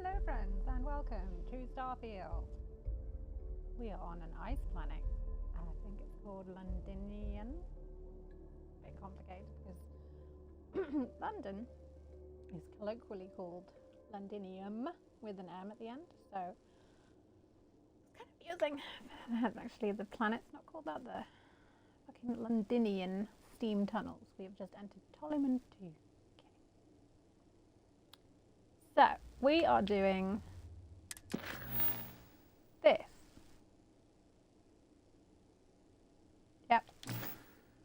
Hello friends and welcome to Starfield. We are on an ice planet. I think it's called Londinian. A bit complicated because London is colloquially called Londinium with an M at the end, so it's kind of amusing. Actually, the planet's not called that. The fucking Londinian steam tunnels. We have just entered Ptolemy 2. So, we are doing this. Yep.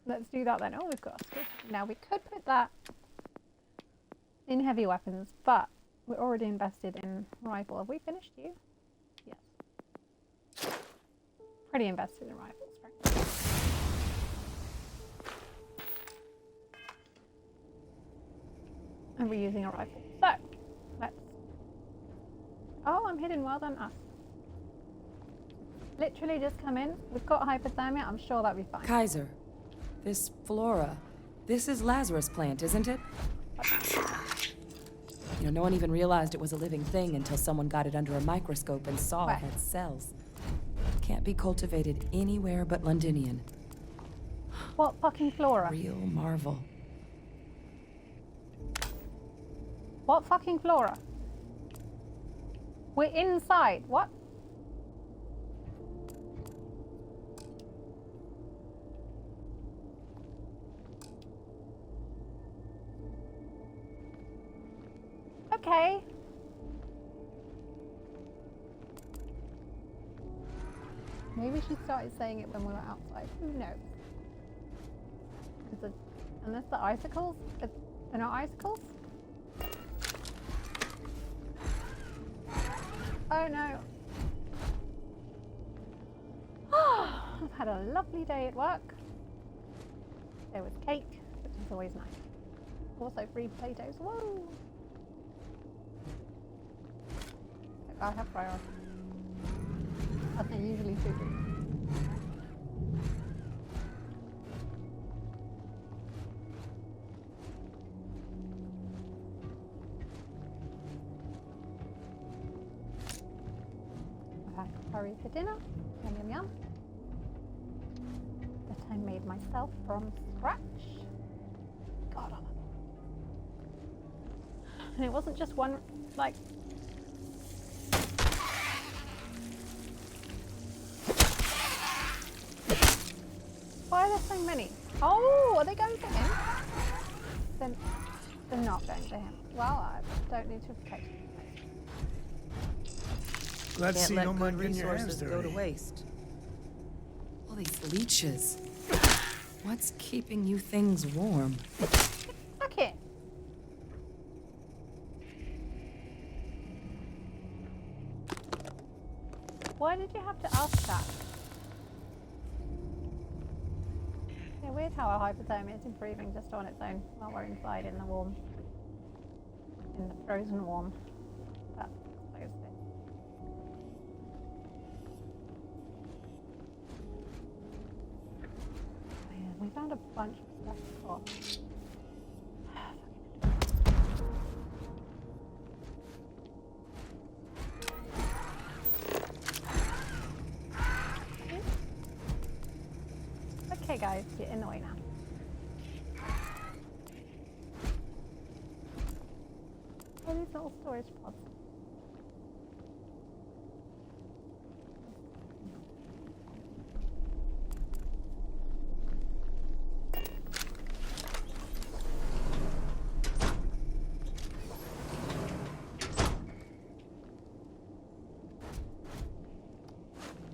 Let's do that then. Oh, we've got a stick. Now, we could put that in heavy weapons, but we're already invested in rifle. Have we finished you? Yes. Pretty invested in rifles, frankly. And we're using a rifle. So, let's... Oh, I'm hidden. Well done, us. Literally just come in. We've got hypothermia. I'm sure that'll be fine. Kaiser, this flora, this is Lazarus plant, isn't it? You know, no one even realized it was a living thing until someone got it under a microscope and saw it had cells. Can't be cultivated anywhere but Londinian. What fucking flora? Real marvel. What fucking flora? We're inside. What? Okay. Maybe she started saying it when we were outside. Who knows? Unless the icicles? They're not icicles? Oh no. I've had a lovely day at work. There was cake, which is always nice. Also free potatoes. Whoa! I have priority. As I usually do. Curry for dinner. Yum yum yum. That I made myself from scratch. God, I love it. And it wasn't just one, like. Why are there so many? Oh, are they going for him? They're not going for him. Well, I don't need to protect him. Glad to see you don't Can't let mind good getting your hands resources go dirty. to waste. All these leeches. What's keeping you things warm? Fuck it. Why did you have to ask that? Yeah, weird how our hypothermia is improving just on its own while we're inside in the warm. In the frozen warm. That's exposed it. We found a bunch of stuff before. Okay guys, you're in the way now. Oh, these little storage pods.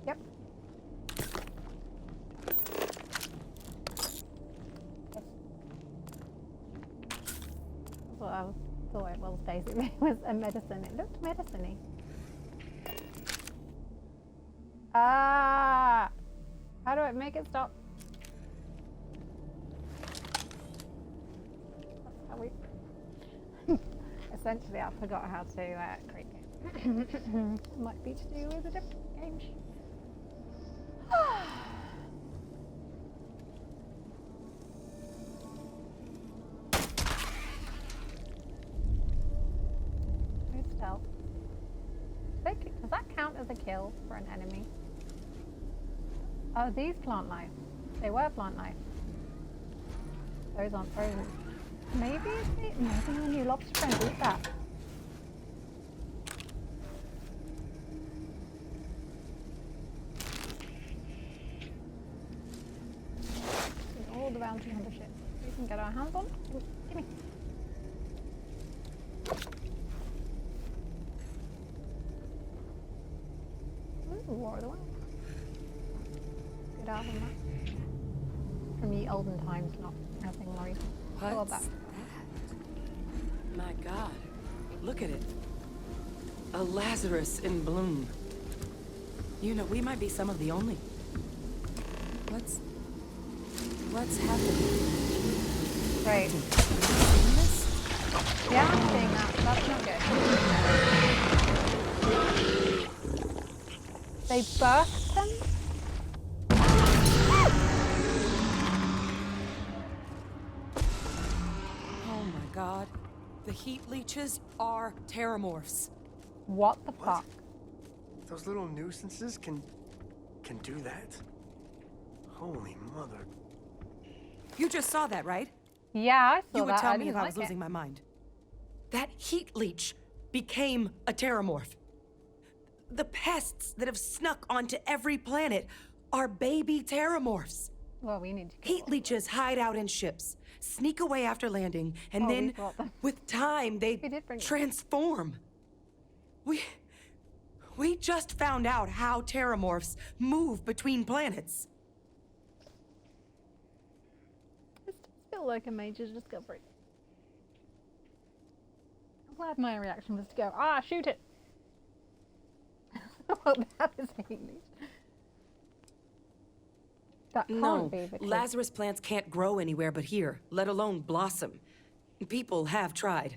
Yep. That's what I thought it was basically, was a medicine. It looked medicine-y. Ah! How do I make it stop? That's how we... Essentially, I forgot how to create games. Might be to do with a different game. Move stealth. Does that count as a kill for an enemy? Oh, these plant life. They were plant life. Those aren't frozen. Maybe your new lobster friend eat that. All the bounty hunter shit we can get our hands on. Gimme. Ooh, War of the World. Good album, that. From the olden times, not nothing more recent. What's that? My God, look at it. A Lazarus in bloom. You know, we might be some of the only. What's happening? Right. Yeah, I'm seeing that. That's not good. They burst them? Oh my God. The heat leeches are terramorphs. What the fuck? Those little nuisances can do that? Holy mother. You just saw that, right? Yeah, I saw that. You would tell I me didn't if I like was it. losing my mind. That heat leech became a terramorph. The pests that have snuck onto every planet are baby terramorphs. Well, we need to kill Heat them. leeches hide out in ships, sneak away after landing, and Oh, we then, brought them. with time, they We did bring them. transform. We just found out how terramorphs move between planets. This does feel like a major discovery. I'm glad my reaction was to go, shoot it! Well, that is a heat leech. That can't No, be the case. Lazarus plants can't grow anywhere but here, let alone blossom. People have tried.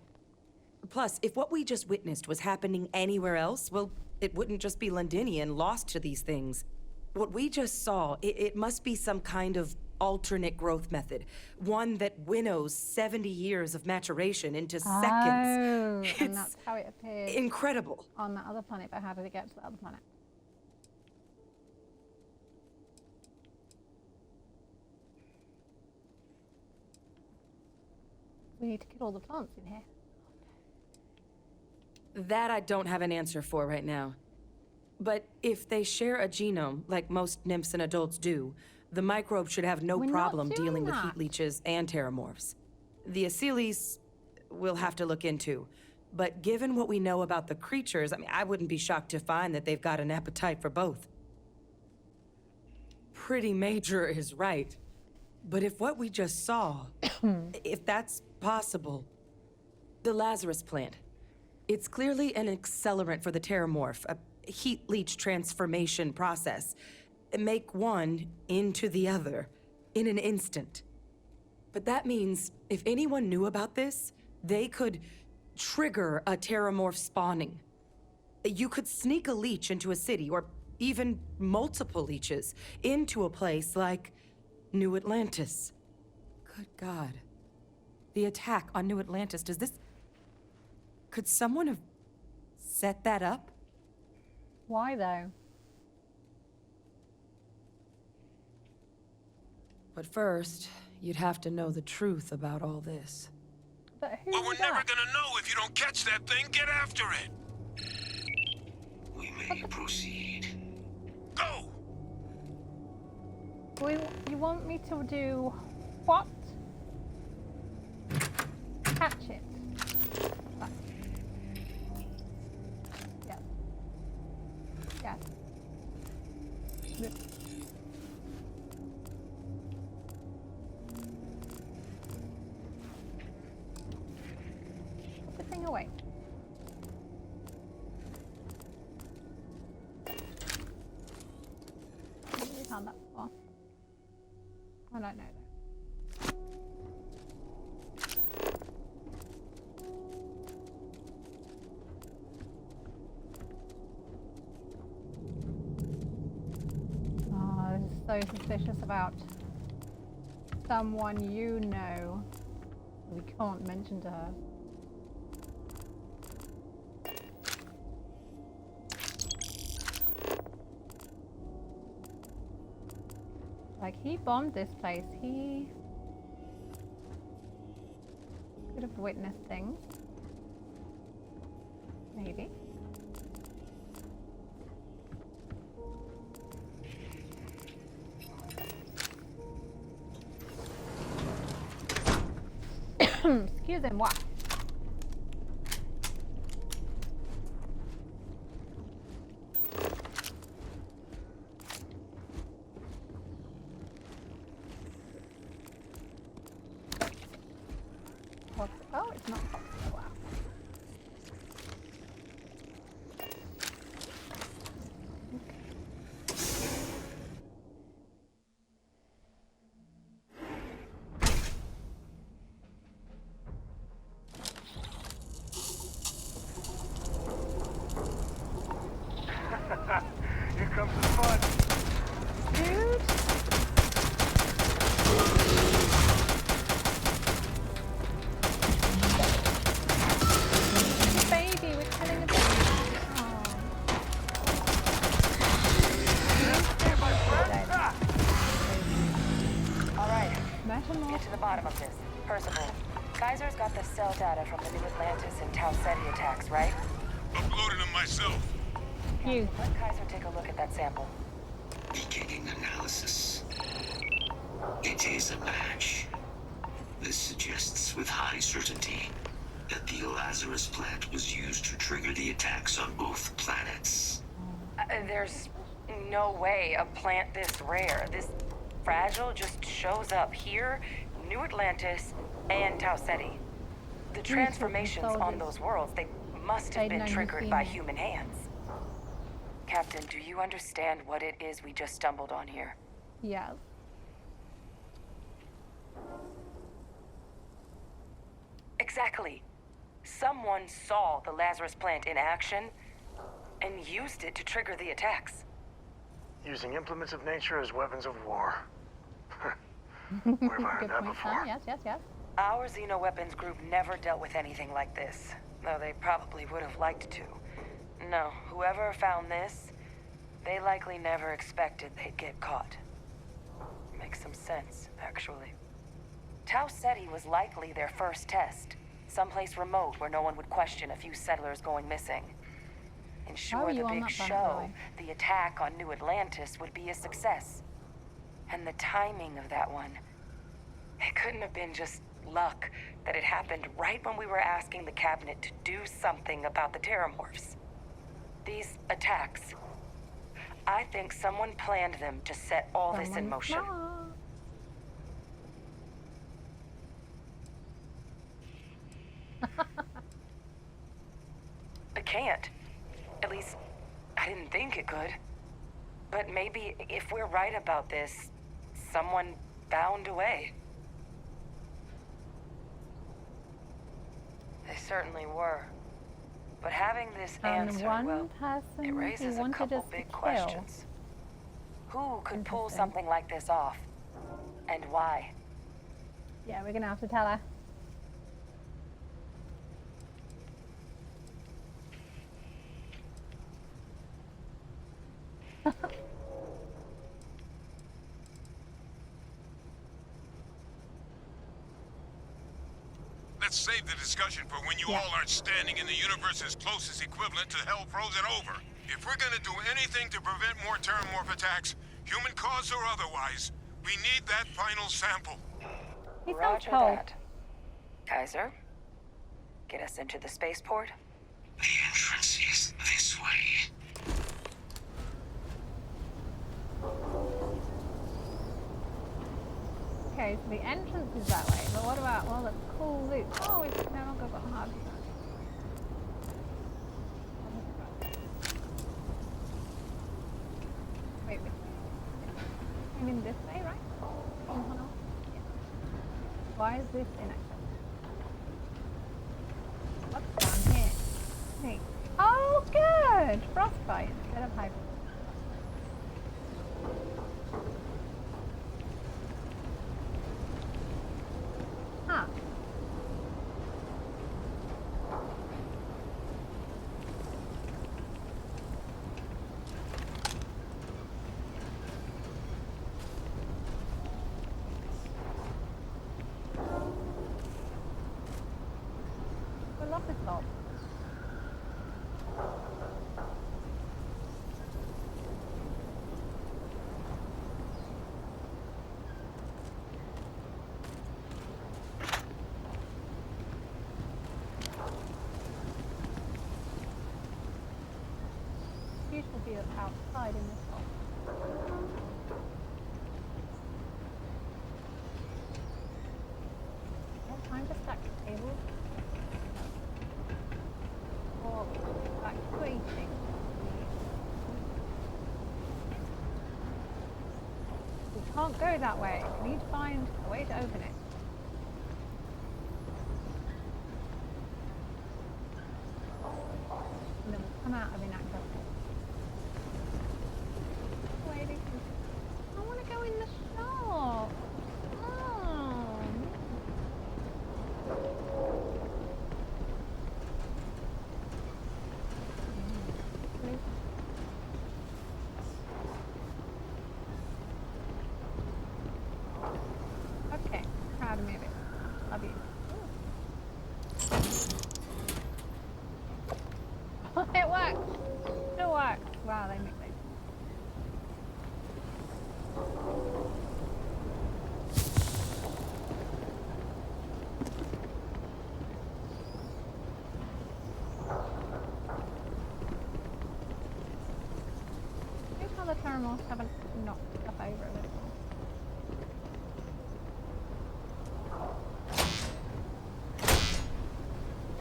Plus, if what we just witnessed was happening anywhere else, well, it wouldn't just be Londinian lost to these things. What we just saw, it must be some kind of alternate growth method. One that winnows 70 years of maturation into seconds. Oh, It's and that's how it appeared incredible. on that other planet, but how did it get to the other planet? We need to kill all the plants in here. That I don't have an answer for right now. But if they share a genome, like most nymphs and adults do, the microbe should have no We're not problem doing dealing with that. heat leeches and terramorphs. The Aciles, we'll have to look into. But given what we know about the creatures, I wouldn't be shocked to find that they've got an appetite for both. Pretty major is right. But if what we just saw, if that's possible, the Lazarus plant, it's clearly an accelerant for the terramorph, a heat leech transformation process. Make one into the other in an instant. But that means if anyone knew about this, they could trigger a terramorph spawning. You could sneak a leech into a city, or even multiple leeches, into a place like New Atlantis. Good God. The attack on New Atlantis, could someone have set that up? Why though? But first, you'd have to know the truth about all this. But who Well, we're was never that? gonna know if you don't catch that thing. Get after it. We may proceed. Go! You want me to do what? Catch it. Right. Yes. Yes. Good. Put the thing away. We found that before. I don't know though. Oh, this is so suspicious about someone you know. We can't mention to her. Like, he bombed this place. He could have witnessed things. Maybe. Excusez-moi. Oh, it's not possible. Wow. Here comes the fun. Dude. Baby, we're killing a baby. Alright, Metamorph. get to the bottom of this. Percival, Kaiser's got the cell data from the New Atlantis and Tau Ceti attacks, right? Uploaded them myself. You. Let Kaiser take a look at that sample. Beginning analysis. It is a match. This suggests with high certainty that the Lazarus plant was used to trigger the attacks on both planets. There's no way a plant this rare, this fragile, just shows up here, New Atlantis, and Tau Ceti. The transformations on soldiers. those worlds, they must have They'd been known triggered you've by seen it. human hands. Captain, do you understand what it is we just stumbled on here? Yes. Exactly. Someone saw the Lazarus plant in action and used it to trigger the attacks. Using implements of nature as weapons of war. Where have I heard Good that point, before? son. Yes, yes, yes. Our Xenoweapons group never dealt with anything like this, though they probably would have liked to. No, whoever found this, they likely never expected they'd get caught. Makes some sense, actually. Tau Ceti was likely their first test. Someplace remote where no one would question a few settlers going missing. Why Ensure were the you on big that planet, show, Roy? the attack on New Atlantis, would be a success. And the timing of that one, it couldn't have been just luck that it happened right when we were asking the cabinet to do something about the Terramorphs. These attacks, I think someone planned them to set all this in Someone's motion. smart. It can't. At least, I didn't think it could. But maybe if we're right about this, someone found a way. They certainly were. But having this And answer, one well, person it he raises a wanted couple us to big kill. questions. Who could pull Interesting. something like this off? And why? Yeah, we're gonna have to tell her. Let's save the discussion for when you Yeah. all aren't standing in the universe's closest equivalent to hell frozen over. If we're gonna do anything to prevent more Terramorph attacks, human cause or otherwise, we need that final sample. He sounds Roger cold. that. Kaiser, get us into the spaceport. The entrance is this way. Okay, so the entrance is that way, but what about all the cool loot? Oh, it's no longer got hard. Wait, wait. I mean this way, right? Hold on. Yeah. Why is this inaccessible? What's down here? Hey. Oh, good! Frostbite instead of hyper. Huh. the top. Beautiful view outside in this hole. Time to stack the tables. Or back to eating. We can't go that way. We need to find a way to open it. And then we'll come out of inaccessible. Waiting. I want to go in the shop. Oh. Okay, proud of me of it. Love you. It works! Still works! Wow, they make those. Here's how the terminals haven't knocked stuff over a little.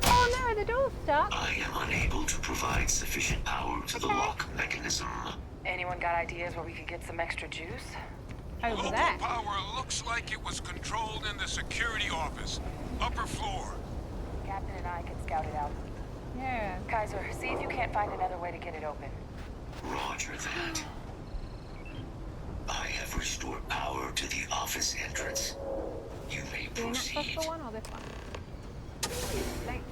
Oh no, the door's stuck! I am unable to provide sufficient power to the lock mechanism. Anyone got ideas where we could get some extra juice? Over Local there. power looks like it was controlled in the security office. Upper floor. Captain and I can scout it out. Yeah. Kaiser, see if you can't find another way to get it open. Roger that. I have restored power to the office entrance. You may The proceed. inaccessible one or this one? Thanks.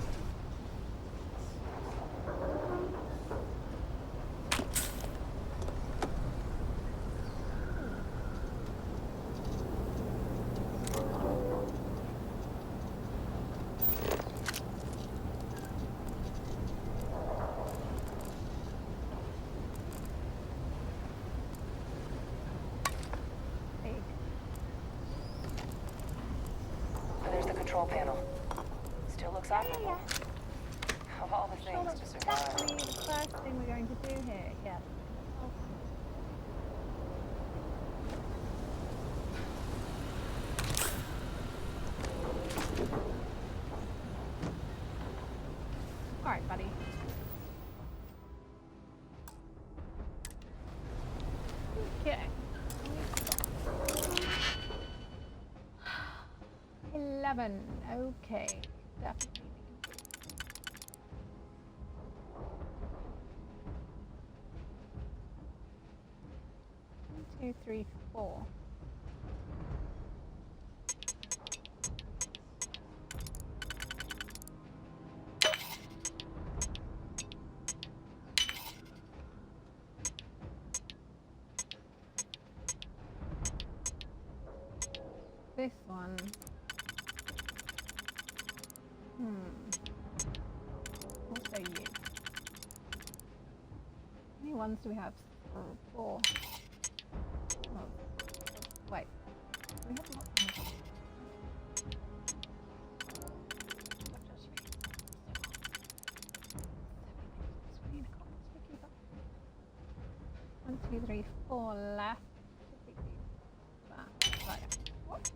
Big. There's the control panel. Still looks operable. Of all the Sure, things that's to survive. definitely the first thing we're going to do here. Yes. All right, buddy. Okay. 11. Okay. Definitely. One, two, three, four. This one. Also you. How many ones do we have? Four. Oh. Wait. Do we have more? One, two, three, four left. Right. What?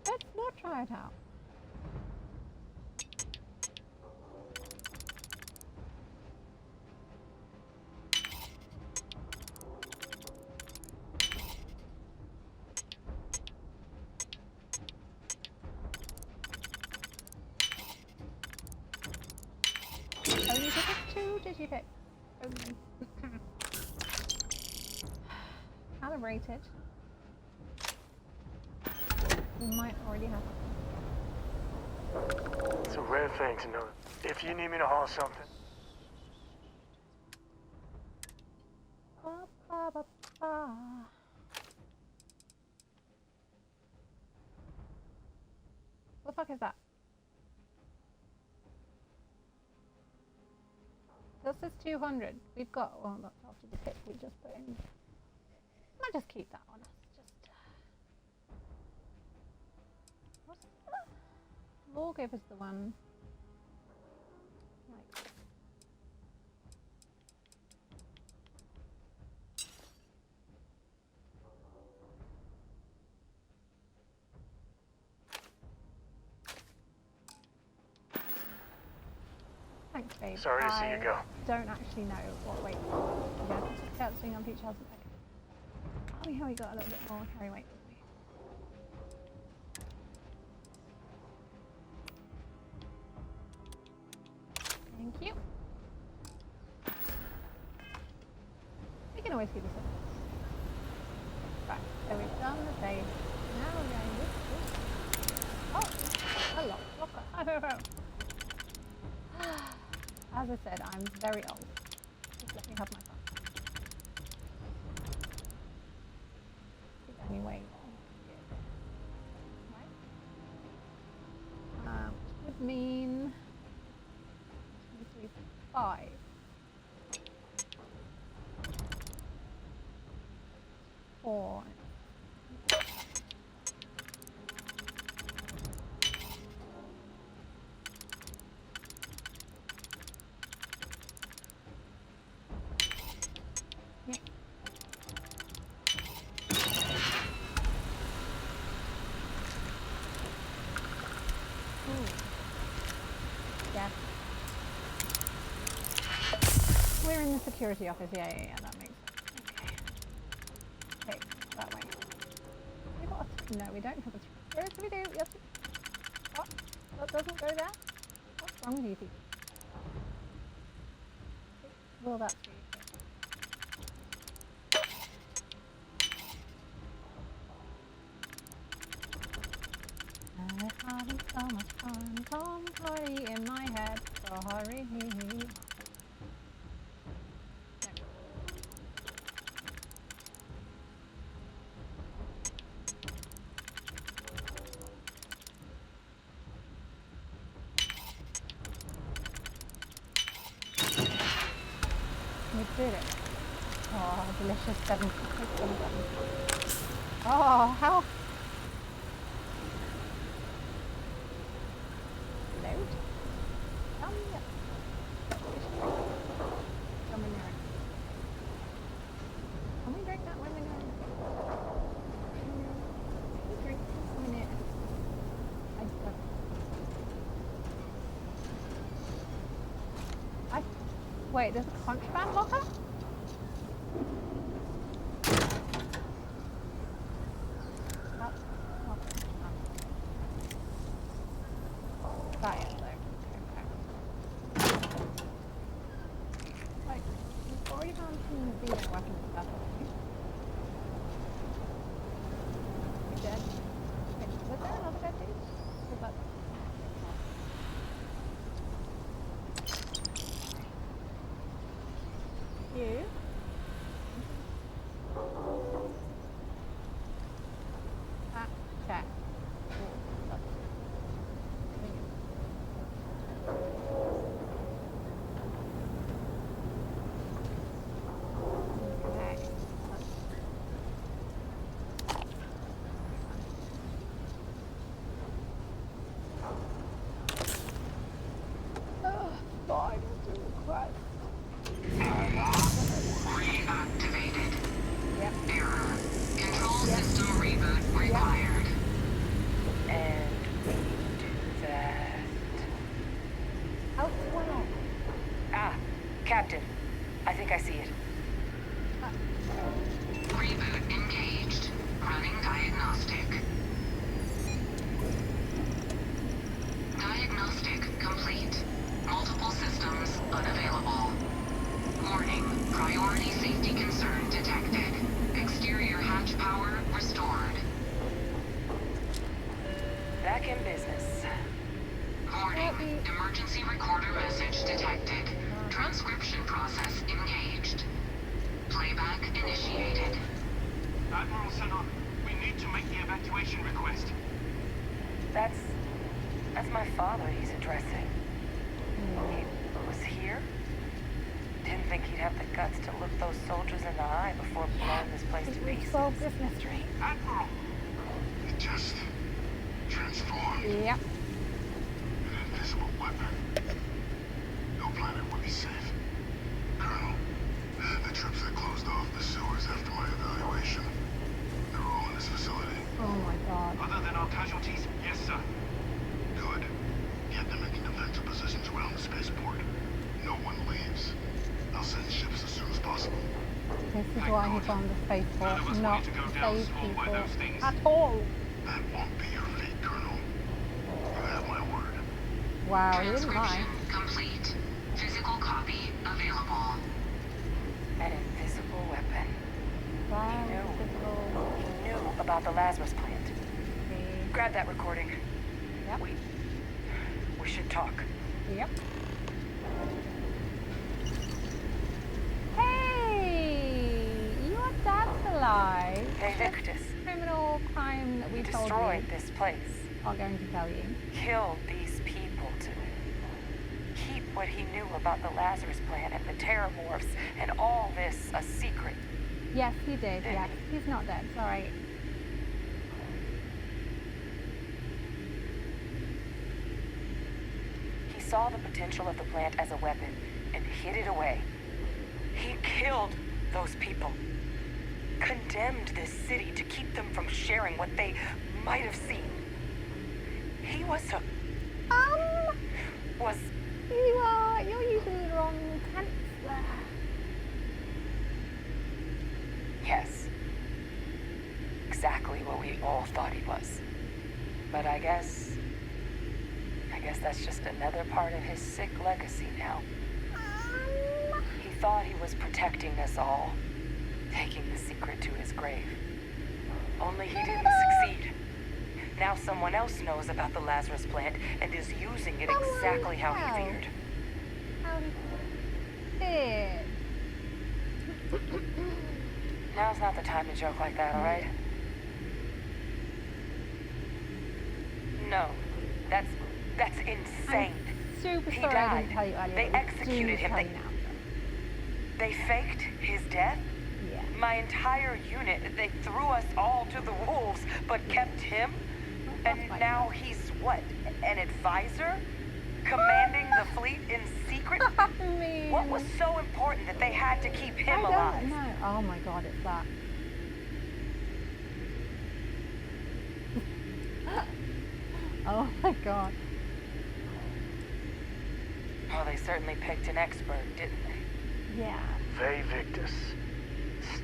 Let's not try it out. Oh, you pick two? Did you pick? Calibrated. We might already have it. It's a rare thing to know. If you need me to haul something, Ba, ba, ba, ba. the fuck is that? This is 200. We've got, well, that's after the pick we just put in. Might just keep that on us. Just. What's that? Lawgiver's the one. Like. Thanks, babe. Sorry to see you go. Don't actually know what weight. Yeah, just catching on each other. Oh, yeah, we got a little bit more carry weight, didn't we? Thank you. We can always do this. Right, so we've done the base. Now we're going this. Oh, a locker. As I said, I'm very old. Just let me have my fun. Anyway, right. Which would mean 2, 3, 5. 4. We're in the security office. Yeah, that makes sense. Okay. Okay, that way. We got a no, we don't have a yes, we do. Yes. What? That doesn't go there? What's wrong with you people? Well, that's for you. I'm having so much fun. Tom Curry in my head. Sorry. We did it. Oh, delicious 7. Oh, how? Load? Come here. Come in there. Can we drink that when we're going? Can we drink this when wait, there's a contraband locker? That is though. Okay. Like, we've already found some of the weapons and stuff. We dead? Wait, was there another dead dude? Was that... You? Okay. Reactivated. Yep. Error. Control system reboot required. And we do that. Oh, well. Ah, Captain. I think I see it. Reboot engaged. Running diagnostic. Diagnostic complete. Multiple systems unavailable. Warning. Priority safety concern detected. Exterior hatch power restored. Back in business. Warning. Emergency recorder message detected. Transcription process engaged. Playback initiated. Admiral Senon, we need to make the evacuation request. That's That's my father he's addressing. He was here? Didn't think he'd have the guts to look those soldiers in the eye before blowing this place to We pieces. solved this mystery. Admiral! It just transformed. Yep. An invisible weapon. No planet would be safe. Colonel, the troops that closed off the sewers after my evaluation, they're all in this facility. Oh my god. Other than our casualties? Yes, sir. Good. Get them into defensive positions around the spaceport. No one leaves. I'll send ships as soon as possible. This is why he bombed the spaceport, None of us not wanted to go to down save small by people those things. at all. That won't be your fate, Colonel. You have my word. Wow, he didn't lie. Transcription complete. Physical copy available. An invisible weapon. Wow, knew. physical. He knew about the Lazarus plant. Okay. Grab that recording. Yep. We should talk. Yep. Hey, your dad's alive. Hey, Victus. Criminal crime that we He told destroyed you. this place. I'm going to tell you. Killed these people to keep what he knew about the Lazarus plant and the Terramorphs and all this a secret. Yes, he did. Yes, he's not dead. It's all right. He saw the potential of the plant as a weapon and hid it away. He killed those people. Condemned this city to keep them from sharing what they might have seen. He was You're using the wrong tense there. Yes. Exactly what we all thought he was. But I guess that's just another part of his sick legacy now. He thought he was protecting us all, taking the secret to his grave. Only he didn't succeed. Now someone else knows about the Lazarus plant and is using it exactly how he feared. How did? Now's not the time to joke like that, all right? No, that's insane. Super He sorry I died. didn't tell you earlier. They but we executed do him. tell They- you now. They faked his death? Yeah. My entire unit, they threw us all to the wolves, but kept him? And That's fine. now he's what? An advisor? Commanding the fleet in secret? I mean, What was so important that they had to keep him I alive? don't know. Oh my god, it's that. Oh my god. Well, they certainly picked an expert, didn't they? Yeah. Vay Victus.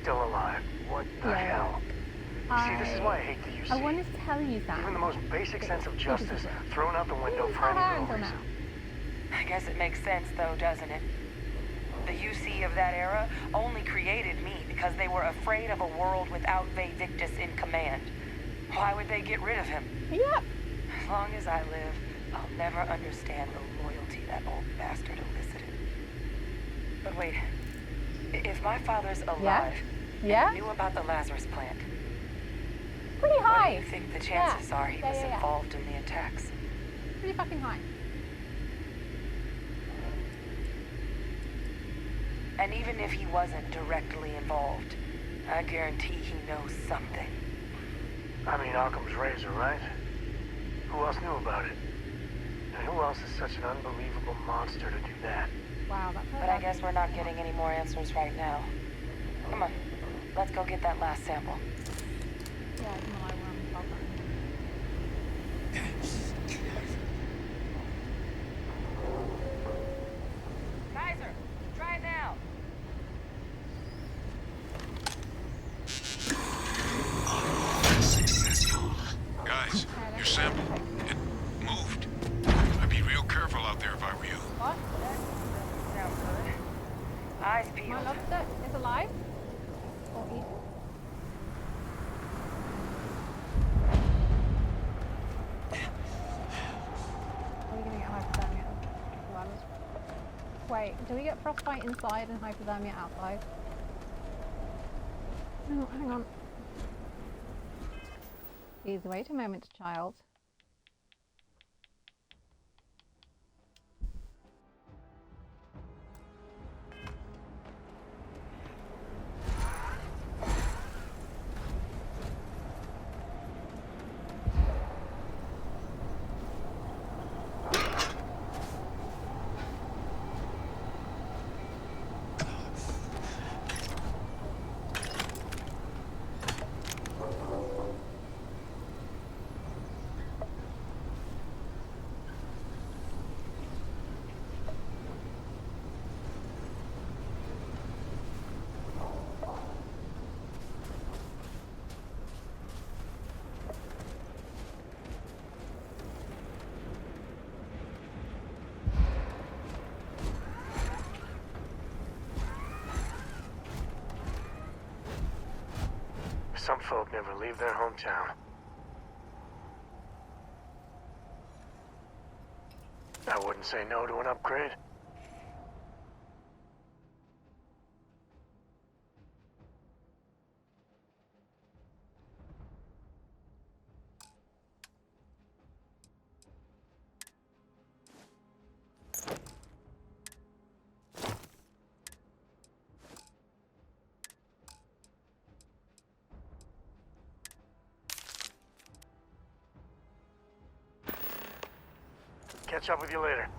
Still alive. What the Yeah. hell? See, this is why I hate the UC. I wanted to tell you that. Even the most basic sense of justice It thrown out the window didn't for tell any her little until reason. now. I guess it makes sense, though, doesn't it? The UC of that era only created me because they were afraid of a world without Vay Victus in command. Why would they get rid of him? Yep. As long as I live, I'll never understand the loyalty that old bastard elicited. But wait, if my father's alive Yeah? and knew about the Lazarus plant, Pretty what do high. you think the chances are he was Yeah. involved in the attacks? Pretty fucking high. And even if he wasn't directly involved, I guarantee he knows something. I mean, Occam's razor, right? Who else knew about it? And who else is such an unbelievable monster to do that? Wow, that's But I guess we're not getting any more answers right now. Come on, let's go get that last sample. Yeah, it's more like we're on the top line. Kaiser, try it now. Successful. Guys, your sample, it moved. I'd be real careful out there if I were you. What? Sounds good. Eyes My peeled. lobster is alive? Or eaten? Are we gonna get hypothermia? Wait, do we get frostbite inside and hypothermia outside? No, hang on. Please wait a moment, child. folk never leave their hometown. I wouldn't say no to an upgrade. Catch up with you later.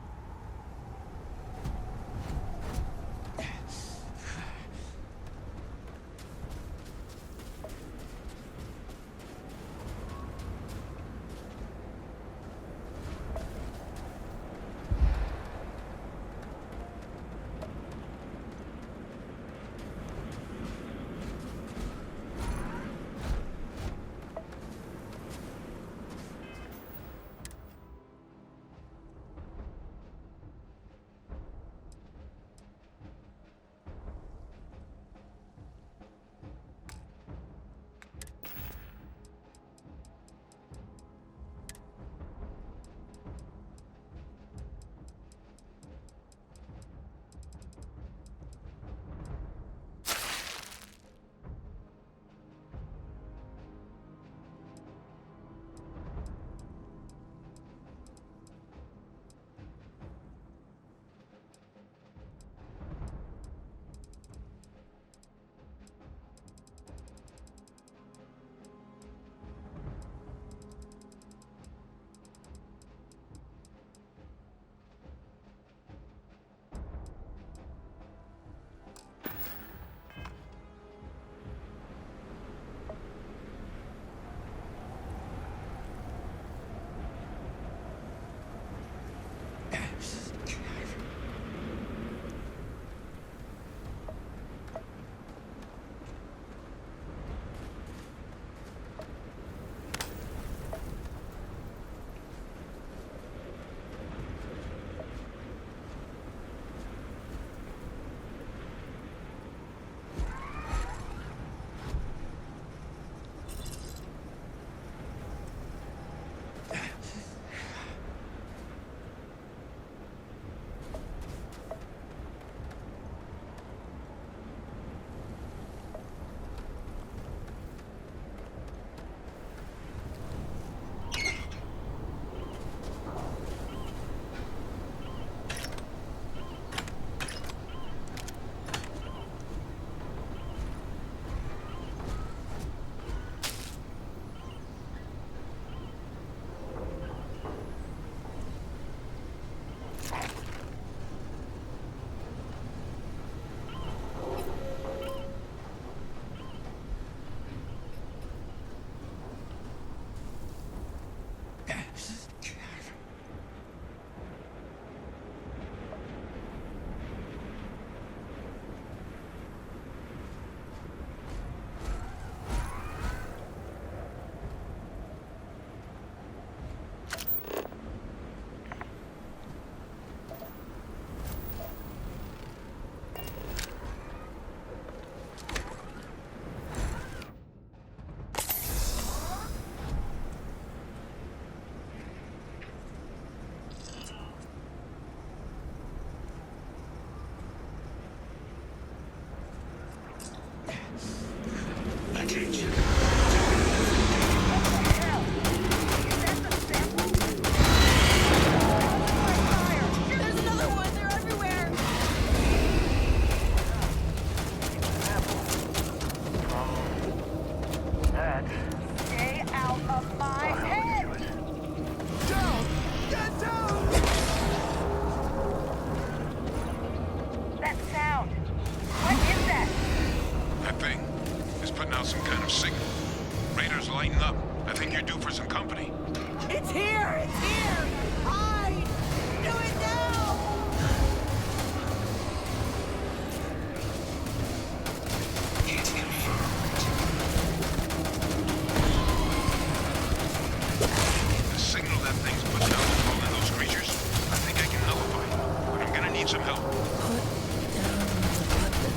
some help. Put down the weapon.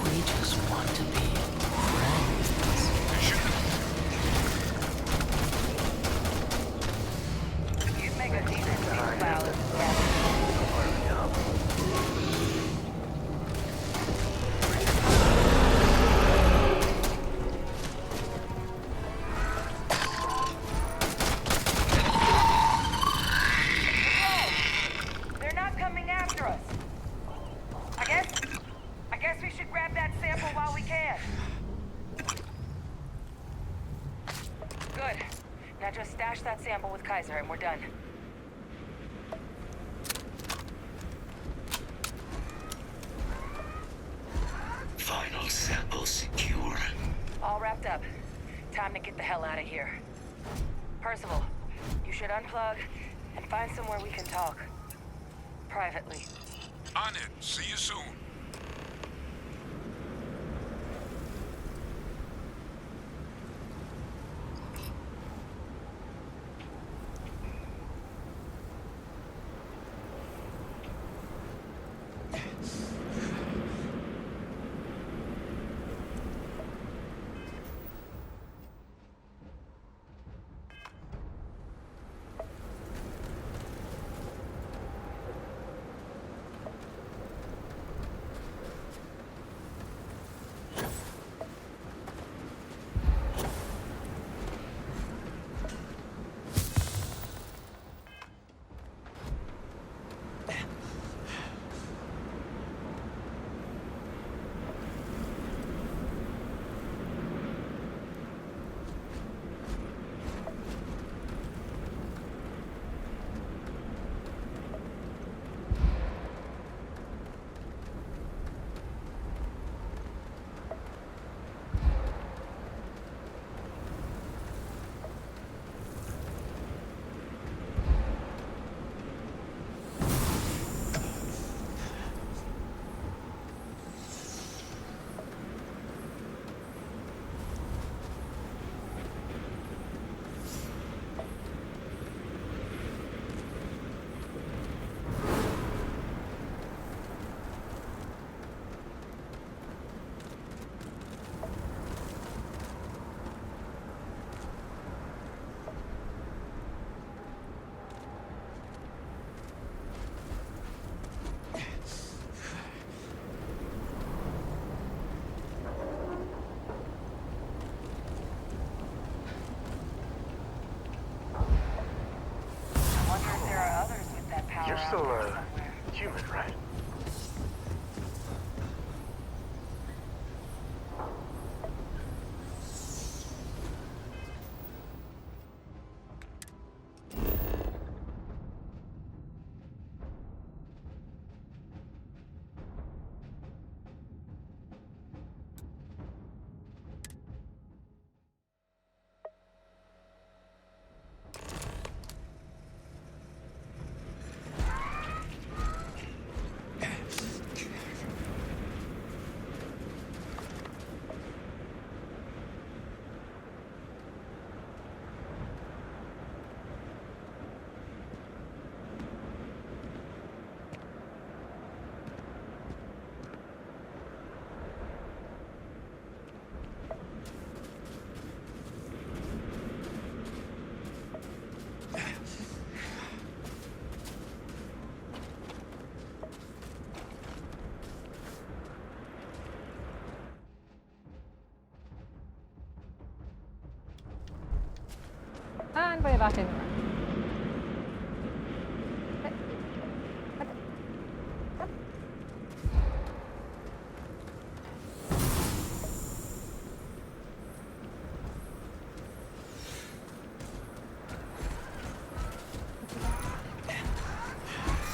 We just want to be Good. Now just stash that sample with Kaiser and we're done. Final sample secure. All wrapped up. Time to get the hell out of here. Percival, you should unplug and find somewhere we can talk. Privately. On it. See you soon. Wonder if there are others with that power. You're out still, there somewhere. human, right? And we're back in the room.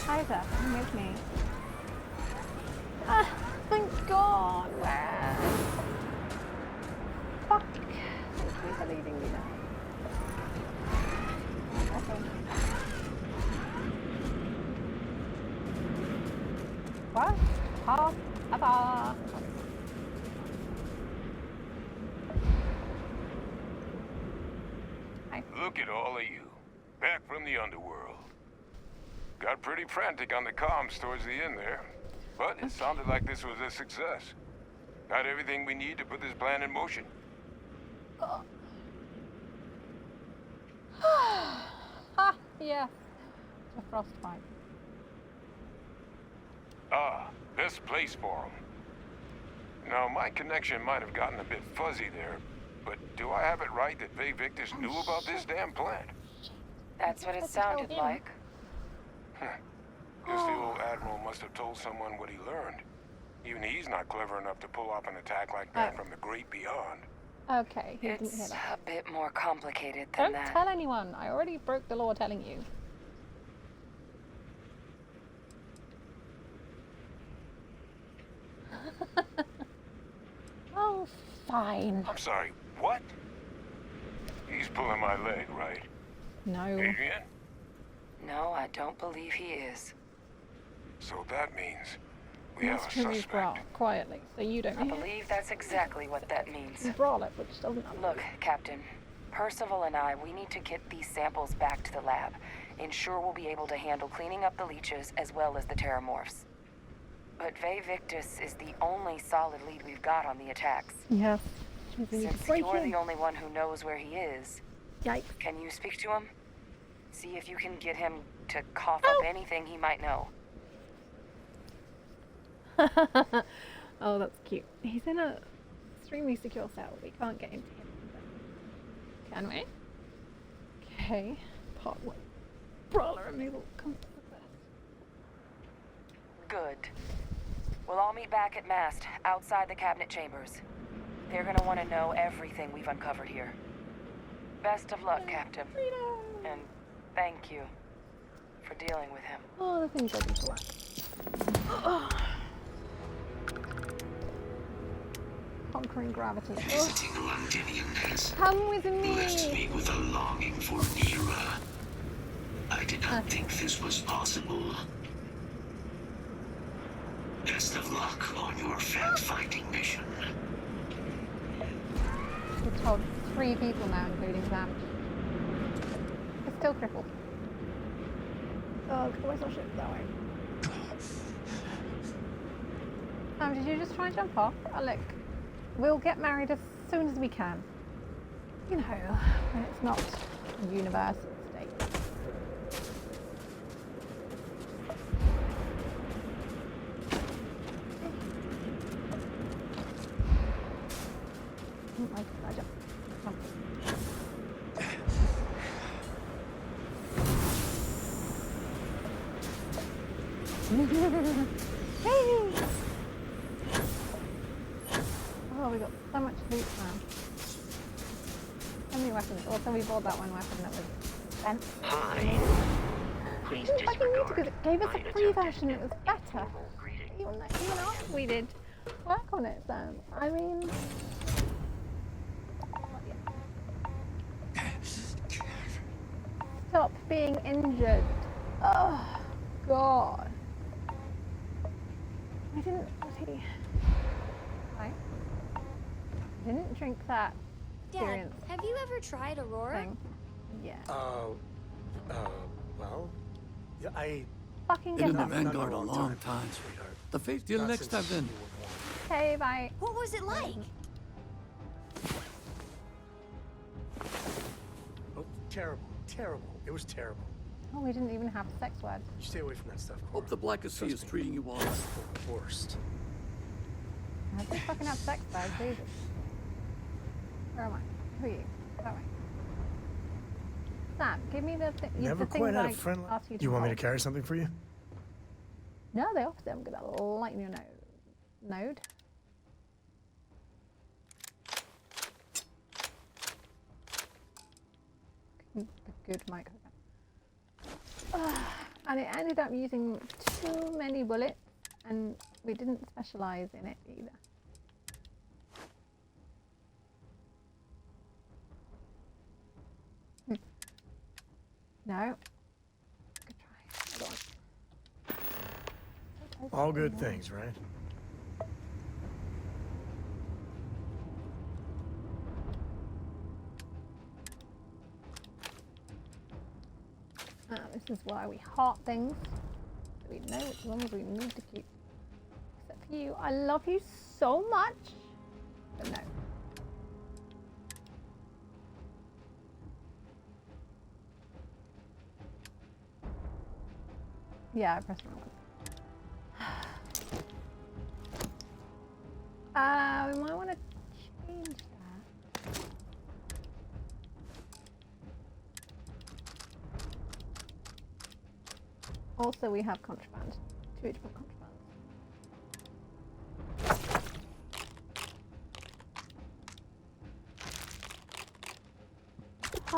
Kaiser, come with me. Ah, thank God. Where? Fuck. Thank you for leading me now. What? Half a bar. Look at all of you. Back from the underworld. Got pretty frantic on the comms towards the end there. But it sounded like this was a success. Got everything we need to put this plan in motion. Ah, yeah. A frostbite. Ah, this place for 'em. Now, my connection might have gotten a bit fuzzy there, but do I have it right that Faye Victus knew about this damn plant? That's what it sounded like. Guess the old Admiral must have told someone what he learned. Even he's not clever enough to pull off an attack like that from the great beyond. Okay, he didn't hear It's that. a bit more complicated than Don't that. tell anyone. I already broke the law telling you. Oh, fine. I'm sorry, what? He's pulling my leg, right? No. Adrian? No, I don't believe he is. So that means we have Let's a remove bra suspect. quietly, so you don't I hear. believe that's exactly what that means. Bralette, which doesn't have Look, Captain. Percival and I, we need to get these samples back to the lab. Ensure we'll be able to handle cleaning up the leeches as well as the terramorphs. But Ve Victus is the only solid lead we've got on the attacks. Yes. We need to Since break you're in. the only one who knows where he is, Yikes. can you speak to him? See if you can get him to cough up anything he might know. Oh, that's cute. He's in a extremely secure cell. We can't get into him. Can we? Okay. Part one. Brawler removal. Come Good. We'll all meet back at Mast, outside the cabinet chambers. They're gonna want to know everything we've uncovered here. Best of luck, Captain. And thank you for dealing with him. Oh, the things I do for work. Conquering gravity. Oh, Visiting Londinium has come with left me. me with a longing for Mira. I did not think this was possible. Best of luck on your fact-finding mission. We've told 3 people now, including Sam. It's still crippled. Oh, where's our ship? That way. Did you just try and jump off? Oh, look. We'll get married as soon as we can. You know, when it's not a universe at stake. Oh, I jump. Jump. Hey! Oh, we got so much loot now. So many weapons. Also, we bought that one weapon that was spent. Hi. Please I fucking need to, because disregard it gave us my a free attempted version. It was better. informal greeting. Even after we did work on it, Sam. I mean, stop being injured. Oh, God. I didn't. Bloody. I didn't drink that Dad, experience have you ever tried Aurora? thing. Yeah. Well, yeah, I... Fucking Been get in the up. Vanguard a long time. sweetheart. The faith till Not next time since then. you were born. Okay, bye. What was it like? Oh, terrible, terrible. It was terrible. Oh, we didn't even have sex words. You stay away from that stuff, Cora. Hope the Blackest Sea is Trust me. treating you well. It's the worst. I just fucking have sex words, Jesus. Where am I? Who are you? That way. Sam, give me the, Never the things quite had I a friend like... asked you to You want me to hold. carry something for you? No, the opposite. I'm gonna lighten your node. The good microphone. And it ended up using too many bullets, and we didn't specialize in it either. No. Good try. Hold on. All good things, right? This is why we heart things, so we know which ones we need to keep. Except for you. I love you so much, but no. Yeah, I pressed the wrong one. We might want to change that. Also, we have contraband. 2 different contrabands.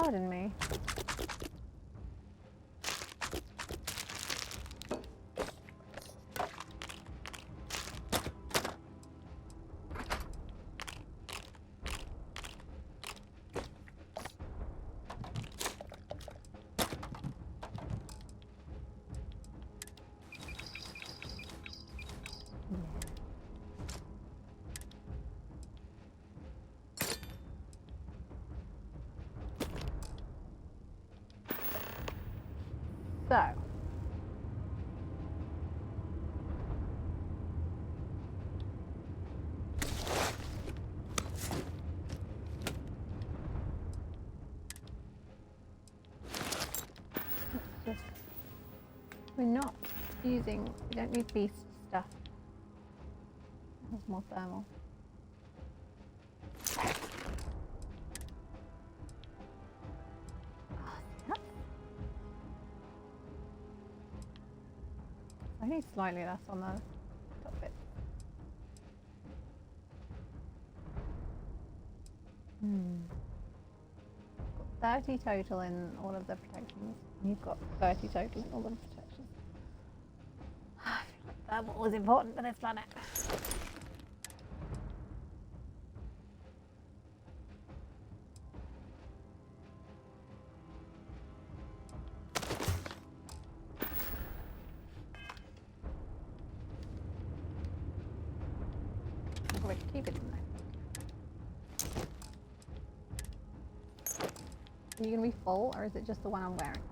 Pardon me. So, we're not using, we don't need beast stuff. There's more thermal. Only slightly less on the top bit. Got 30 total in all of the protections. You've got 30 total in all of the protections. I feel like that was important for this planet. Keep it in there. Are you going to be full, or is it just the one I'm wearing?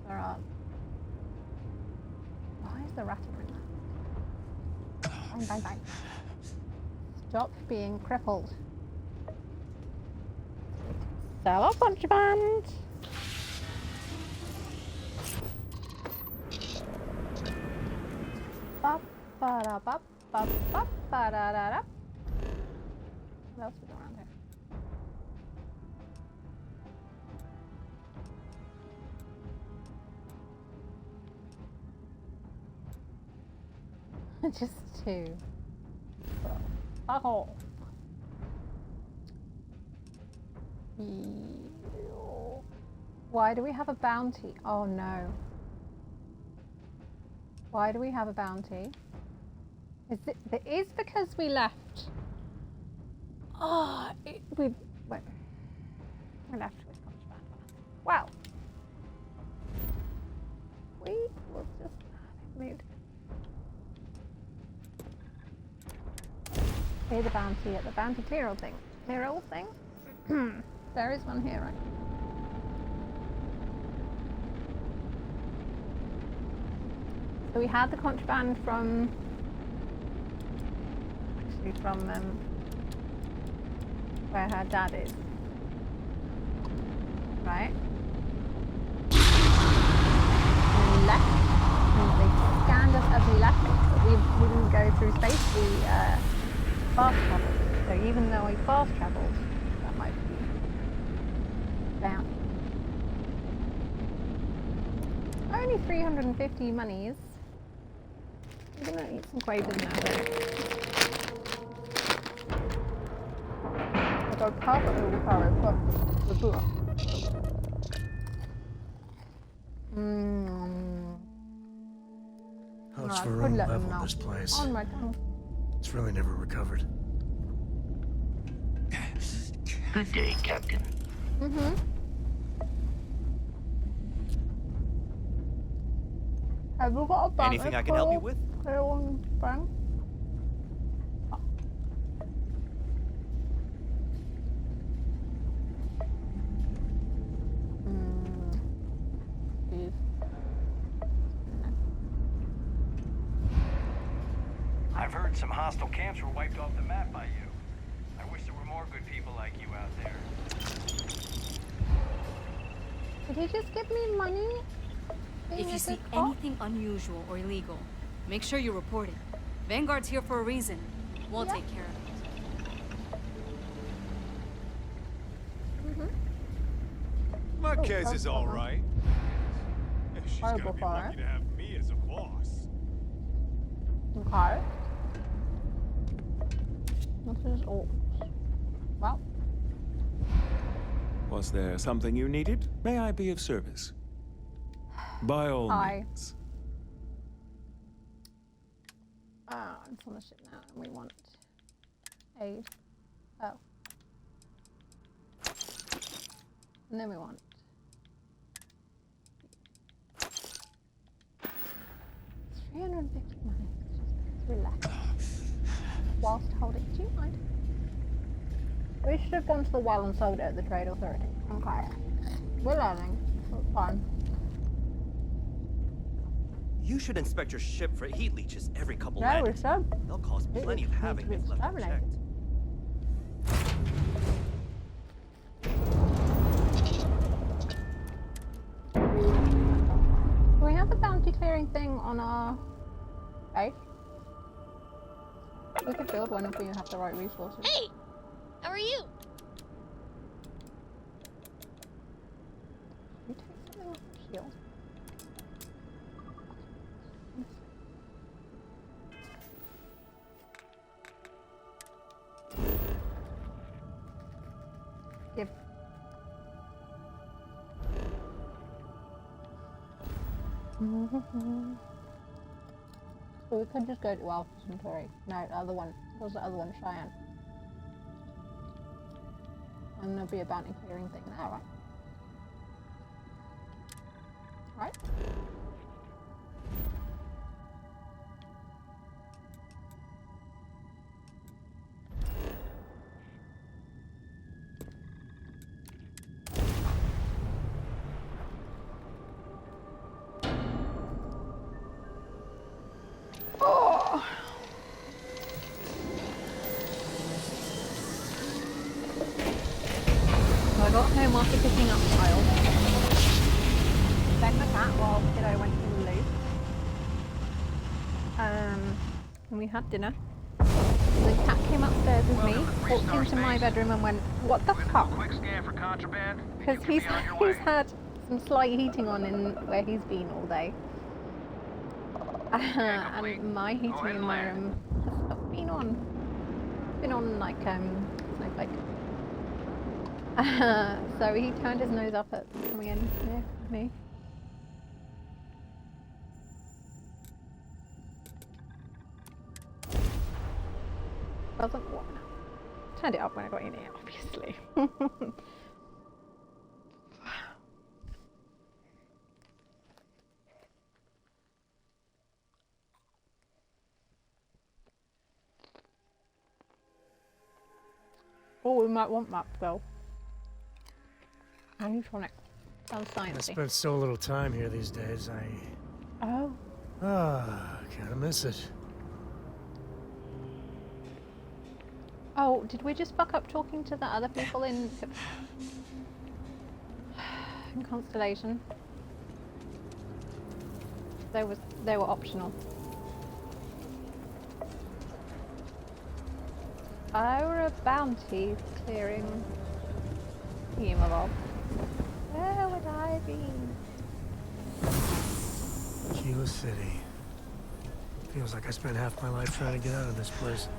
Where are... Why is the rat in there? Bang, bang, bang. Stop being crippled. Sell our contraband! Ba-ba-da-ba-ba-ba-ba-da-da-da. What else we got around here? Just two. Fuck off. Why do we have a bounty? Oh no. Why do we have a bounty? It is because we left. Oh, we left with contraband. Wow. We will just moved. Clear the bounty at the bounty clear thing. Clear all thing. There is one here, right? So we had the contraband from where her dad is, right? We left, and they scanned us as we left, but we didn't go through space, we fast traveled. So even though we fast traveled, that might be down. Only 350 monies. I'm gonna eat some quavers now. I got cover over power, but the book. Hopes for own level this place. On my tongue. It's really never recovered. Good day, Captain. Mm-hmm. Have you got a bank? Anything I can help you with? Bank? I've heard some hostile camps were wiped off the map by you. I wish there were more good people like you out there. Did he just give me money? If you see anything unusual or illegal, make sure you report it. Vanguard's here for a reason. We'll take care of it. Marquez is all right. She's Horrible gonna be lucky to have me as a boss. Okay. This is all. Well. Was there something you needed? May I be of service? By all means. It's on the ship now, and we want aid. Oh. And then we want 350 money. Just relax. Whilst holding. Do you mind? We should have gone to the well and sold it at the Trade Authority. Okay. We're learning. It's fine. You should inspect your ship for heat leeches every couple No, we landings. should. They'll cause plenty of havoc if left unchecked. Do we have a bounty clearing thing on our base? We could build one if we have the right resources. Hey! How are you? Should we take something off the shield? Give. So we could just go to Alpha Centauri. No, the other one. What was the other one? Cheyenne. And there'll be a bounty clearing thing there, right? Right? Oh. So I got home after picking up Kyle. Fed my cat while Kiddo went to the loo. And we had dinner. The cat came upstairs with me, walked into my bedroom and went, "What the fuck?" Because he's had some slight heating on in where he's been all day. And my heating in my room has not been on. It's been on like snowflake. So he turned his nose up at coming in here with me. Wasn't warm enough. Turned it up when I got in here, obviously. Oh, we might want map though. Animatronic. Sounds I sciencey. spent so little time here these days, Oh. Kinda miss it. Oh, did we just fuck up talking to the other people in Constellation? They were optional. Our bounty clearing Hemobob. Where would I be? Kilo City. Feels like I spent half my life trying to get out of this place.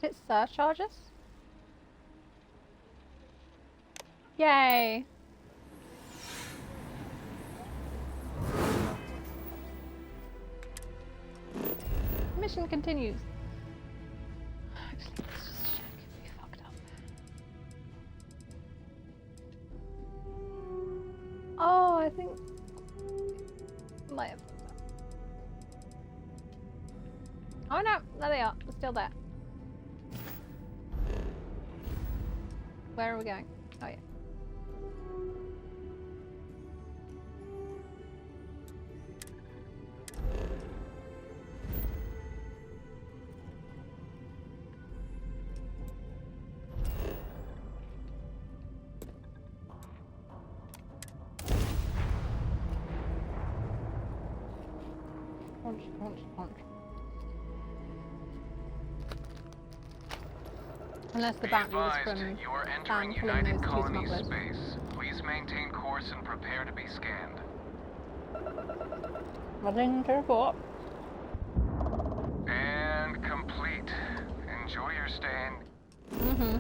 Did it surcharge us? Yay! Mission continues. Actually, let's just check if we fucked up. Oh, I think might have. Oh no, there they are. They're still there. Where are we going? Oh yeah. Punch. Unless the Be bounty was advised, from you are Sam entering killing United those two Colony smugglers. space. Please maintain course and prepare to be scanned. Nothing to report. And complete. Enjoy your stay in... Mm-hmm.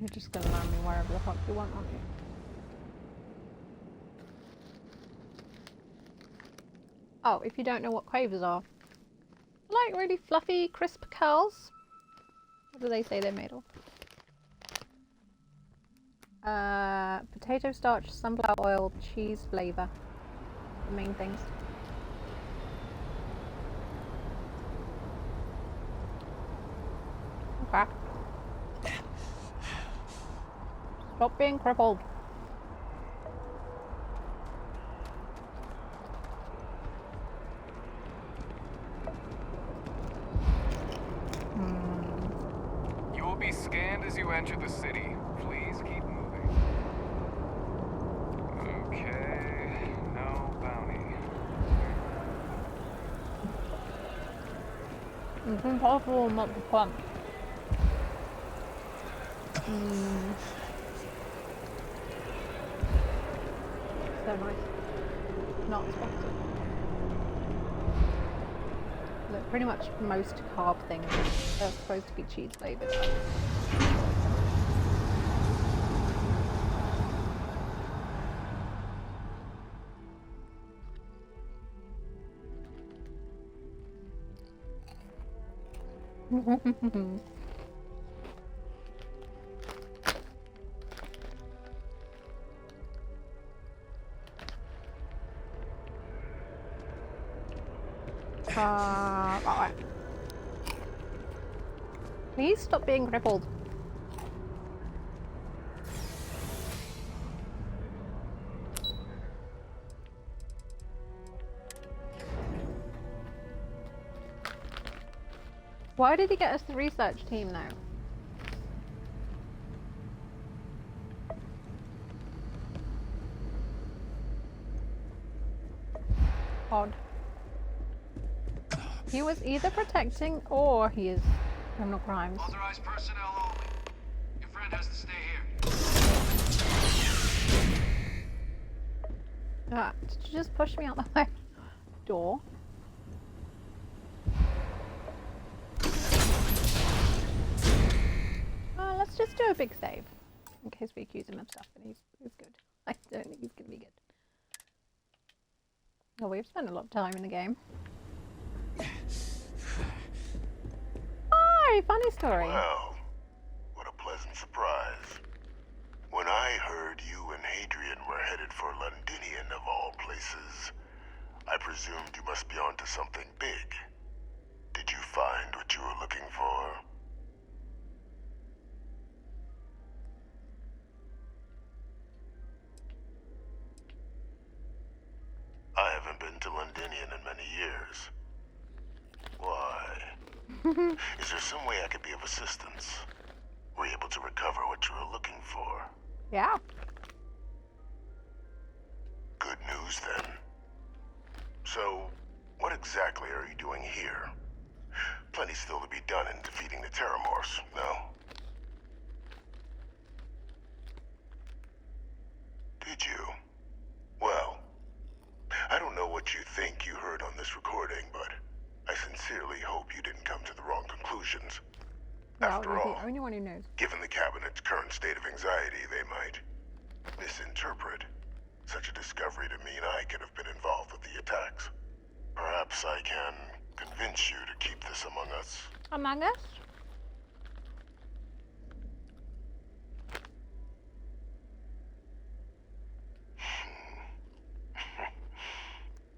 You're just gonna land me wherever the fuck you want, aren't you? Oh, if you don't know what quavers are. Like really fluffy, crisp curls. What do they say they're made of? Potato starch, sunflower oil, cheese flavor. The main things. Okay. Stop being crippled. You will be scanned as you enter the city. Please keep moving. Okay, no bounty. It's impossible not to pump. So nice. Not sponsored. Look, pretty much most carb things are supposed to be cheese flavoured. Right. Please stop being crippled. Why did he get us the research team now? Odd. He was either protecting or he is criminal crimes. Authorized personnel only. Your friend has to stay here. Did you just push me out the way? Door. Let's just do a big save. In case we accuse him of stuff and he's good. I don't think he's gonna be good. Oh, we've spent a lot of time in the game. Hi, funny story. Well, what a pleasant surprise. When I heard you and Hadrian were headed for Londinian of all places, I presumed you must be onto something big. Did you find what you were looking for? I haven't been to Londinian in many years. Why? Is there some way I could be of assistance? Were you able to recover what you were looking for? Yeah. Good news, then. So, what exactly are you doing here? Plenty still to be done in defeating the Terramorphs, no? Did you? Well, I don't know what you think you heard on this recording, but I sincerely hope you didn't come to the wrong conclusions. After all, the only one who knows. Given the Cabinet's current state of anxiety, they might misinterpret such a discovery to mean I could have been involved with the attacks. Perhaps I can convince you to keep this among us. Among us?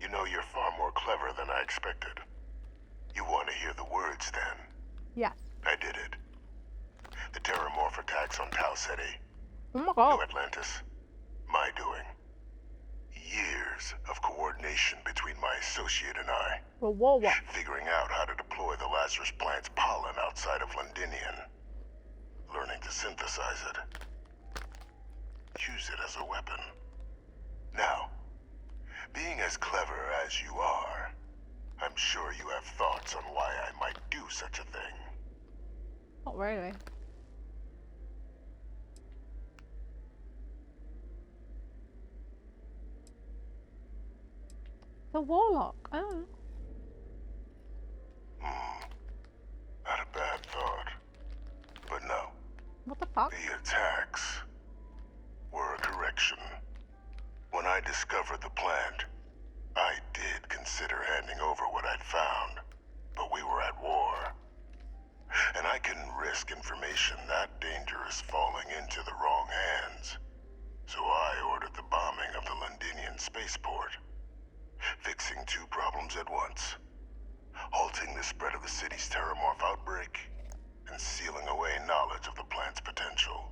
You know, you're far more clever than I expected. You want to hear the words, then? Yes. I did it. The Terramorph attacks on Tau Ceti. Oh my god. New Atlantis. My doing. Years of coordination between my associate and I. Whoa. Figuring out how to deploy the Lazarus plant's pollen outside of Londinian. Learning to synthesize it. Use it as a weapon. Now, being as clever as you are, I'm sure you have thoughts on why I might do such a thing. Not really. The warlock. Oh. Not a bad thought. But no. What the fuck? The attacks were a correction. When I discovered the plant, I did consider handing over what I'd found, but we were at war. And I couldn't risk information that dangerous falling into the wrong hands. So I ordered the bombing of the Londinian spaceport, fixing two problems at once. Halting the spread of the city's terramorph outbreak, and sealing away knowledge of the plant's potential.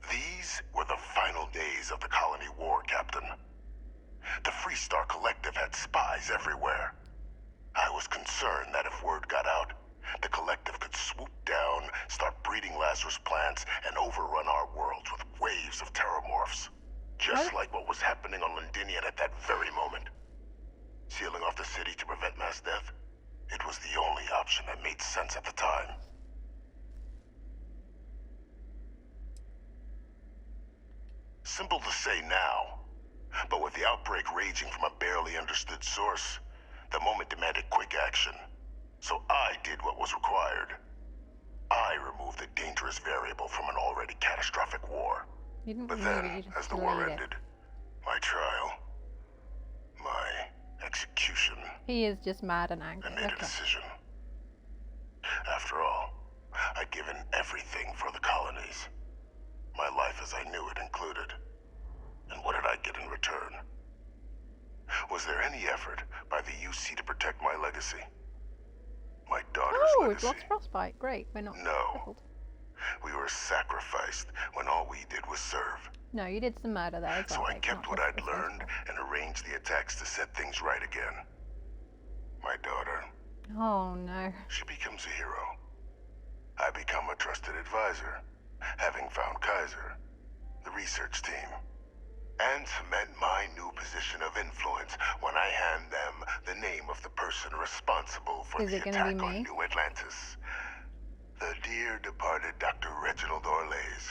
These were the final days of the colony war, Captain. The Freestar Collective had spies everywhere. I was concerned that if word got out, the Collective could swoop down, start breeding Lazarus plants, and overrun our worlds with waves of terramorphs. Just like what was happening on Londinian at that very moment. Sealing off the city to prevent mass death, it was the only option that made sense at the time. Simple to say now, but with the outbreak raging from a barely understood source, the moment demanded quick action. So I did what was required. I removed the dangerous variable from an already catastrophic war. But then, as the war ended, my trial, my execution... He is just mad and angry. I made a decision. After all, I'd given everything for the colonies. My life as I knew it included. And what did I get in return? Was there any effort by the UC to protect my legacy? My daughter's legacy? We've lost frostbite. Great, we're not crippled. We were sacrificed when all we did was serve. No, you did some murder there as well. So I kept what I'd learned and arranged the attacks to set things right again. My daughter. Oh no. She becomes a hero. I become a trusted advisor, having found Kaiser, the research team, and cement my new position of influence when I hand them the name of the person responsible for the attack on New Atlantis. The dear departed Dr. Reginald Orlays,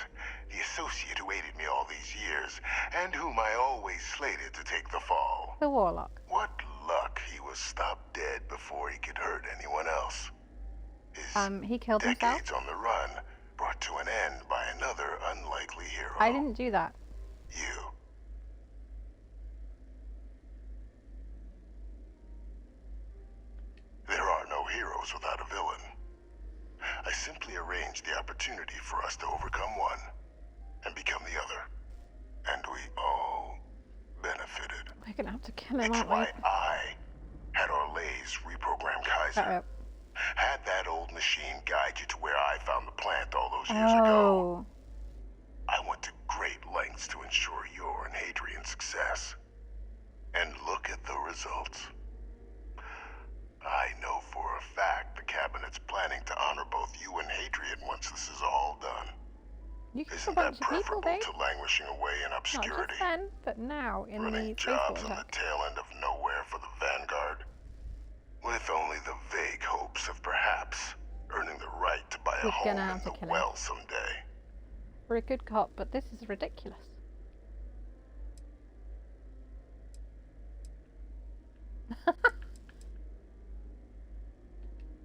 the associate who aided me all these years, and whom I always slated to take the fall. The warlock. What luck he was stopped dead before he could hurt anyone else. He killed himself? Decades on the run, brought to an end by another unlikely hero. I didn't do that. You. There are no heroes without a villain. I simply arranged the opportunity for us to overcome one and become the other. And we all benefited. We're gonna have to kill him, It's aren't we? why I had Orlays reprogram Kaiser. Had that old machine guide you to where I found the plant all those years ago. I went to great lengths to ensure your and Hadrian's success. And look at the results. I know for a fact the Cabinet's planning to honor both you and Hadrian once this is all done. Isn't that preferable to languishing away in obscurity? Not just then, but now in running the jobs on the tail end of nowhere for the Vanguard, with only the vague hopes of perhaps earning the right to buy a home in the well someday. We're a good cop, but this is ridiculous.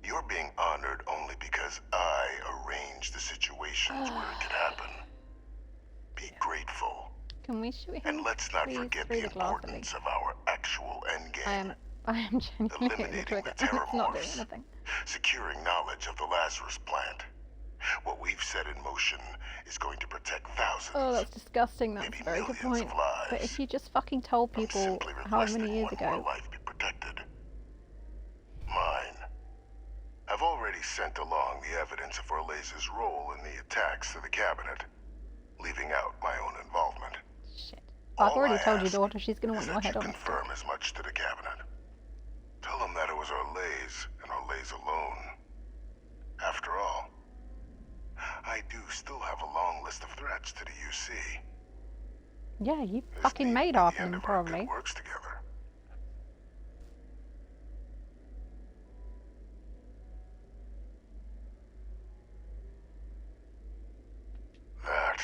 You're being honored only because I arranged the situations where it could happen. Be grateful. Can we shoot him? And let's not forget the importance of our actual endgame. I am genuinely eliminating the it's not doing terramorphs, anything. securing knowledge of the Lazarus plant. What we've set in motion is going to protect thousands. Oh, that's disgusting. That's a very good point. But if you just fucking told people how many years ago. Life be protected. Mine. I've already sent along the evidence of Orlays' role in the attacks to the Cabinet, leaving out my own involvement. Shit. I've already told your daughter she's going to want your head on. Confirm as much to the Cabinet. Blaze alone. After all, I do still have a long list of threats to the UC. Yeah, you This fucking needs made to be half the end them, of our probably. good works together. That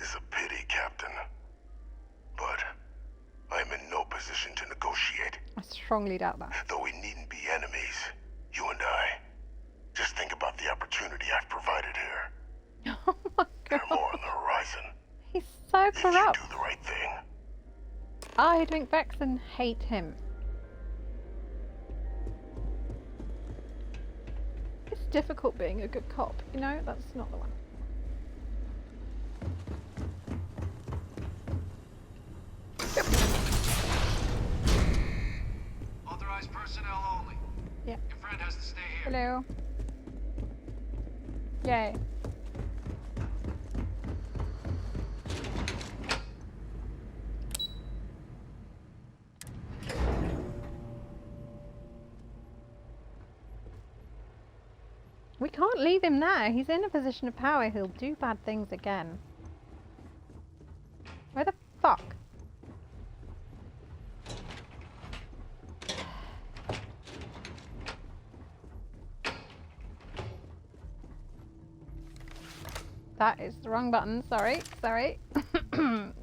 is a pity, Captain. But I'm in no position to negotiate. I strongly doubt that. Though we needn't be enemies, you and I. Just think about the opportunity I've provided here. Oh my There god. are more on the horizon. He's so If you corrupt. do the right thing. I drink Vex and hate him. It's difficult being a good cop, you know? That's not the one. Authorized personnel only. Yeah. Your friend has to stay here. Hello. Yay. We can't leave him there. He's in a position of power. He'll do bad things again. Where the fuck? That is the wrong button. Sorry. Sorry.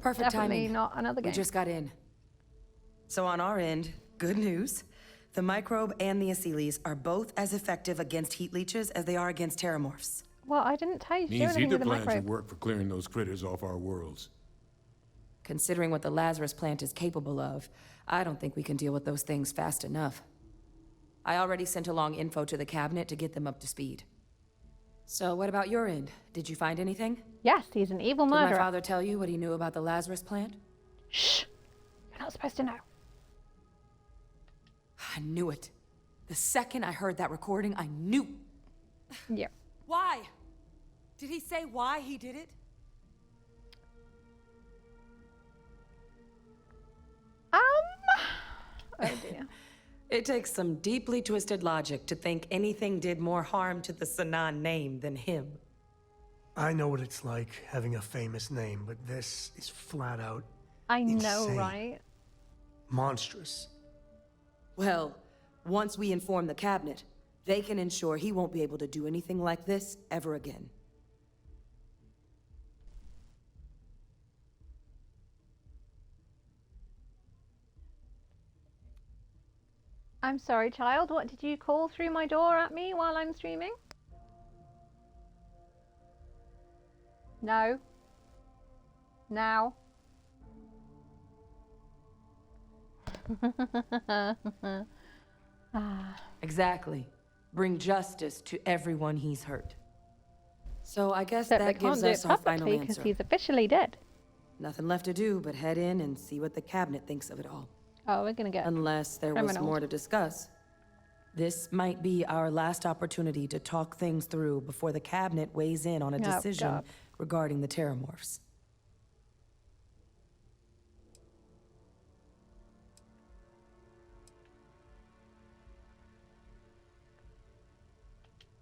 Perfect Definitely timing. not another game. We just got in. So on our end, good news. The microbe and the Asylees are both as effective against heat leeches as they are against terramorphs. Well, I didn't tell you to do Means anything either with the plan should microbe. work for clearing those critters off our worlds. Considering what the Lazarus plant is capable of, I don't think we can deal with those things fast enough. I already sent along info to the cabinet to get them up to speed. So what about your end? Did you find anything? Yes, he's an evil Did murderer. my father tell you what he knew about the Lazarus plant? Shh! You're not supposed to know. I knew it. The second I heard that recording, I knew. Yeah. Why? Did he say why he did it? Oh dear. It takes some deeply twisted logic to think anything did more harm to the Sanan name than him. I know what it's like having a famous name, but this is flat out I know, insane. right? Monstrous. Well, once we inform the cabinet, they can ensure he won't be able to do anything like this ever again. I'm sorry, child. What did you call through my door at me while I'm streaming? No. Now. Exactly. Bring justice to everyone he's hurt. So I guess Except they that can't gives do us it our final publicly because answer. he's officially dead. Nothing left to do but head in and see what the cabinet thinks of it all. Oh, we're gonna get Unless there was criminals. more to discuss. This might be our last opportunity to talk things through before the cabinet weighs in on a Oh, decision God. regarding the terramorphs.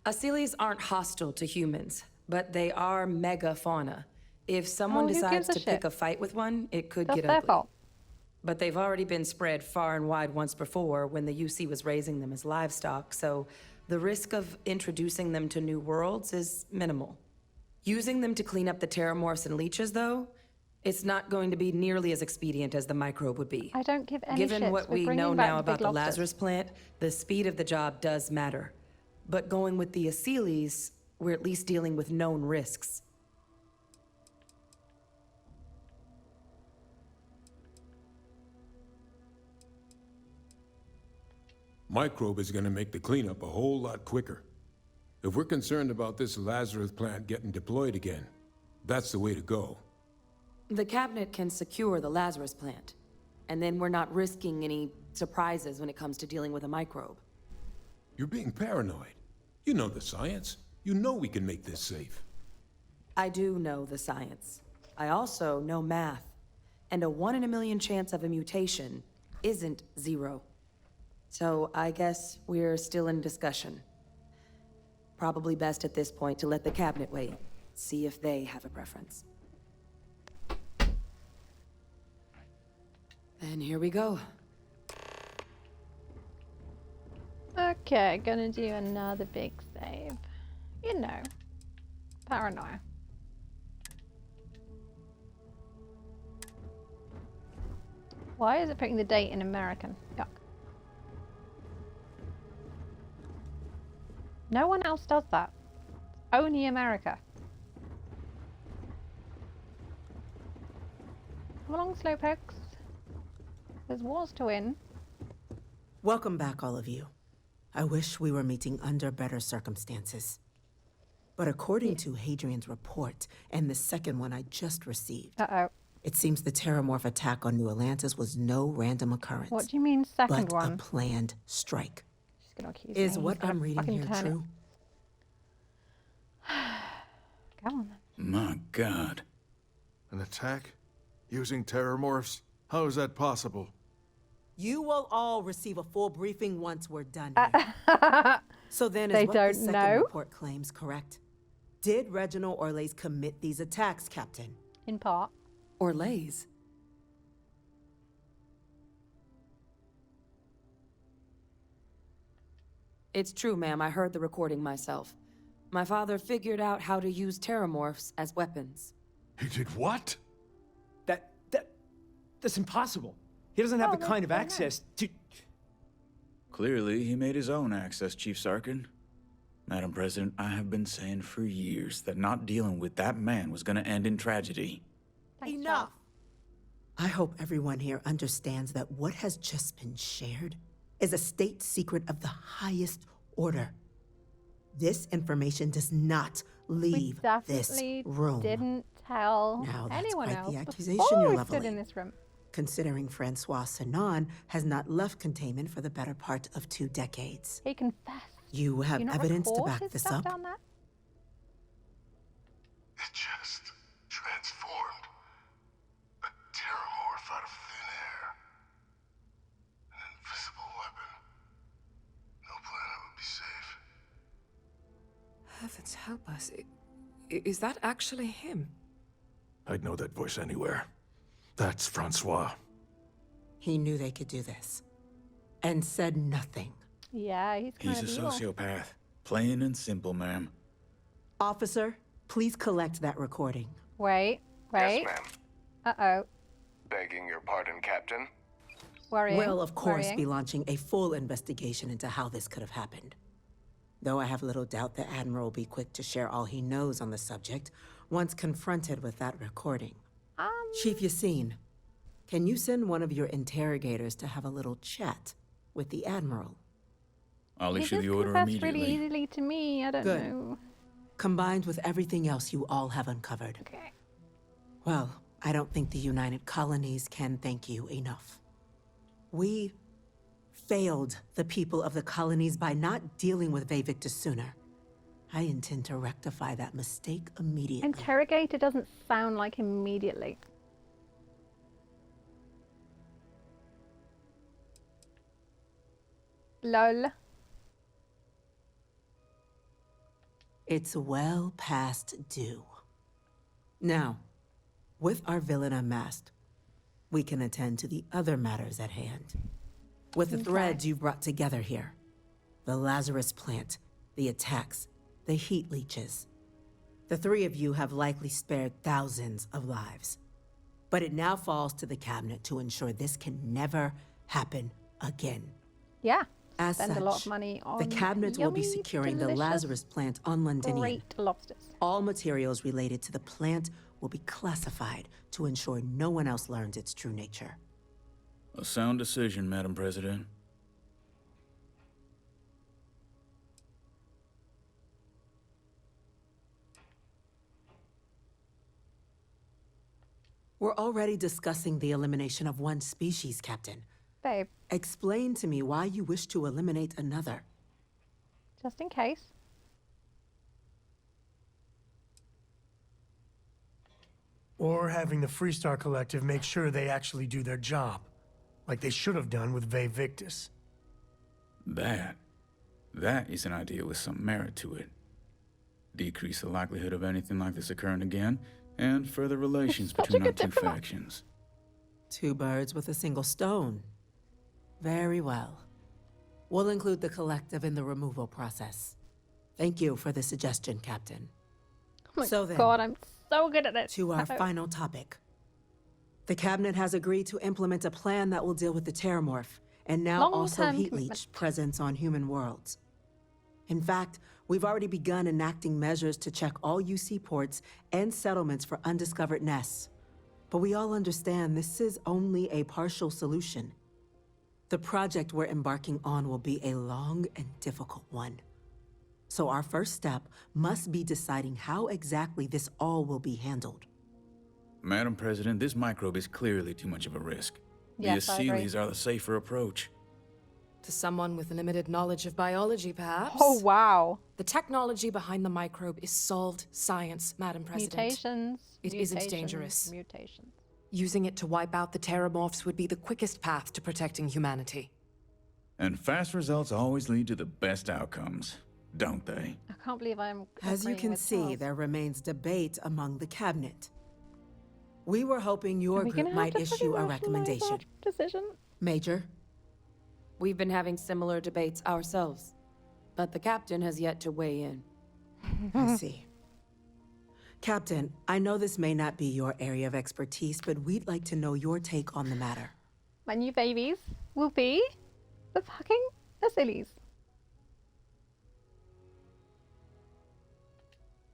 Asylees aren't hostile to humans, but they are megafauna. If someone Oh, who decides gives a to shit? pick a fight with one, it could That's get their ugly. fault. But they've already been spread far and wide once before when the UC was raising them as livestock, so the risk of introducing them to new worlds is minimal. Using them to clean up the terramorphs and leeches, though, it's not going to be nearly as expedient as the microbe would be. I don't give any Given shits. what We're we bringing know back now the about big the lobsters. Lazarus plant, the speed of the job does matter. But going with the Asylees, we're at least dealing with known risks. Microbe is gonna make the cleanup a whole lot quicker. If we're concerned about this Lazarus plant getting deployed again, that's the way to go. The cabinet can secure the Lazarus plant, and then we're not risking any surprises when it comes to dealing with a microbe. You're being paranoid. You know the science. You know we can make this safe. I do know the science. I also know math. And a 1 in a million chance of a mutation isn't 0. So I guess we're still in discussion. Probably best at this point to let the cabinet wait. See if they have a preference. And here we go. Okay, gonna do another big save. You know, paranoia. Why is it putting the date in American? Yuck. No one else does that. Only America. Come along, slowpokes. There's wars to win. Welcome back, all of you. I wish we were meeting under better circumstances. But according to Hadrian's report, and the second one I just received, it seems the Terramorph attack on New Atlantis was no random occurrence. What do you mean second but one? a planned strike. She's gonna accuse Is me. what I'm reading here true? Come on then. My God. An attack? Using terramorphs? How is that possible? You will all receive a full briefing once we're done here. So then is They what the don't second know. report claims correct? Did Reginald Orlays commit these attacks, Captain? In part. Orlays? It's true, ma'am. I heard the recording myself. My father figured out how to use terramorphs as weapons. He did what? That's impossible. He doesn't have the kind of access to... Clearly, he made his own access, Chief Sarkin. Madam President, I have been saying for years that not dealing with that man was gonna end in tragedy. Enough! I hope everyone here understands that what has just been shared is a state secret of the highest order. This information does not leave this Definitely room. didn't tell Now that's anyone quite else the accusation before you're we leveling. stood in this room. Considering Francois Sanon has not left containment for the better part of 2 decades. He confessed. You have Do you not evidence to record back his this stuff up? down there? It just transformed. A terramorph out of thin air. An invisible weapon. No planet would be safe. Heavens help us. Is that actually him? I'd know that voice anywhere. That's Francois. He knew they could do this. And said nothing. Yeah, he's kind He's a of evil. sociopath. Plain and simple, ma'am. Officer, please collect that recording. Wait. Yes, ma'am. Uh-oh. Begging your pardon, Captain. Worrying. We'll, of course, Worrying. be launching a full investigation into how this could have happened. Though I have little doubt the Admiral will be quick to share all he knows on the subject once confronted with that recording. Chief Yassine, can you send one of your interrogators to have a little chat with the Admiral? I'll He issue just the order confessed immediately. really easily to me. I don't Good. know. Combined with everything else you all have uncovered. Okay. Well, I don't think the United Colonies can thank you enough. We failed the people of the colonies by not dealing with Vevictus sooner. I intend to rectify that mistake immediately. Interrogator doesn't sound like immediately. Lol. It's well past due. Now, with our villain unmasked, we can attend to the other matters at hand. With the threads you've brought together here, the Lazarus plant, the attacks, the heat leeches. The 3 of you have likely spared thousands of lives. But it now falls to the cabinet to ensure this can never happen again. Yeah. As Spend such, a lot of money on the cabinet will be yummy, securing the delicious, Lazarus plant on Londinium. Great lobsters. All materials related to the plant will be classified to ensure no one else learns its true nature. A sound decision, Madam President. We're already discussing the elimination of one species, Captain. Babe, Explain to me why you wish to eliminate another. just in case. Or having the Freestar Collective make sure they actually do their job, like they should have done with Vevictus. That is an idea with some merit to it. Decrease the likelihood of anything like this occurring again, and further relations between our two factions. Two birds with a single stone. Very well. We'll include the collective in the removal process. Thank you for the suggestion, Captain. Oh my God, I'm so good at this. To our final topic. The Cabinet has agreed to implement a plan that will deal with the Terramorph, and now also Long-term Heat commitment. Leech presence on human worlds. In fact, we've already begun enacting measures to check all UC ports and settlements for undiscovered nests. But we all understand this is only a partial solution. The project we're embarking on will be a long and difficult one. So our first step must be deciding how exactly this all will be handled. Madam President, this microbe is clearly too much of a risk. Yes, the I agree. Asilies are the safer approach. To someone with limited knowledge of biology, perhaps? Oh, wow. The technology behind the microbe is solved science, Madam President. Mutations. It isn't dangerous. Mutations. Using it to wipe out the Terramorphs would be the quickest path to protecting humanity. And fast results always lead to the best outcomes, don't they? I can't believe I'm. As you agreeing can with see, Charles. there remains debate among the Cabinet. We were hoping your Are we group gonna might have to issue a fucking rationalize our recommendation. decision. Major, We've been having similar debates ourselves, but the captain has yet to weigh in. I see. Captain, I know this may not be your area of expertise, but we'd like to know your take on the matter. My new babies will be the fucking Asilies.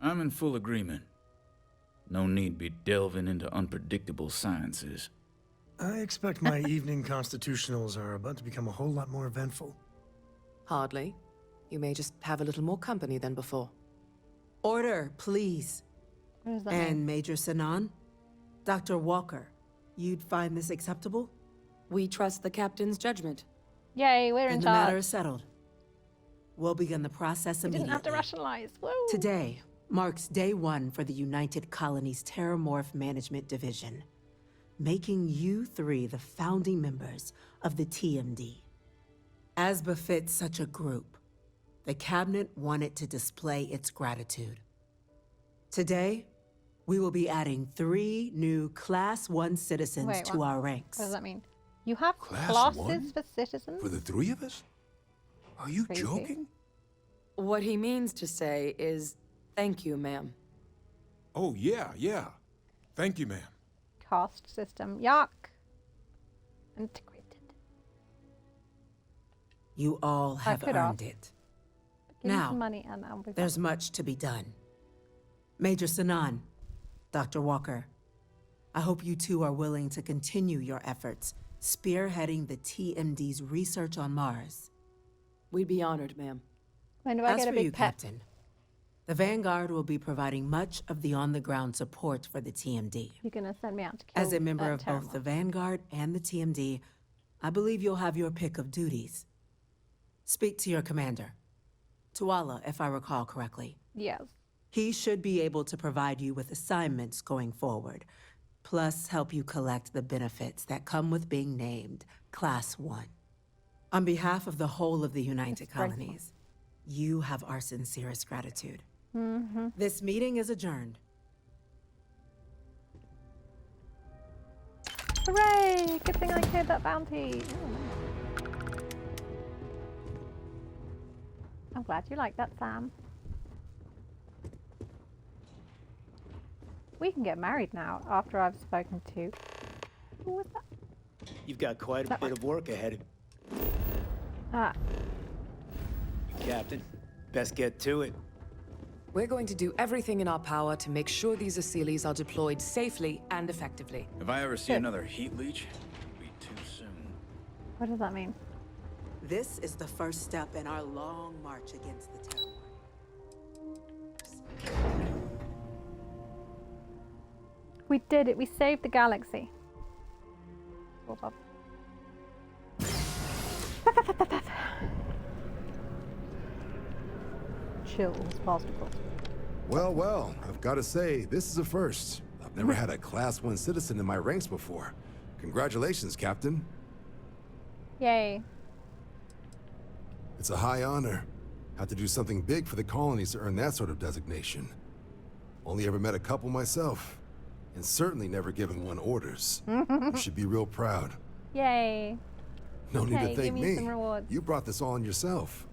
I'm in full agreement. No need be delving into unpredictable sciences. I expect my evening constitutionals are about to become a whole lot more eventful. Hardly. You may just have a little more company than before. Order, please. What does that And mean? Major Sanan? Dr. Walker, you'd find this acceptable? We trust the captain's judgment. Yay, we're in And the charge. matter is settled. We'll begin the process We immediately. didn't have to rationalize. Woo. Today marks day one for the United Colonies Terramorph Management Division, making you three the founding members of the TMD. As befits such a group, the Cabinet wanted to display its gratitude. Today, we will be adding 3 new Class 1 citizens Wait, to what? our ranks. What does that mean? You have Class classes one? for citizens? For the 3 of us? Are you Crazy. joking? What he means to say is, thank you, ma'am. Oh, yeah. Thank you, ma'am. Caste system. Yuck. Integrated. You all have could earned ask. it. Give me Now, some money and I'll be there's back. much to be done. Major Sanan, Dr. Walker, I hope you two are willing to continue your efforts spearheading the TMD's research on Mars. We'd be honored, ma'am. When do I As get a for big you, pet? Captain, the Vanguard will be providing much of the on-the-ground support for the TMD. You're gonna send me out to kill As a member of Terramorph. both the Vanguard and the TMD, I believe you'll have your pick of duties. Speak to your commander, Tuala, if I recall correctly. Yes. He should be able to provide you with assignments going forward, plus help you collect the benefits that come with being named Class 1. On behalf of the whole of the United Colonies, you have our sincerest gratitude. Mm-hmm. This meeting is adjourned. Hooray! Good thing I cleared that bounty. I'm glad you like that, Sam. We can get married now after I've spoken to. Who was that? You've got quite a bit of work ahead. Ah, Captain, best get to it. We're going to do everything in our power to make sure these Asilies are deployed safely and effectively. If I ever see Good. another heat leech, it'll be too soon. what does that mean? This is the first step in our long march against the Terror. We did it. We saved the galaxy. Sort of. Chills past across. Well, I've got to say, this is a first. I've never had a Class 1 citizen in my ranks before. Congratulations, Captain. Yay. It's a high honor. Had to do something big for the colonies to earn that sort of designation. Only ever met a couple myself, and certainly never given one orders. You should be real proud. Yay. No need to Okay, thank give me me. some rewards. You brought this all on yourself.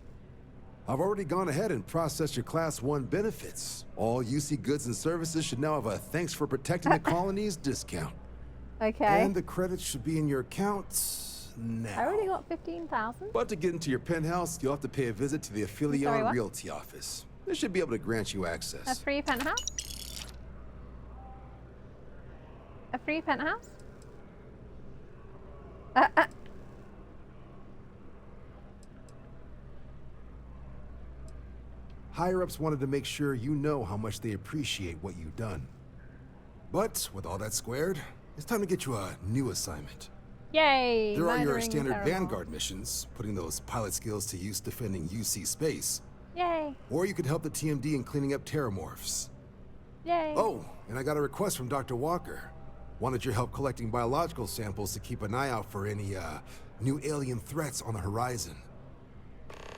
I've already gone ahead and processed your Class 1 benefits. All UC goods and services should now have a thanks for protecting the colonies discount. Okay. And the credits should be in your account now. I already got 15,000. But to get into your penthouse, you'll have to pay a visit to the sorry, Affilion what? Realty office. They should be able to grant you access. A free penthouse? A free penthouse? Higher-ups wanted to make sure you know how much they appreciate what you've done. But with all that squared, it's time to get you a new assignment. Yay! There are your murdering standard terrible. Vanguard missions, putting those pilot skills to use defending UC space. Yay! Or you could help the TMD in cleaning up terramorphs. Yay! Oh, and I got a request from Dr. Walker. Wanted your help collecting biological samples to keep an eye out for any, new alien threats on the horizon.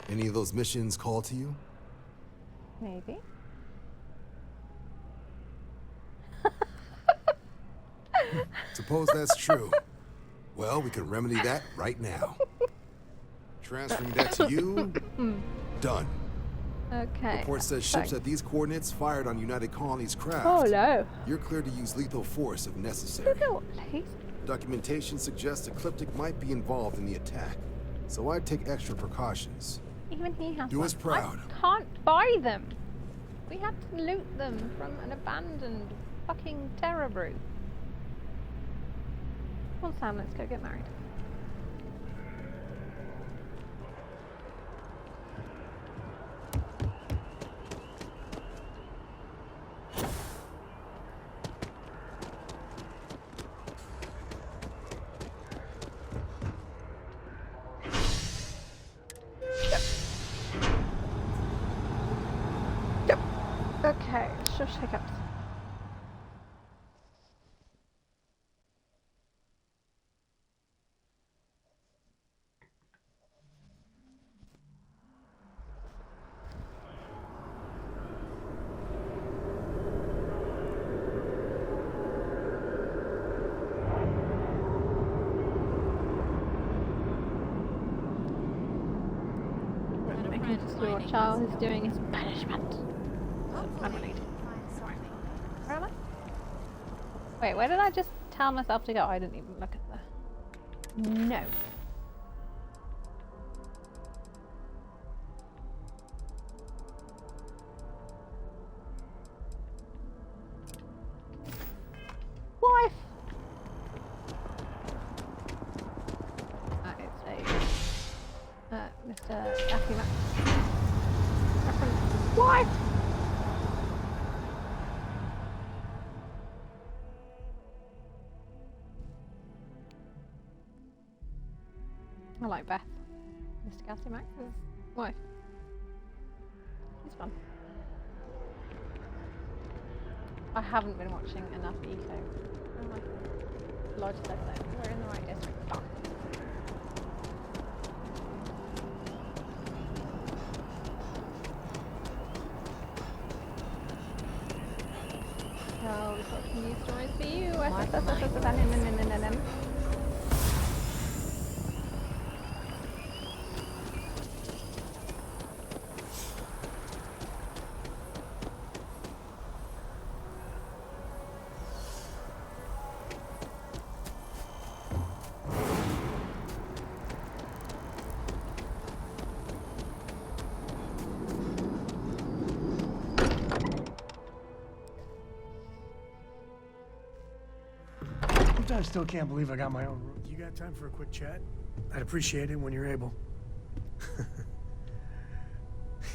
Any of those missions call to you? Maybe. Suppose that's true. Well, we can remedy that right now. Transferring that to you. Done. Okay. Report says ships at these coordinates fired on United Colonies craft. Oh no. You're cleared to use lethal force if necessary. Lethal, please. Documentation suggests Ecliptic might be involved in the attack, so I'd take extra precautions. Even he has Do one. us proud. I can't buy them. We had to loot them from an abandoned fucking terror brew. Come on, Sam, let's go get married. Yep. Okay, shush hiccups. Your child is doing his punishment. Unrelated. Where am I? Wait, where did I just tell myself to go? I didn't even look at the... No. Wife! It's a... Mr. Akimak. Wife! I like Beth. Mr. Cassie Max's wife. She's fun. I haven't been watching enough Eco. Oh my. Lodge said that. We're in the right district. Oh. So we've got some news stories for you. I still can't believe I got my own room. You got time for a quick chat? I'd appreciate it when you're able.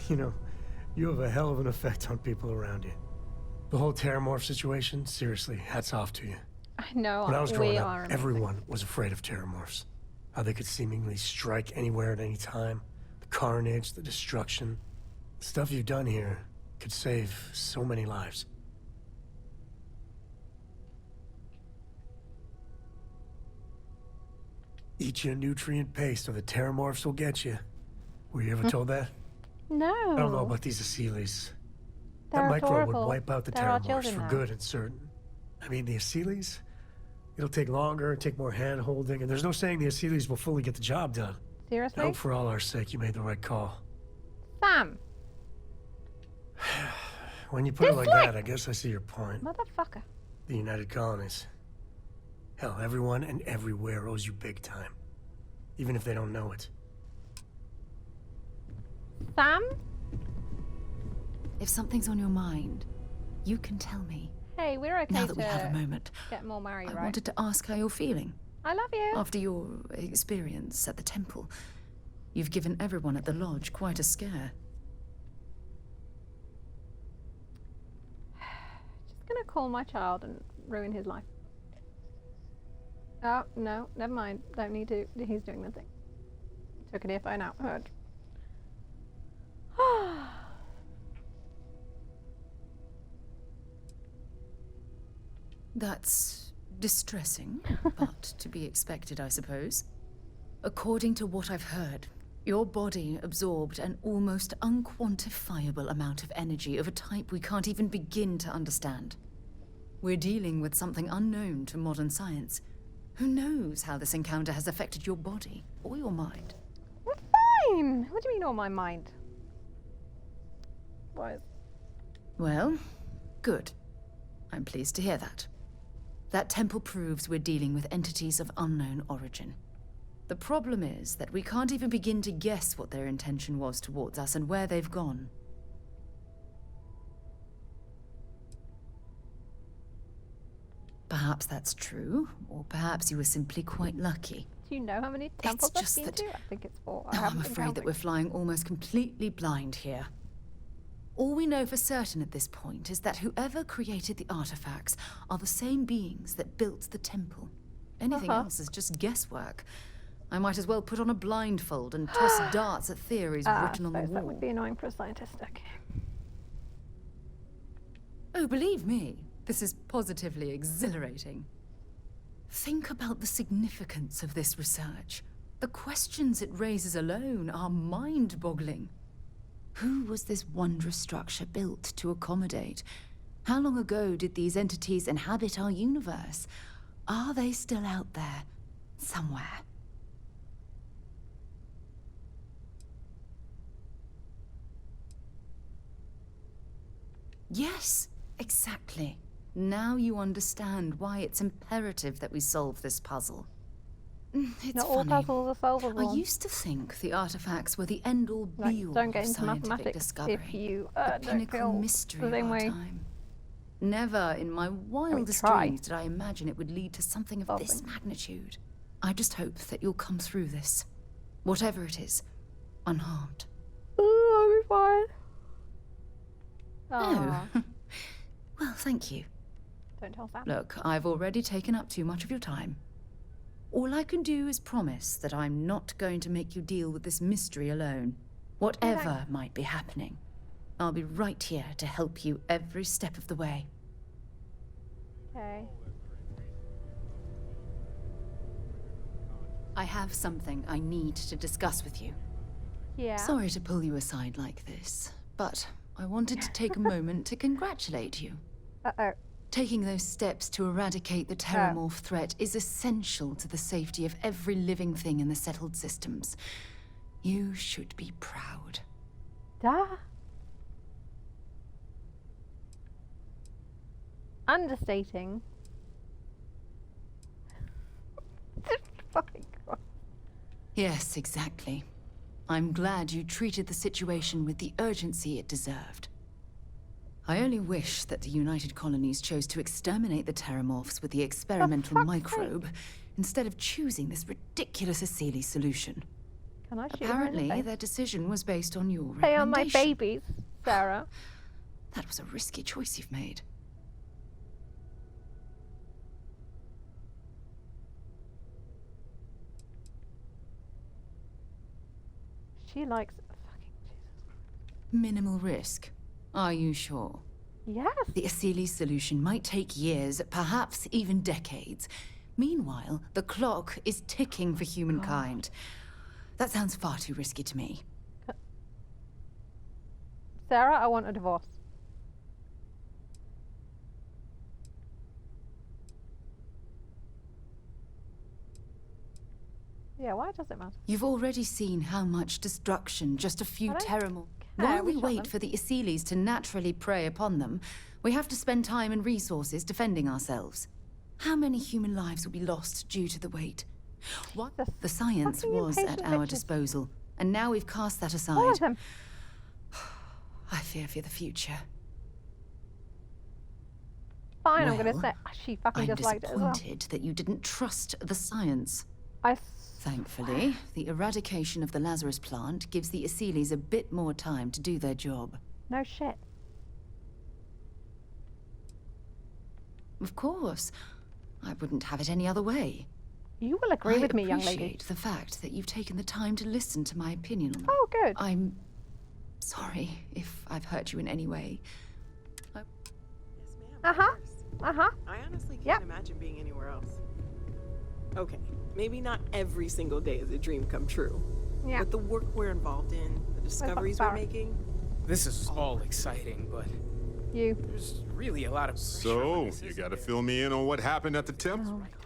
You know, you have a hell of an effect on people around you. The whole Terramorph situation, seriously, hats off to you. I know. When I was growing up, everyone was afraid of Terramorphs. How they could seemingly strike anywhere at any time. The carnage, the destruction. The stuff you've done here could save so many lives. Eat your nutrient paste or the Terramorphs will get you. Were you ever told that? No. I don't know about these Asylees. They're That microbe would adorable. wipe out the They're our Terramorphs children for now. good and certain. I mean, the Asylees? It'll take longer, take more hand-holding, and there's no saying the Asylees will fully get the job done. I Seriously? hope for all our sake you made the right call. Sam! When you put it like that, I guess I see your point. Motherfucker. The United Colonies. Hell, everyone and everywhere owes you big time. Even if they don't know it. Sam? If something's on your mind, you can tell me. Hey, we're okay Now to that we have a moment, get more married, I right? wanted to ask how you're feeling. I love you. After your experience at the temple, you've given everyone at the lodge quite a scare. Just gonna call my child and ruin his life. Oh, no, never mind. Don't need to. He's doing nothing. Took an earphone out. Heard. That's distressing, but to be expected, I suppose. According to what I've heard, your body absorbed an almost unquantifiable amount of energy of a type we can't even begin to understand. We're dealing with something unknown to modern science. Who knows how this encounter has affected your body or your mind? We're fine! What do you mean, all my mind? What? Well, good. I'm pleased to hear that. That temple proves we're dealing with entities of unknown origin. The problem is that we can't even begin to guess what their intention was towards us and where they've gone. Perhaps that's true, or perhaps you were simply quite lucky. Do you know how many temples I've just been that- to? I think it's 4. I'm afraid that we're flying almost completely blind here. All we know for certain at this point is that whoever created the artifacts are the same beings that built the temple. Anything else is just guesswork. I might as well put on a blindfold and toss darts at theories written on the wall. That would be annoying for a scientist. Okay. Oh, believe me, this is positively exhilarating. Think about the significance of this research. The questions it raises alone are mind-boggling. Who was this wondrous structure built to accommodate? How long ago did these entities inhabit our universe? Are they still out there, somewhere? Yes, exactly. Now you understand why it's imperative that we solve this puzzle. It's Not all funny. puzzles are solvable. I used to think the artifacts were the end-all, Like, be-all don't get of into scientific mathematics discovery. if you the don't pinnacle feel mystery the of same our way. time. Never in my wildest try. dreams did I imagine it would lead to something of this magnitude. I just hope that you'll come through this, whatever it is, unharmed. I'll be fine. Oh. Well, thank you. Don't tell Sam. Look, I've already taken up too much of your time. All I can do is promise that I'm not going to make you deal with this mystery alone. Whatever might be happening, I'll be right here to help you every step of the way. Okay. I have something I need to discuss with you. Yeah. Sorry to pull you aside like this, but I wanted to take a moment to congratulate you. Uh-oh. Taking those steps to eradicate the Terramorph threat is essential to the safety of every living thing in the settled systems. You should be proud. Duh. Understating. Fucking God. Yes, exactly. I'm glad you treated the situation with the urgency it deserved. I only wish that the United Colonies chose to exterminate the Terramorphs with the experimental microbe instead of choosing this ridiculous Asili solution. Can I shoot him in the Apparently, face? their decision was based on your They are my recommendation. babies, Sarah. That was a risky choice you've made. She likes Minimal risk. Are you sure? Yes. The Asili solution might take years, perhaps even decades. Meanwhile, the clock is ticking for humankind. That sounds far too risky to me. Sarah, I want a divorce. Yeah, why does it matter? You've already seen how much destruction just a few Terramorphs. While we wait for the Asylees to naturally prey upon them, we have to spend time and resources defending ourselves. How many human lives will be lost due to the wait? What the science was at our disposal, and now we've cast that aside. I fear for the future. Fine, I'm gonna say she fucking just liked it as well. I'm disappointed that you didn't trust the science. Thankfully, the eradication of the Lazarus plant gives the Asylees a bit more time to do their job. No shit. Of course. I wouldn't have it any other way. You will agree with me, young lady. I appreciate the fact that you've taken the time to listen to my opinion on it. Oh, good. I'm sorry if I've hurt you in any way. Uh-huh. Uh-huh. I honestly can't imagine being anywhere else. Okay, maybe not every single day is a dream come true. Yeah. But the work we're involved in, the discoveries we're making... This is all exciting, but... There's really a lot of pressure So, on this, you isn't gotta there? fill me in on what happened at the temple? Oh my god,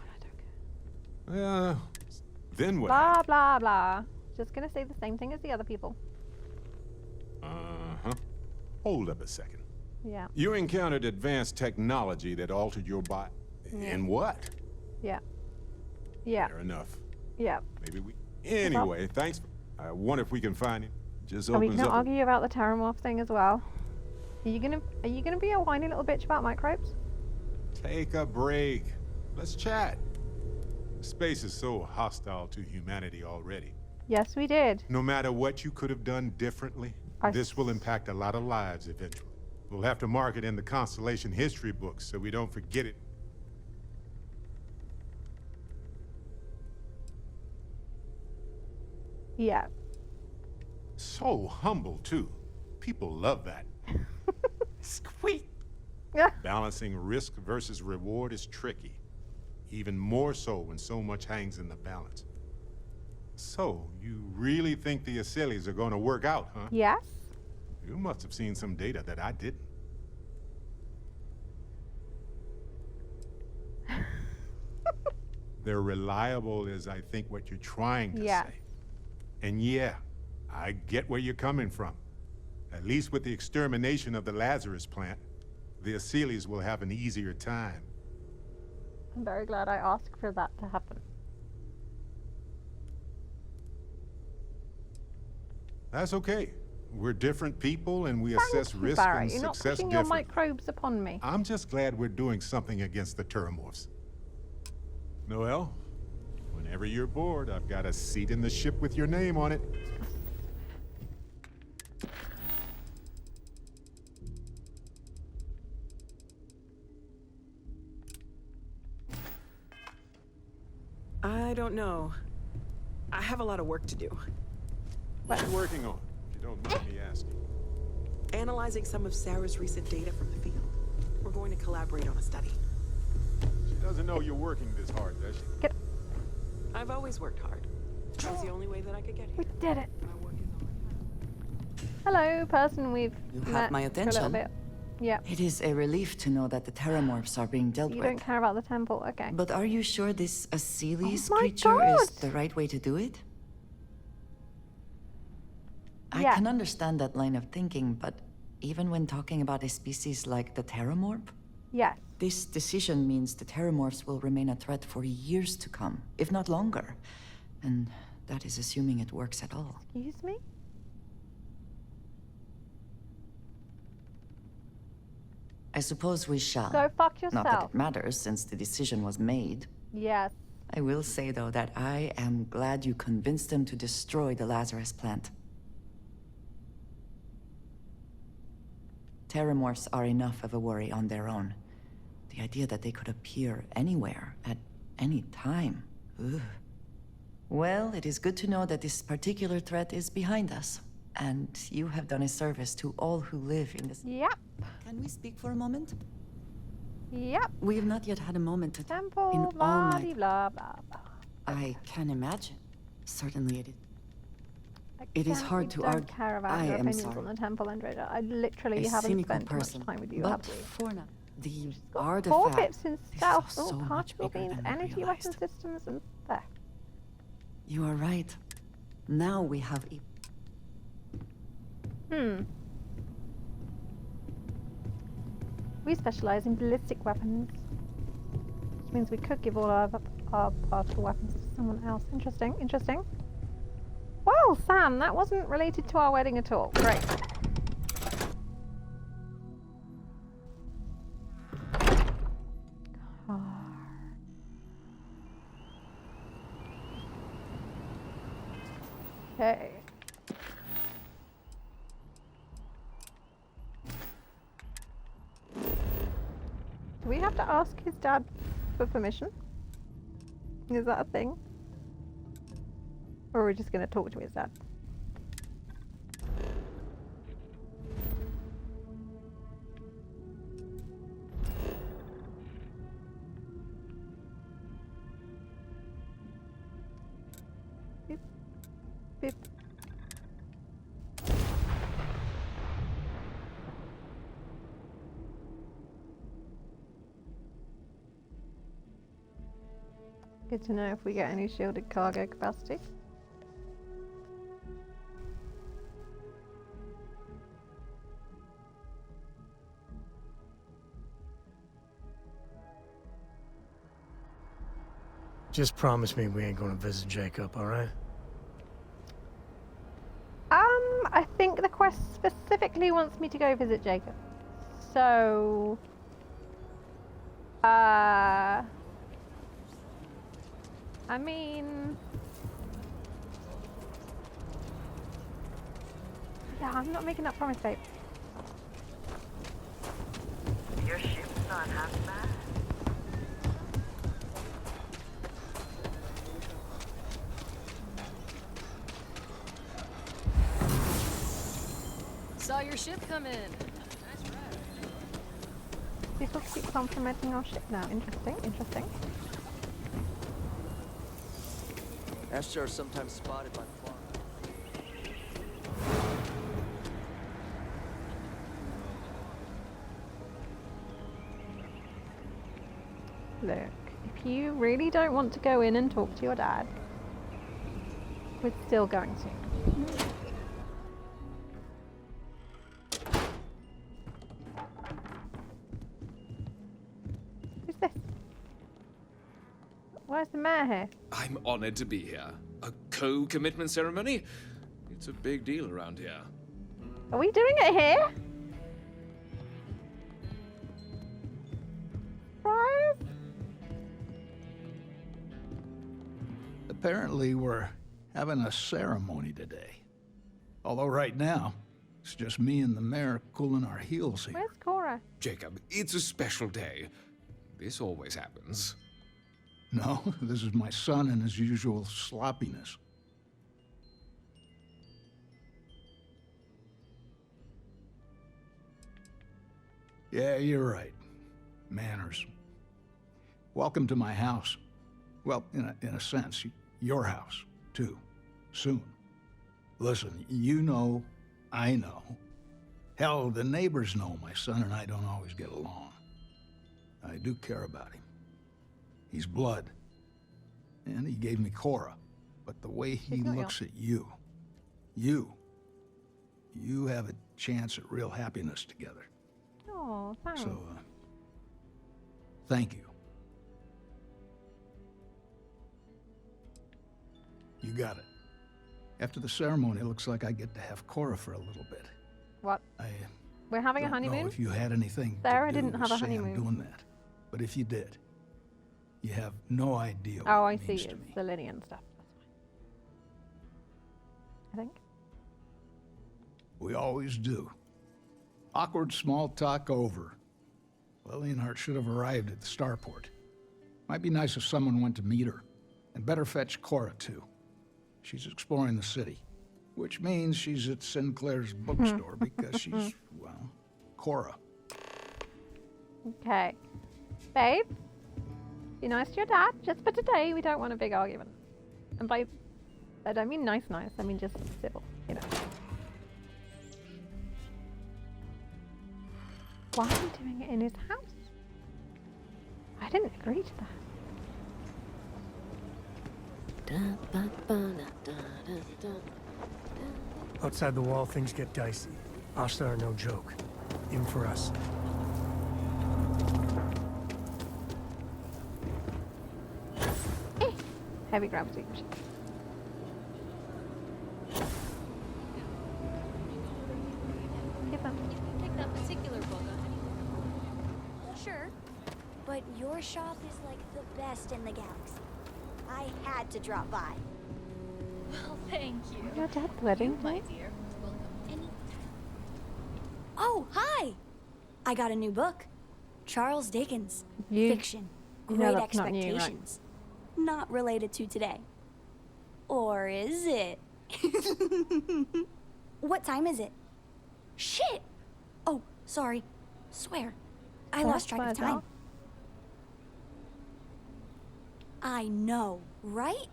I don't care. Then what? Blah, blah, blah. Just gonna say the same thing as the other people. Uh-huh. Hold up a second. Yeah. You encountered advanced technology that altered your body. And what? Yeah. Yeah. Fair enough. Yeah. Maybe we... Anyway, thanks. I wonder if we can find it. Just Are we opens gonna up... argue about the Terramorph thing as well? Are you gonna be a whiny little bitch about microbes? Take a break. Let's chat. Space is so hostile to humanity already. Yes, we did. No matter what you could have done differently, this will impact a lot of lives eventually. We'll have to mark it in the Constellation history books so we don't forget it. Yeah. So humble, too. People love that. Squeak! Balancing risk versus reward is tricky. Even more so when so much hangs in the balance. So, you really think the Asylees are going to work out, huh? Yes. You must have seen some data that I didn't. They're reliable is, I think, what you're trying to say. And yeah, I get where you're coming from. At least with the extermination of the Lazarus plant, the Asylees will have an easier time. I'm very glad I asked for that to happen. That's okay. We're different people and we assess risk Barry, and you're not success pushing your differently. microbes upon me. I'm just glad we're doing something against the Terramorphs. Noelle, whenever you're bored, I've got a seat in the ship with your name on it. I don't know. I have a lot of work to do. What are you working on, if you don't mind me asking? Analyzing some of Sarah's recent data from the field. We're going to collaborate on a study. She doesn't know you're working this hard, does she? I've always worked hard. That was the only way that I could get here. We did it. Hello, person we've You met have my for a little attention. bit. Yeah. It is a relief to know that the Terramorphs are being dealt You with. don't care about the temple, okay. But are you sure this Asylees Oh my creature God. is the right way to do it? I Yeah. can understand that line of thinking, but even when talking about a species like the Terramorph, Yes. this decision means the Terramorphs will remain a threat for years to come, if not longer. And that is assuming it works at all. Excuse me? I suppose we shall. Go fuck Not that yourself. it matters, since the decision was made. Yes. I will say, though, that I am glad you convinced them to destroy the Lazarus plant. Terramorphs are enough of a worry on their own. The idea that they could appear anywhere, at any time. Ugh. Well, it is good to know that this particular threat is behind us. And you have done a service to all who live in this... Yep. Can we speak for a moment? Yep. We have not yet had a moment to... Temple, in all blah, my... blah, blah, blah. I can imagine. Certainly it is. It is Again, hard we to don't argue. care about I your am opinions sorry. on the temple and Raider. I literally A haven't cynical spent person, much time with you, but have we? for now, the Four artifact. bits in stealth, so much particle bigger beams, than we energy realized. weapon systems, and theft. You are right. Now we have a We specialize in ballistic weapons, which means we could give all our particle weapons to someone else. Interesting, interesting. Well, Sam, that wasn't related to our wedding at all. Great. Okay. Do we have to ask his dad for permission? Is that a thing? Or are we just going to talk to his dad? Beep. Beep. Good to know if we get any shielded cargo capacity. Just promise me we ain't gonna visit Jacob, alright? I think the quest specifically wants me to go visit Jacob. So... I mean... Yeah, I'm not making that promise, babe. Your ship's not half bad. Saw your ship come in. People keep complimenting our ship now. Interesting, interesting. Ashtar are sometimes spotted by fog. Look, if you really don't want to go in and talk to your dad, we're still going to. Who's this? Where's the mayor here? I'm honored to be here. A co-commitment ceremony? It's a big deal around here. Are we doing it here? Surprise? Apparently, we're having a ceremony today. Although right now, it's just me and the mayor cooling our heels here. Where's Cora? Jacob, it's a special day. This always happens. No, this is my son and his usual sloppiness. Yeah, you're right. Manners. Welcome to my house. Well, in a sense, your house, too. Soon. Listen, you know, I know. Hell, the neighbors know my son and I don't always get along. I do care about him. He's blood. And he gave me Cora. But the way he looks at you, you have a chance at real happiness together. Oh, thanks. So, thank you. You got it. After the ceremony, it looks like I get to have Cora for a little bit. What? We're having a Don't know honeymoon? if you had anything Sarah to do didn't with have a Sam honeymoon. doing that. But if you did, you have no idea what Oh, I it see. means to It's me. the Linian stuff. That's fine. I think. We always do. Awkward small talk over. Lilienhart should have arrived at the starport. Might be nice if someone went to meet her. And better fetch Cora, too. She's exploring the city. Which means she's at Sinclair's bookstore because she's, well, Cora. Okay. Babe, be nice to your dad. Just for today, we don't want a big argument. And babe, I don't mean nice, I mean just civil, you know. Why are you doing it in his house? I didn't agree to that. Outside the wall, things get dicey. Asta are no joke. Even for us. Heavy gravity. Give them. You can pick that particular book up. Sure, but your shop is like the best in the galaxy. I had to drop by. Well, thank you. Your dad's wedding, my dear. Welcome anytime. Oh, hi! I got a new book. Charles Dickens. Fiction. you Great know that's not new, right? Expectations. Not related to today. Or is it? What time is it? Shit! Oh, sorry. Swear. I lost track of time. I know, right?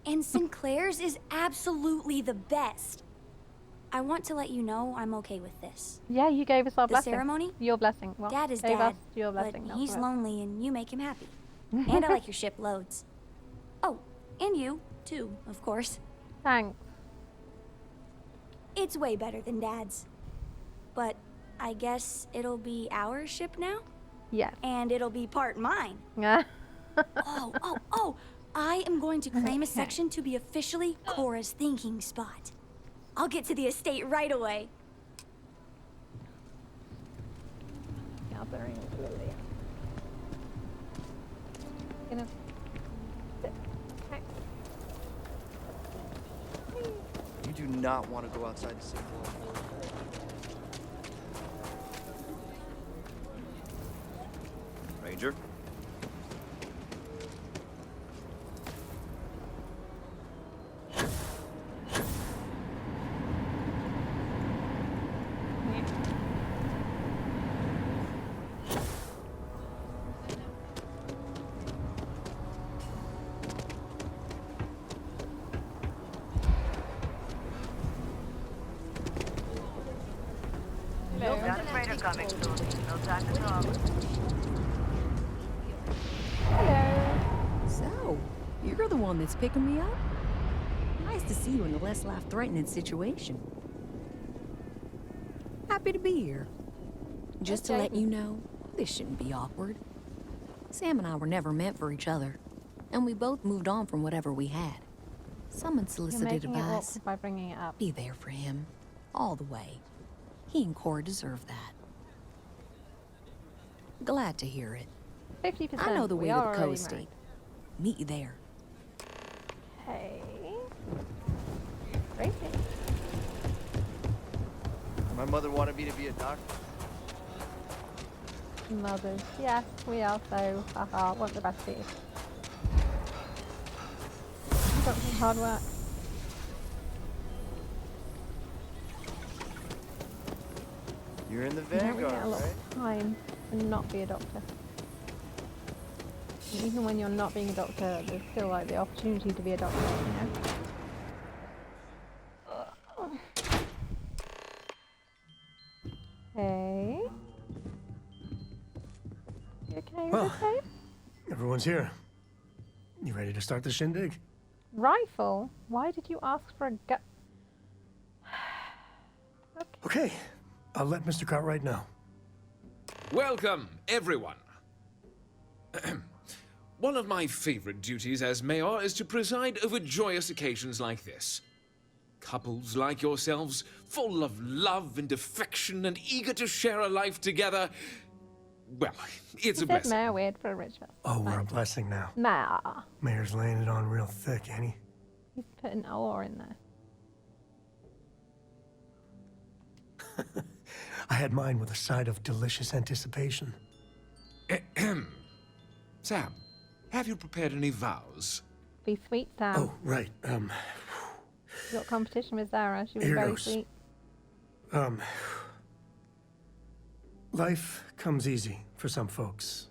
And Sinclair's is absolutely the best. I want to let you know I'm okay with this. Yeah, you gave us our The blessing. ceremony? Your blessing. Well, Dad is gave dad, us your blessing. but not he's for us. lonely and you make him happy. And I like your ship loads. Oh, and you, too, of course. Thanks. It's way better than Dad's. But I guess it'll be our ship now? Yes. And it'll be part mine. Yeah. Oh, I am going to claim a section to be officially Cora's thinking spot. I'll get to the estate right away. Gathering Lilia. Gonna sit. Okay. You do not want to go outside the city wall. Ranger? Got a freighter coming soon. No time to talk. So, you're the one that's picking me up? Nice to see you in a less life-threatening situation. Happy to be here. Just to let you know, this shouldn't be awkward. Sam and I were never meant for each other, and we both moved on from whatever we had. Someone You're solicited making it advice. awkward by bringing it up. Be there for him, all the way. He and Cora deserve that. Glad to hear it. 50%. I know the we way to are the already coast. married. Meet you there. Hey. Great. My mother wanted me to be a doctor. Mothers. Yes, we also want the best for you. Doctor's hard work. You're in the You don't really Vanguard, get a lot right? of time to not be a doctor. And even when you're not being a doctor, there's still like the opportunity to be a doctor, you know? Hey. You okay Well, with this? Everyone's here. You ready to start the shindig? Rifle? Why did you ask for a gun? Okay. I'll let Mr. Cartwright know. Welcome, everyone. One of my favorite duties as mayor is to preside over joyous occasions like this. Couples like yourselves, full of love and affection and eager to share a life together. Well, it's a blessing. Mayor weird for a rich person. Oh, we're a blessing now. Nah. Mayor's laying it on real thick, ain't he? He's putting ore in there. I had mine with a side of delicious anticipation. Sam, have you prepared any vows? Be sweet, Sam. Oh, right. You got competition with Zara. She was Here very goes. sweet. Life comes easy for some folks.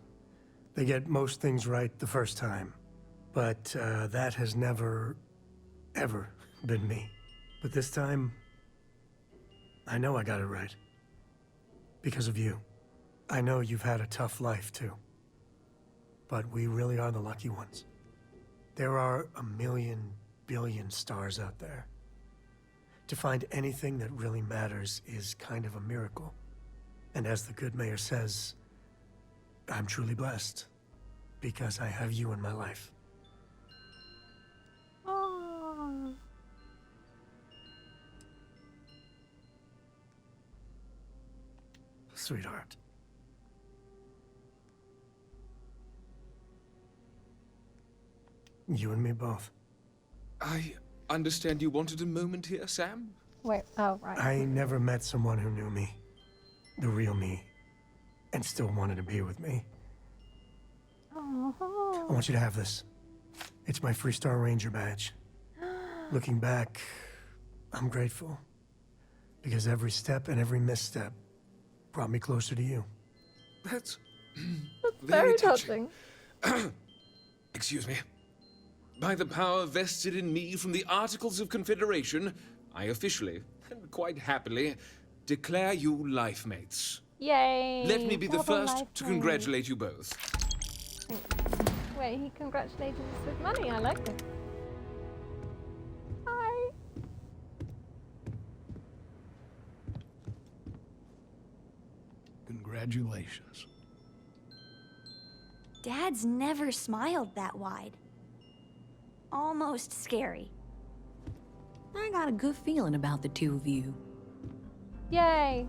They get most things right the first time. But that has never, ever been me. But this time, I know I got it right. Because of you. I know you've had a tough life, too. But we really are the lucky ones. There are a million billion stars out there. To find anything that really matters is kind of a miracle. And as the good mayor says, I'm truly blessed. Because I have you in my life. Oh. Sweetheart. You and me both. I understand you wanted a moment here, Sam? Wait, oh, right. I never met someone who knew me. The real me. And still wanted to be with me. Oh. I want you to have this. It's my Freestar Ranger badge. Looking back, I'm grateful. Because every step and every misstep brought me closer to you. That's very touching. Excuse me. By the power vested in me from the Articles of Confederation, I officially, and quite happily, declare you life mates. Yay! Let me be the Double first life to mate. congratulate you both. Wait, he congratulated us with money. I like this. Hi. Congratulations. Dad's never smiled that wide. Almost scary. I got a good feeling about the two of you. Yay!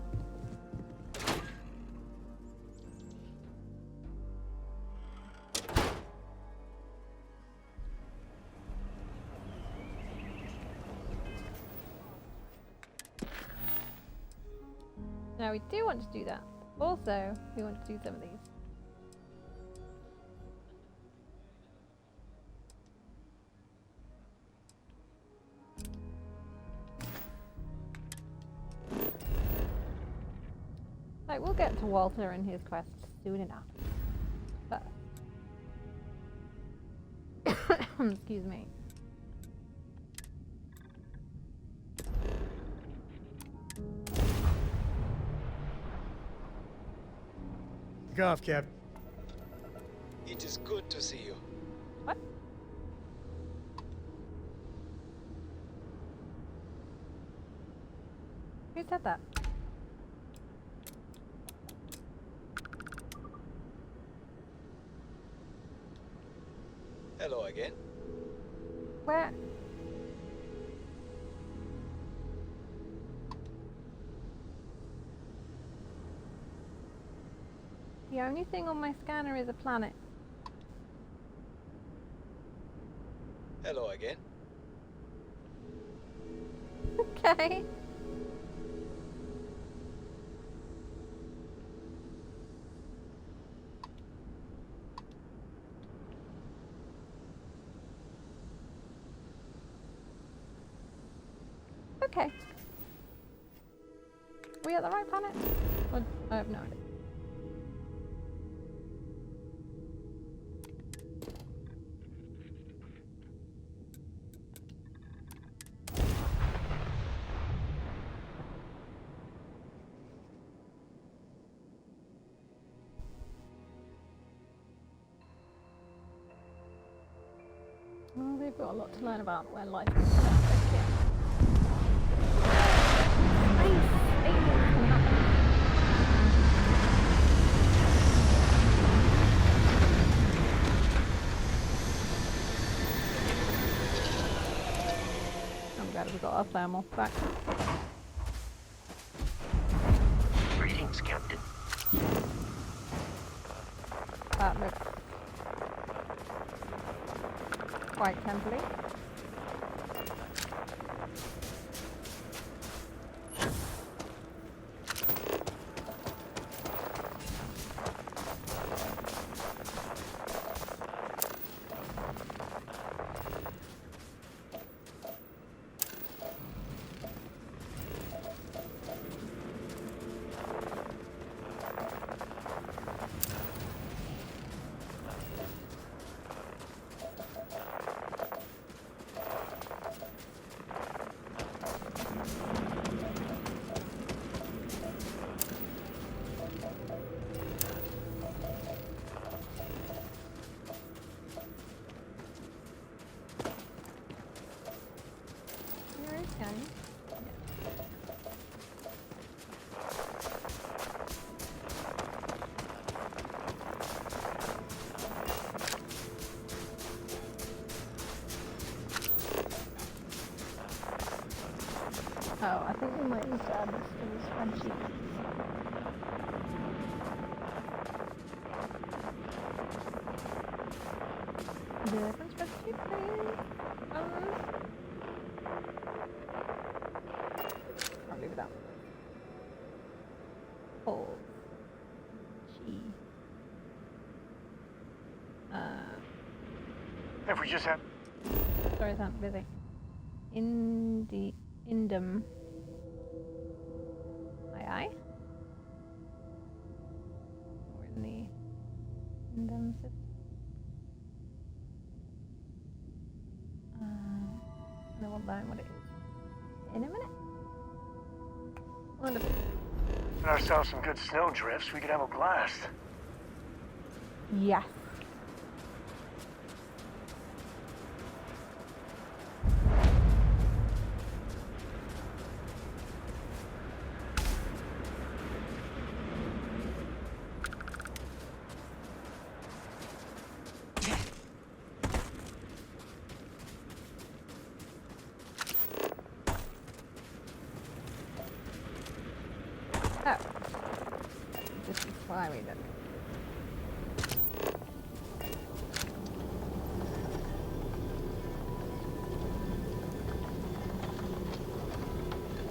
Now we do want to do that. Also, we want to do some of these. Like, we'll get to Walter and his quest soon enough. But excuse me. Take off, Cap. It is good to see you. What? Who said that? Hello again. Where? The only thing on my scanner is a planet. Hello again. Okay. Okay. We at the right planet? Or, I have no idea. Well, they've got a lot to learn about where life is. I'm glad we got our thermal back. Greetings, Captain. That looks quite tempting. Oh, I think we might need to add this to the spreadsheet. Different spreadsheet, please. I'll leave it out. Hold. G. If we just have... Sorry, I'm busy. Indum. Aye. We're in the Indum system. And then we'll learn what it is in a minute. Wonderful. Get ourselves some good snow drifts. We could have a blast. Yes. Oh. This is why we did it.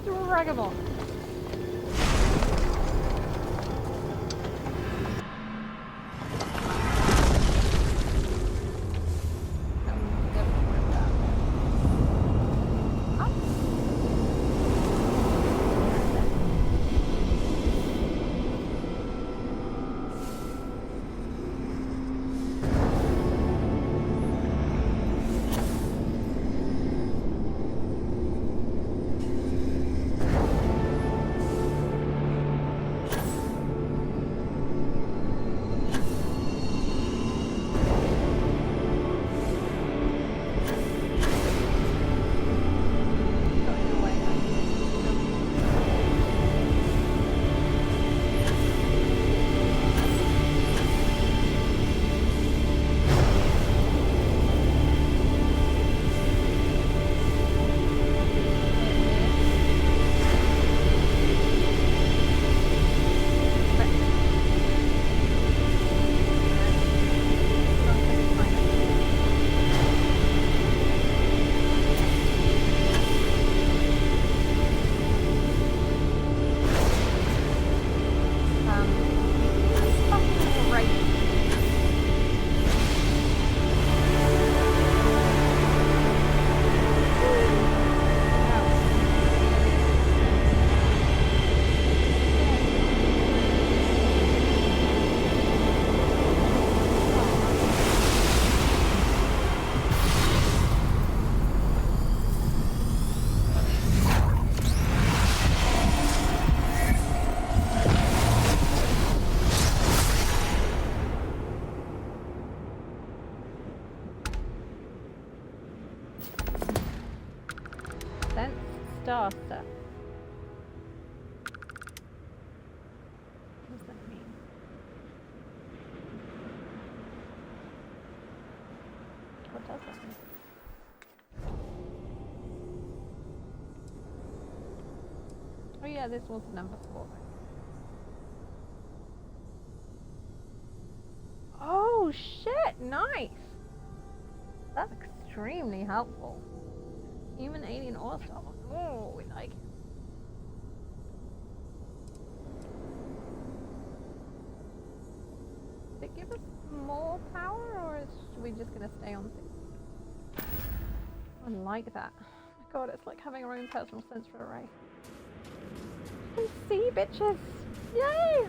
Draggable. Starter. What does that mean? What does that mean? Oh yeah, this was number 4. Oh shit, nice! That's extremely helpful. Human, alien, or stuff. Oh, we like it. Did it give us more power, or is we just gonna stay on 6? I like that. Oh my god, it's like having our own personal sensor array. You can see, bitches! Yay!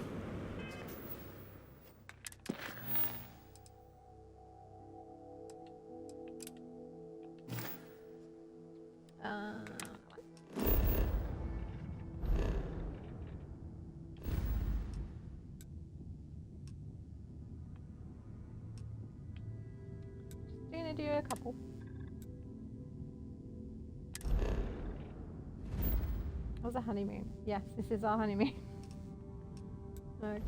Gonna do a couple. Was a honeymoon? Yes, this is our honeymoon. Okay.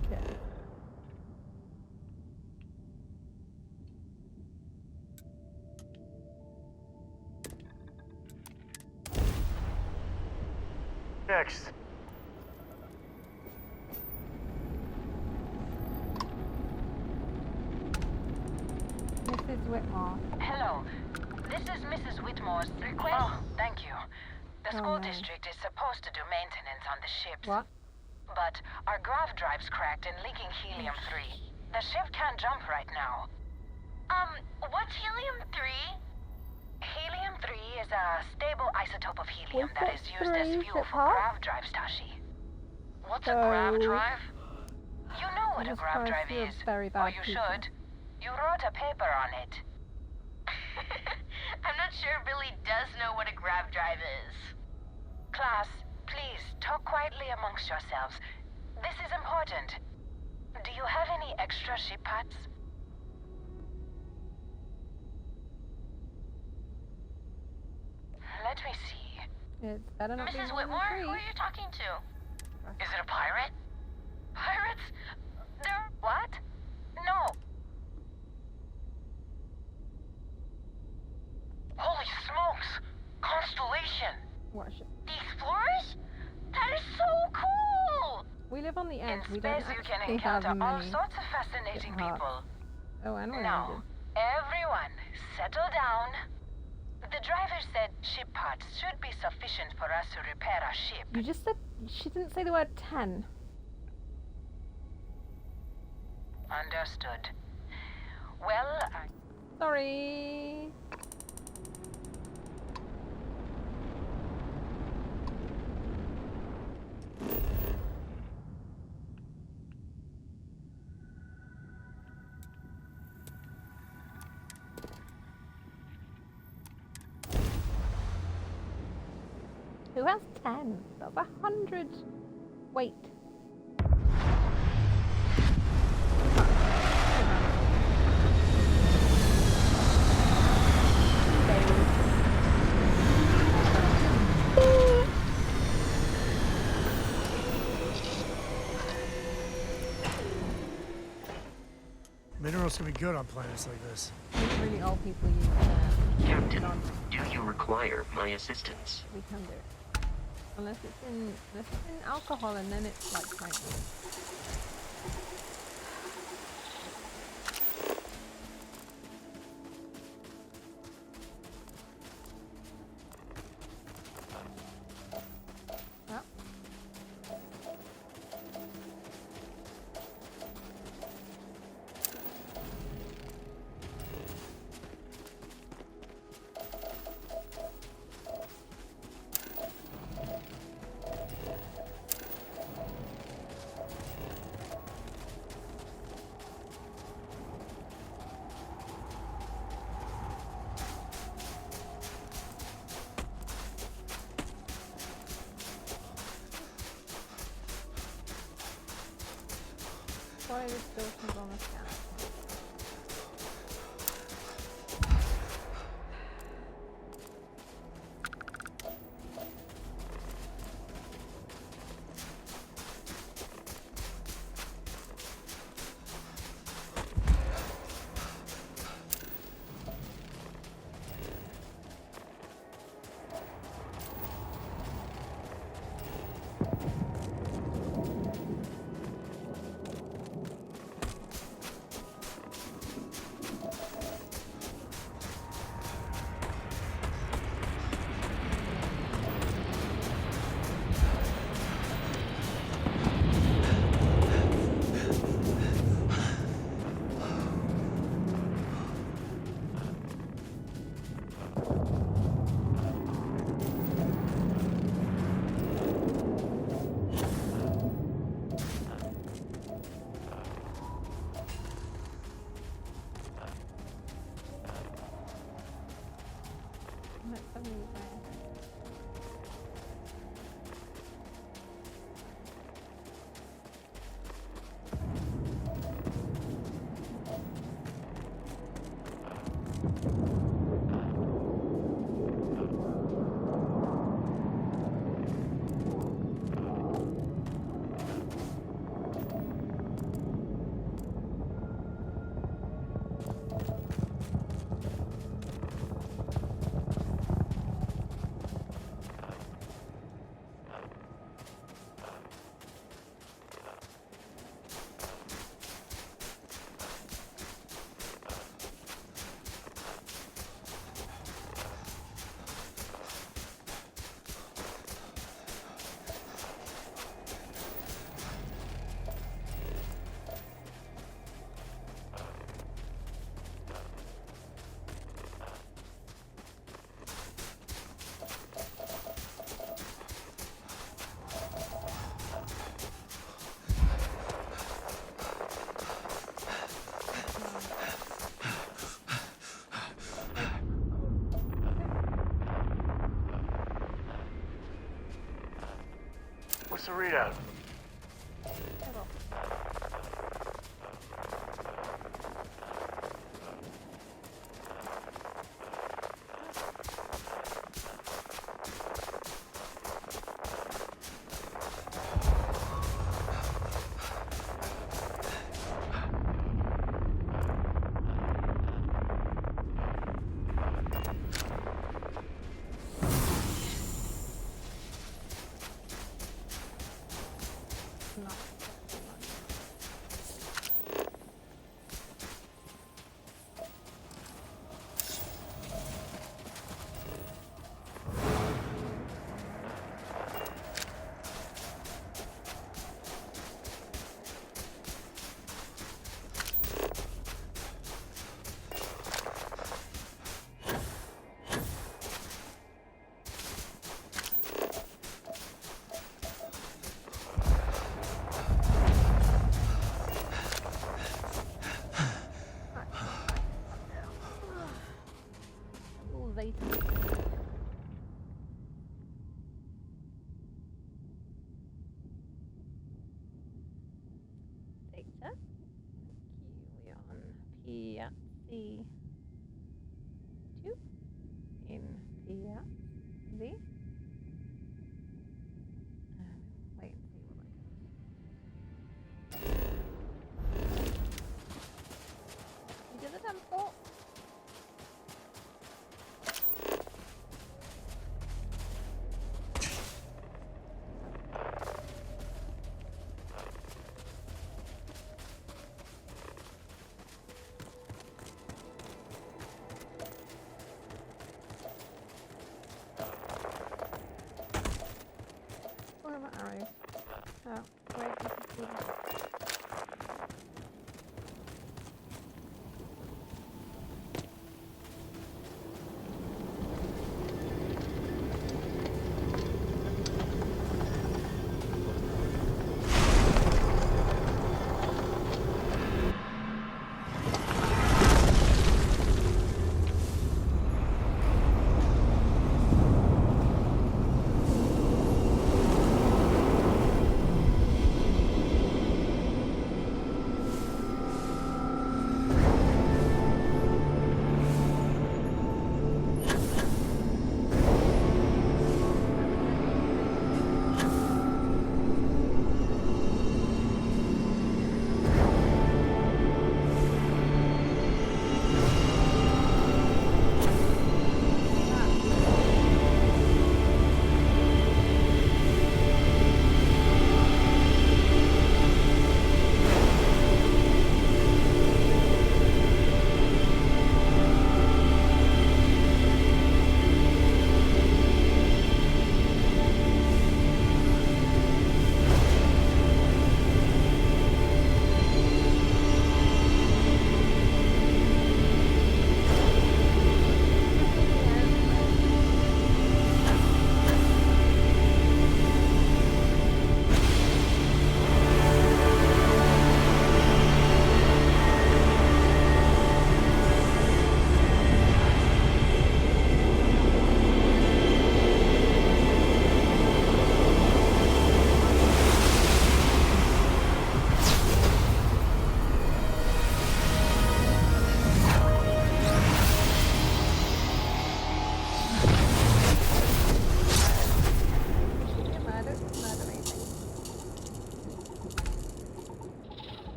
Next. Mrs. Whitmore. Hello. This is Mrs. Whitmore's request. Oh, thank you. The school district is supposed to do maintenance on the ships. What? But our grav drive's cracked and leaking helium-3. The ship can't jump right now. What's helium-3? Helium-3 is a stable isotope of helium that is used as fuel for grav drives, Tashi. What's a grav drive? You know what a grav drive is. Or you should. You wrote a paper on it. I'm not sure Billy does know what a grav drive is. Class, please, talk quietly amongst yourselves. This is important. Do you have any extra ship parts? Let me see. It's better not Mrs. be Whitmore, who are you talking to? Is it a pirate? Pirates? They're... What? No. Holy smokes! Constellation! What ship? The Explorers? That is so cool! We live on the edge. In We don't space you can actually have encounter all many. sorts of fascinating people. Oh, and we're Now, everyone, settle down. The driver said ship parts should be sufficient for us to repair our ship. You just said she didn't say the word 10. Understood. Well, Sorry. Who has 10? That's 100. Wait. Minerals can be good on planets like this. Really old people use Captain, do you require my assistance? We can do it. Unless it's in alcohol and then it's like pointless. Why is this on the scan? What's the readout? Data. We're on Piazzi 2 in Piazzi. Wait and see what I get. You did the temple. Where are my arrows? Oh, wait, you can see them.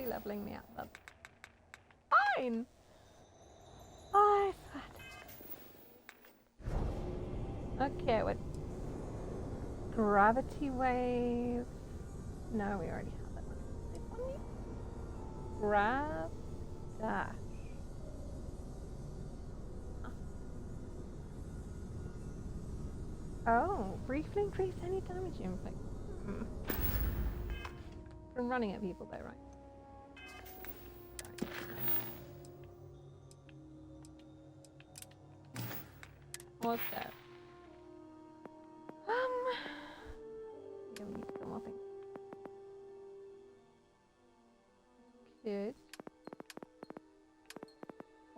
Leveling me up. That's fine. Oh, okay, with gravity wave. No, we already have that one. This one? Grab dash. Oh, briefly increase any damage inflict. From running at people though, right? What's that? Yeah, we need to come up and good.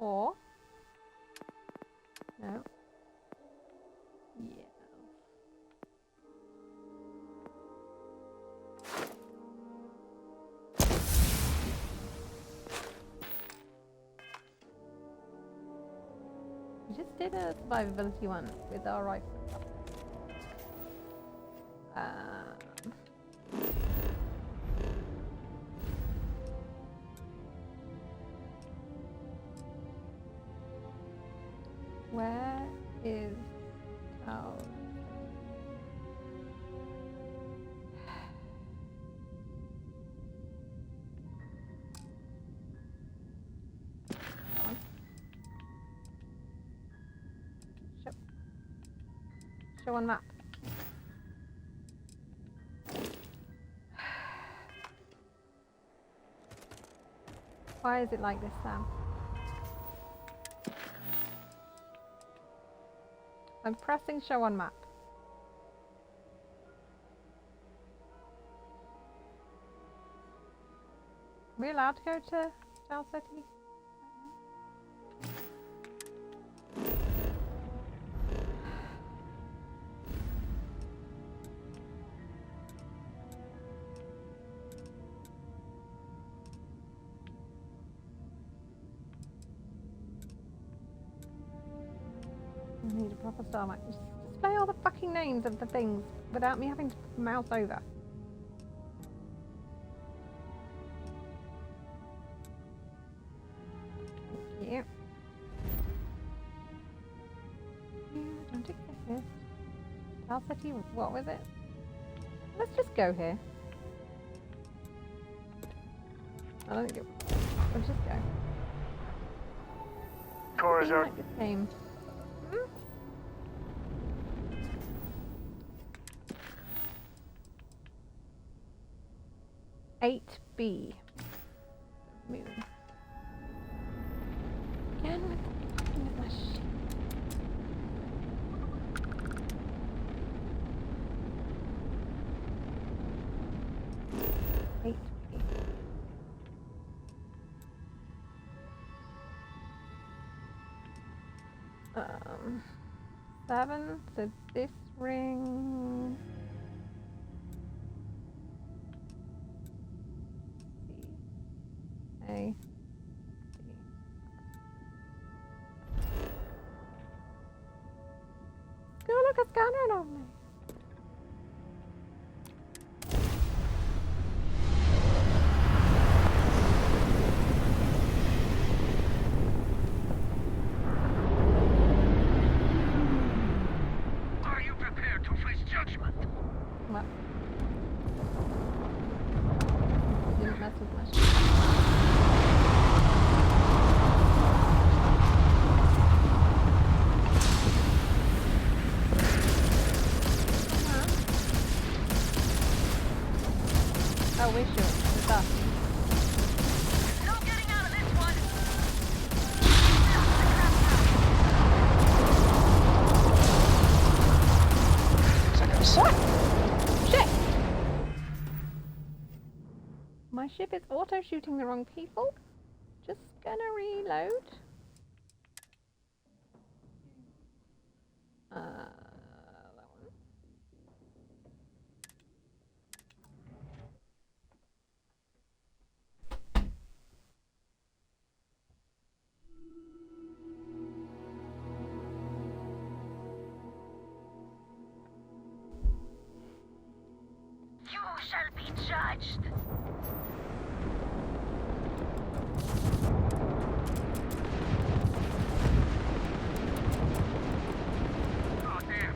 Or no. Yeah. We just did a survivability one with our rifle. Where is our... Show on map. Why is it like this, Sam? I'm pressing show on map. Are we allowed to go to Star City? I need a proper star map. Just display all the fucking names of the things without me having to mouse over. Thank you. Yeah, don't exist. Star City, what was it? Let's just go here. I don't think it. Let's just go. Corazon. Like this game. 8B. Moon. Again with the fucking flesh. Seven. So this ring. A. Oh, look, a scanner on me. Are you prepared to face judgment? What? Didn't mess with my shit. Oh, we should. It's us. No getting out of this one. What? Shit! My ship is auto-shooting the wrong people. Just gonna reload. That one. You shall be judged. Oh, damn.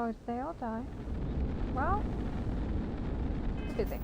Oh, did they all die? Well, we're busy.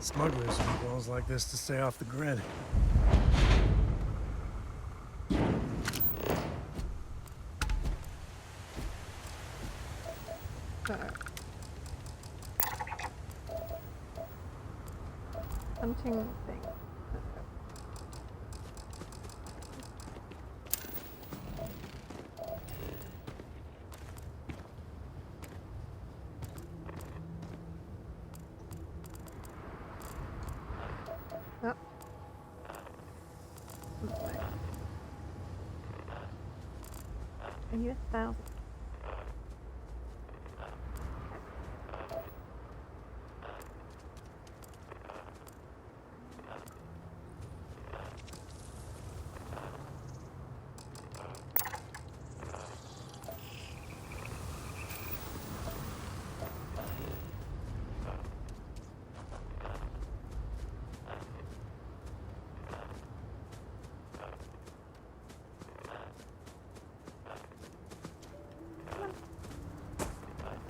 Smugglers use walls like this to stay off the grid. So, hunting thing. Oh. Are you 1,000?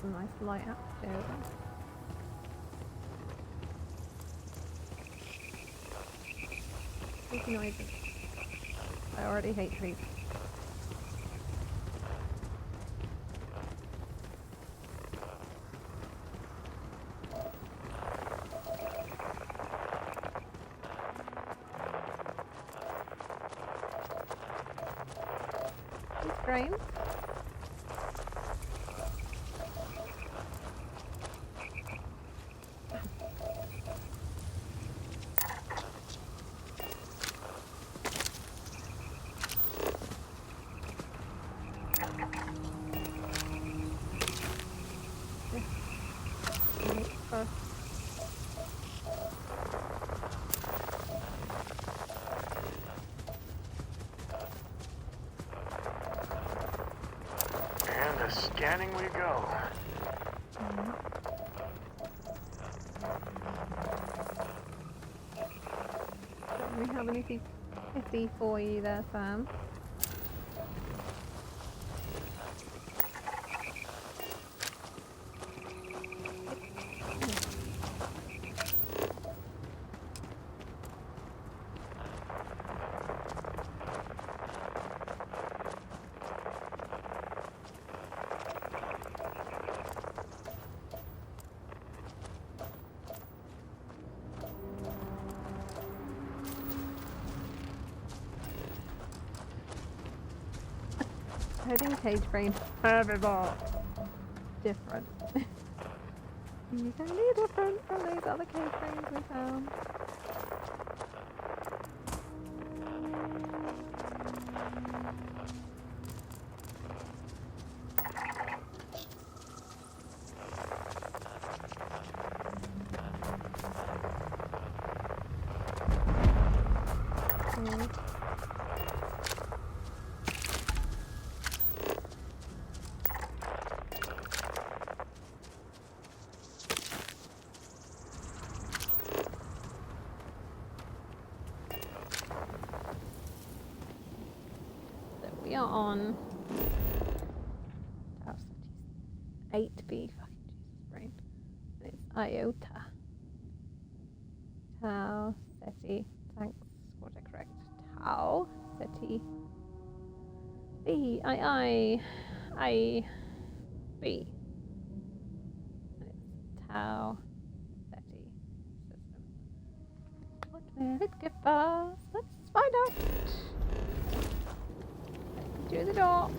A nice light upstairs. Creepy noises. I already hate trees. These grains. And scanning we go. Don't we have anything iffy for you there, Sam? Herding cage brain herbivore. Different. You're totally different from those other cage brains we found. We are on 8B. Fucking Jesus brain. And it's Iota. Tau Ceti. Thanks. What I correct? Tau Ceti. B I B. And it's Tau Ceti system. What will it give us? Let's find out. through the door.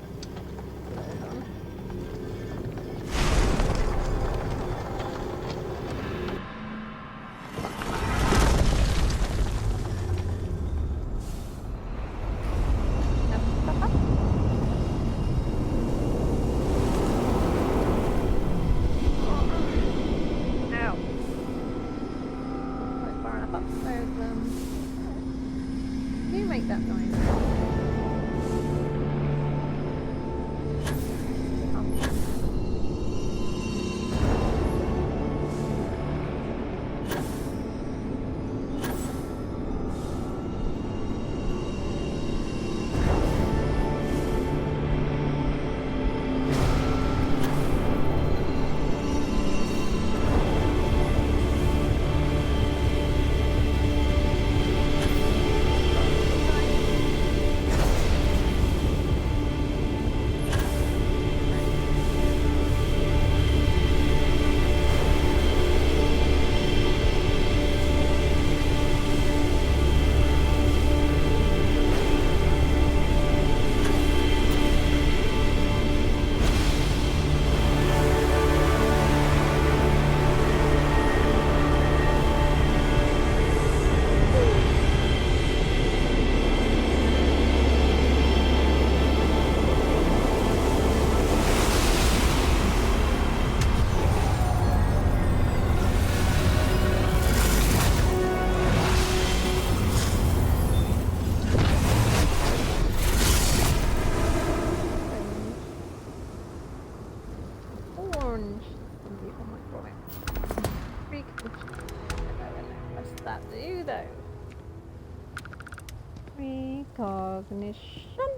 Recognition.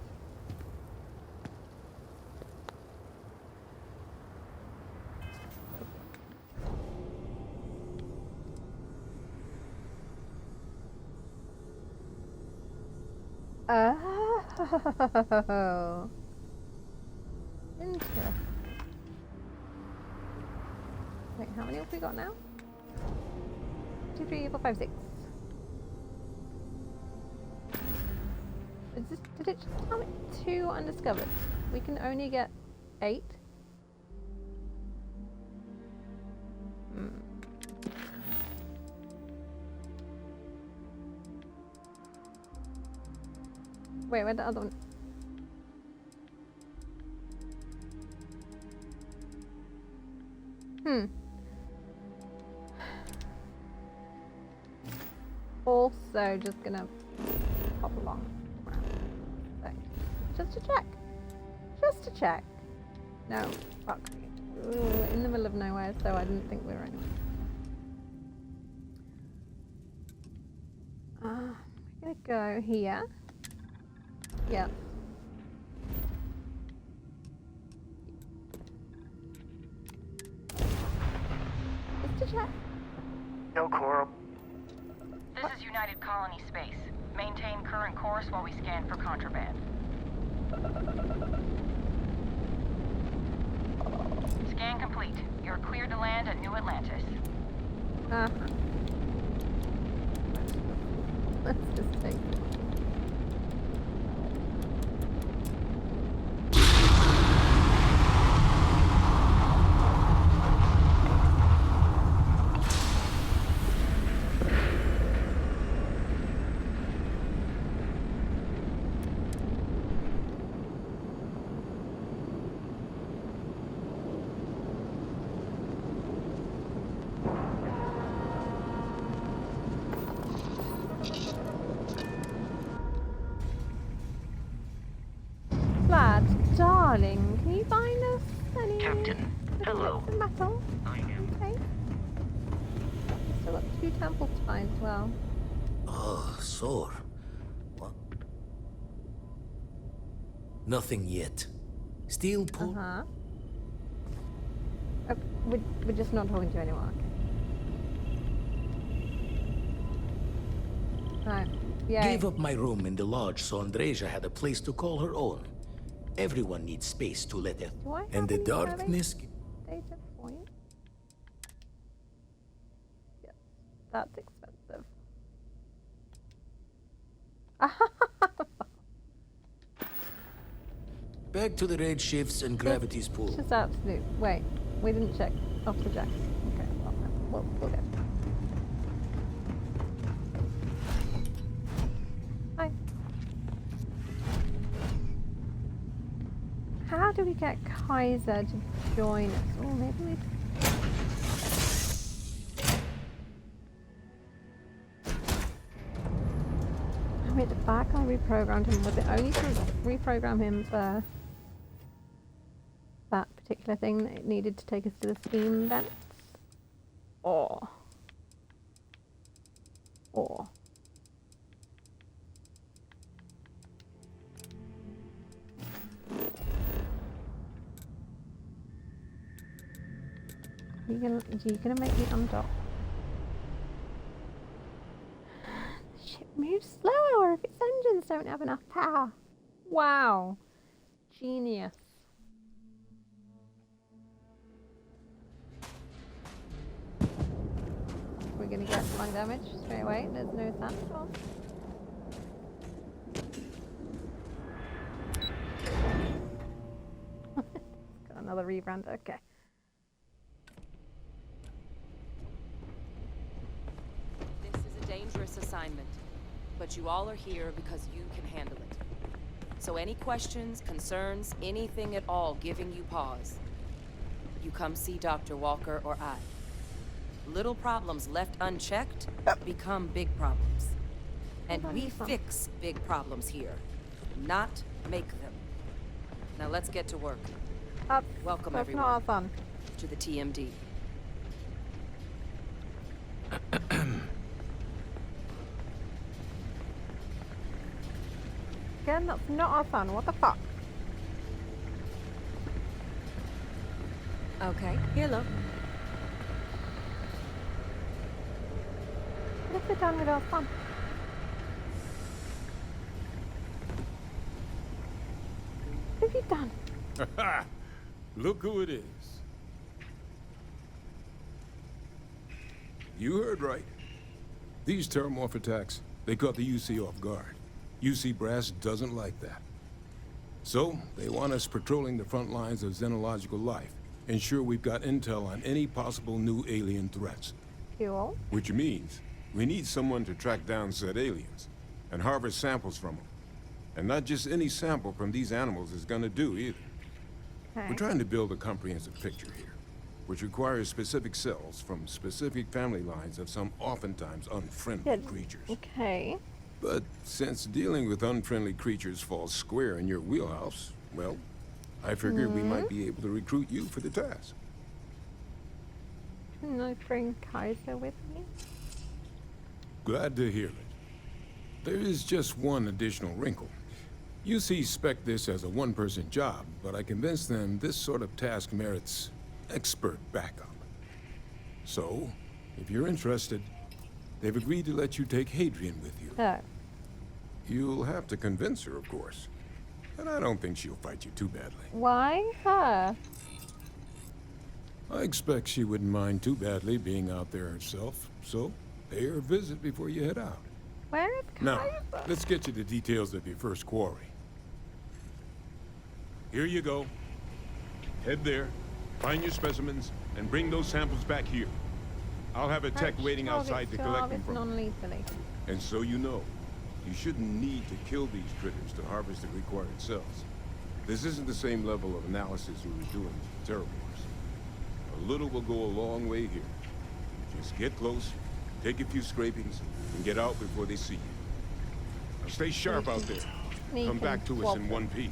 Oh. Interesting. Wait, how many have we got now? 2, 3, 4, 5, 6. Did it just tell me 2 undiscovered? We can only get 8? Wait, where'd the other one? Also, just gonna pop along. Just to check. Just to check. No, fuck. Ooh, in the middle of nowhere, so I didn't think we were anywhere. I'm gonna go here. Yeah. Just to check. No, Coral. This is United Colony Space. Maintain current course while we scan for contraband. Scan complete. You're cleared to land at New Atlantis. Let's just take it. Darling, can you find us any Captain, hello. metal? I am. Okay. Still got 2 temples to find as well. Oh, sore. What? Nothing yet. Steel pull? We're just not talking to anyone. Okay. Right. Yeah. Gave up my room in the lodge so Andreja had a place to call her own. Everyone needs space to let it. And the darkness. Data point. Yes, that's expensive. Back to the red shifts and gravity's pull. Just absolute. Wait, we didn't check off the jacks. Okay, well, we'll get. Hi. How do we get Kaiser to join us? Oh, maybe we. Oh, wait, the bad guy reprogrammed him. Was it only to reprogram him for that particular thing that it needed to take us to the steam vents? Or. You gonna make me undock? The ship moves slower if its engines don't have enough power. Wow. Genius. We're gonna get lung damage straight away. There's no sandstorm. Got another rebrand. Okay. Dangerous assignment, but you all are here because you can handle it. So any questions, concerns, anything at all giving you pause, you come see Dr. Walker or I. Little problems left unchecked become big problems. And we fix big problems here, not make them. Now let's get to work. Welcome everyone not fun. to the TMD. Again, that's not our fun. What the fuck? Okay, hello. What if we're done with our fun? What have you done? Look who it is. You heard right. These terramorph attacks, they caught the UC off guard. UC Brass doesn't like that. So, they want us patrolling the front lines of xenological life, ensure we've got intel on any possible new alien threats. Cool. Which means, we need someone to track down said aliens, and harvest samples from them. And not just any sample from these animals is gonna do either. Okay. We're trying to build a comprehensive picture here, which requires specific cells from specific family lines of some oftentimes unfriendly creatures. Okay. But since dealing with unfriendly creatures falls square in your wheelhouse, well, I figured we might be able to recruit you for the task. Can I bring Kaiser with me? Glad to hear it. There is just one additional wrinkle. UC spec this as a one-person job, but I convinced them this sort of task merits expert backup. So, if you're interested, they've agreed to let you take Hadrian with you. Oh. You'll have to convince her, of course. And I don't think she'll fight you too badly. Why her? I expect she wouldn't mind too badly being out there herself, so pay her a visit before you head out. Where is Kaiser? Now, let's get you the details of your first quarry. Here you go. Head there, find your specimens, and bring those samples back here. I'll have a tech waiting outside to collect them from you. Non-lethally. And so you know, you shouldn't need to kill these critters to harvest the required cells. This isn't the same level of analysis we were doing with the terramorphs. A little will go a long way here. Just get close, take a few scrapings, and get out before they see you. Now stay sharp out there. Come back to us in one piece.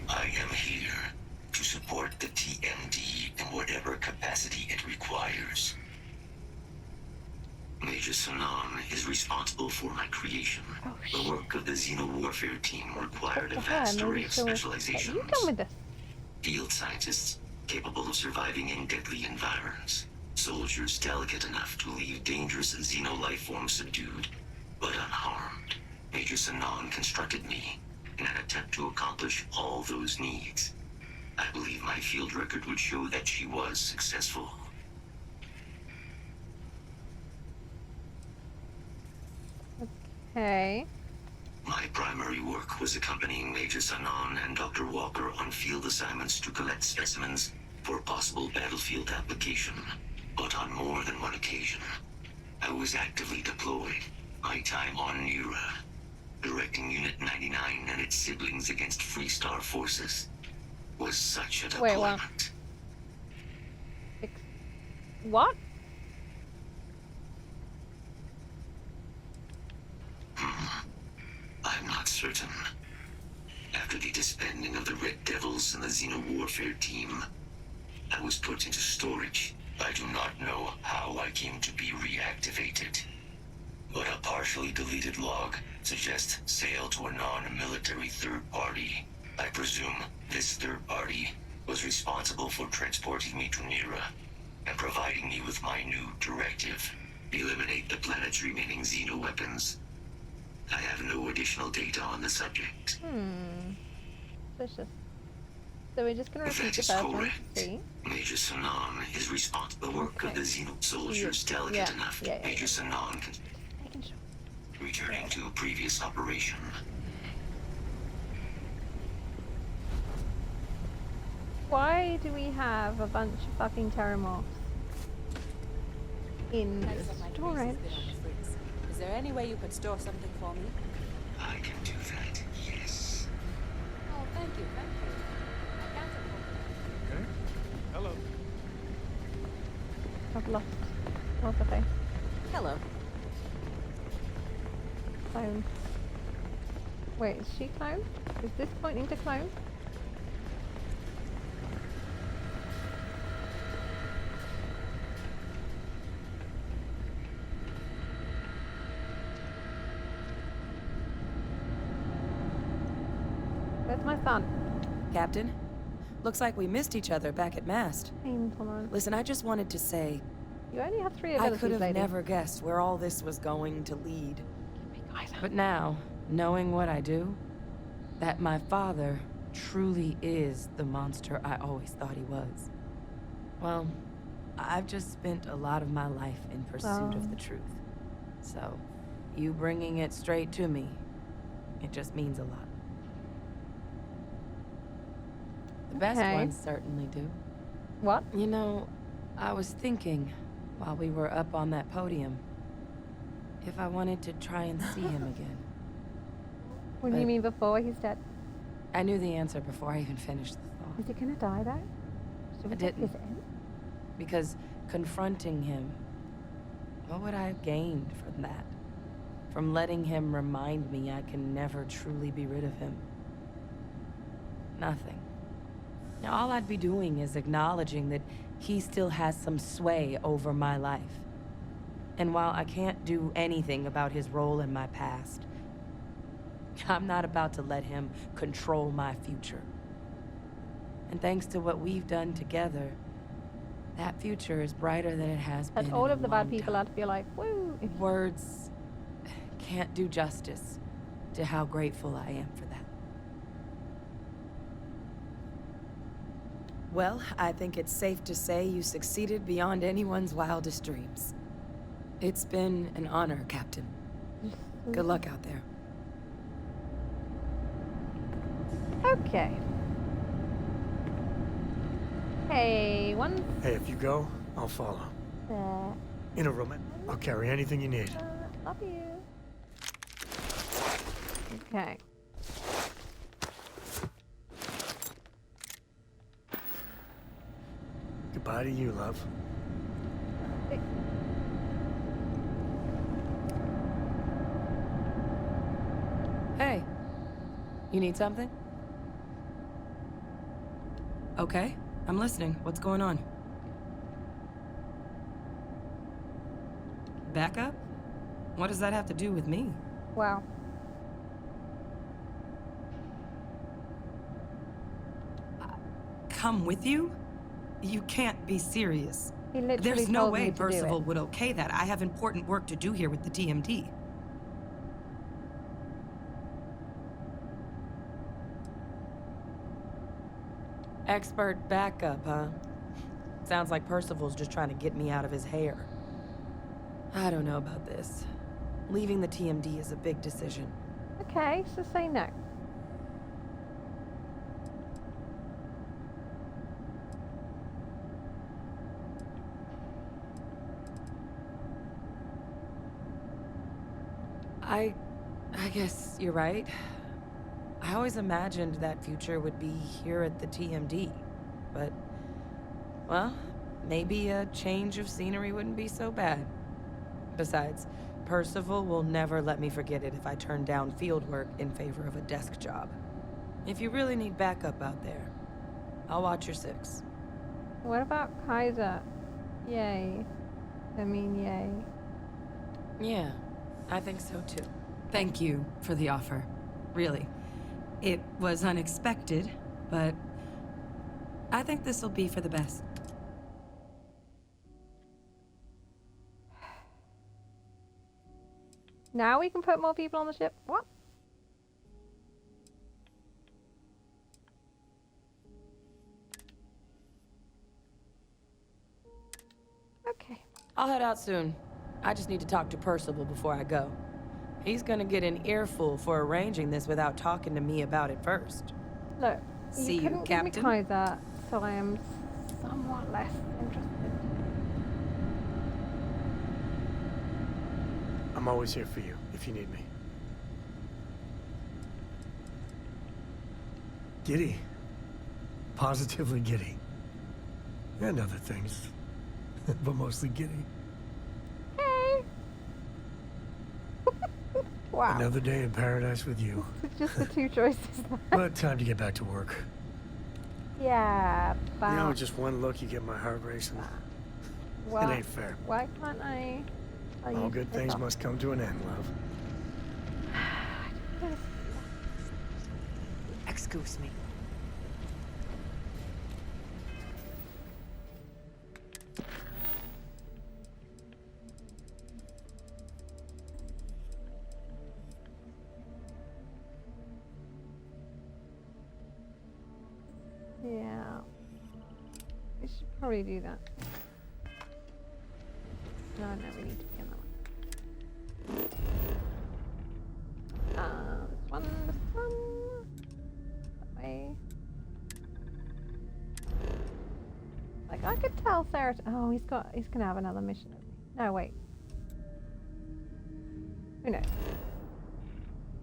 I am here to support the TMD in whatever capacity it requires. Major Sanan is responsible for my creation. The work of the Xeno-Warfare team required a vast array of specializations. Field scientists capable of surviving in deadly environments. Soldiers delicate enough to leave dangerous Xeno-life forms subdued, but unharmed. Major Sanan constructed me in an attempt to accomplish all those needs. I believe my field record would show that she was successful. Okay. My primary work was accompanying Major Sanan and Dr. Walker on field assignments to collect specimens for possible battlefield application. But on more than one occasion, I was actively deployed. My time on Nira, directing Unit 99 and its siblings against Freestar forces, was such a deployment. What? I'm not certain. After the disbanding of the Red Devils and the Xeno-Warfare team, I was put into storage. I do not know how I came to be reactivated, but a partially deleted log suggests sale to a non-military third party. I presume this third party was responsible for transporting me to Nira and providing me with my new directive: eliminate the planet's remaining Xeno-weapons. I have no additional data on the subject. Suspicious. So we're just gonna repeat the first one. See? Major Sanan is responsible for the work of the Xeno soldiers delicate enough. Major Sanan can returning to a previous operation. Why do we have a bunch of fucking terramorphs in storage? Is there any way you could store something for me? I can do that, yes. Oh, thank you, thank you. I can't afford it. Okay. Hello. I've lost. What's the face? Hello. Clone. Wait, is she clone? Is this pointing to clone? Where's my son? Captain, looks like we missed each other back at Mast. Painful. Listen, I just wanted to say, you only have 3 I abilities, could have lady. never guessed where all this was going to lead. But now, knowing what I do, that my father truly is the monster I always thought he was. Well, I've just spent a lot of my life in pursuit of the truth. So, you bringing it straight to me, it just means a lot. The best ones certainly do. What? You know, I was thinking, while we were up on that podium, if I wanted to try and see him again. What do you mean before he's dead? I knew the answer before I even finished the thought. Is he gonna die though? Should we I take didn't. this in? Because confronting him, what would I have gained from that? From letting him remind me I can never truly be rid of him? Nothing. Now, all I'd be doing is acknowledging that he still has some sway over my life. And while I can't do anything about his role in my past, I'm not about to let him control my future. And thanks to what we've done together, that future is brighter than it has been. And all of the bad people had to be like, woo! Words can't do justice to how grateful I am for that. Well, I think it's safe to say you succeeded beyond anyone's wildest dreams. It's been an honor, Captain. Good luck out there. Okay. Hey, one. Hey, if you go, I'll follow. There. In a room, I'll carry anything you need. Love you. Okay. Goodbye to you, love. Hey, you need something? Okay, I'm listening. What's going on? Backup? What does that have to do with me? Wow. Come with you? You can't be serious. He literally There's no told way me to do Percival it. would okay that. I have important work to do here with the TMD. Expert backup, huh? Sounds like Percival's just trying to get me out of his hair. I don't know about this. Leaving the TMD is a big decision. Okay, so say no. I guess you're right. I always imagined that future would be here at the TMD. But, well, maybe a change of scenery wouldn't be so bad. Besides, Percival will never let me forget it if I turn down field work in favor of a desk job. If you really need backup out there, I'll watch your six. What about Kaiser? Yay. I mean, yay. Yeah, I think so too. Thank you for the offer. Really. It was unexpected, but I think this will be for the best. Now we can put more people on the ship? What? Okay. I'll head out soon. I just need to talk to Percival before I go. He's gonna get an earful for arranging this without talking to me about it first. Look, See you you, couldn't Captain. give me Kaiser, so I am somewhat less interested. I'm always here for you, if you need me. Giddy. Positively giddy. And other things. But mostly giddy. Hey! Wow. Another day in paradise with you. Just the two choices. But time to get back to work. Yeah, but... You know, with just one look, you get my heart racing. Well, it ain't fair. Why can't I tell you All good to things stop? must come to an end, love. Excuse me. Yeah. We should probably do that. No, we need to be on that one. This one. That way. Like, I could tell Sarah oh, he's gonna have another mission. No, wait. Who knows?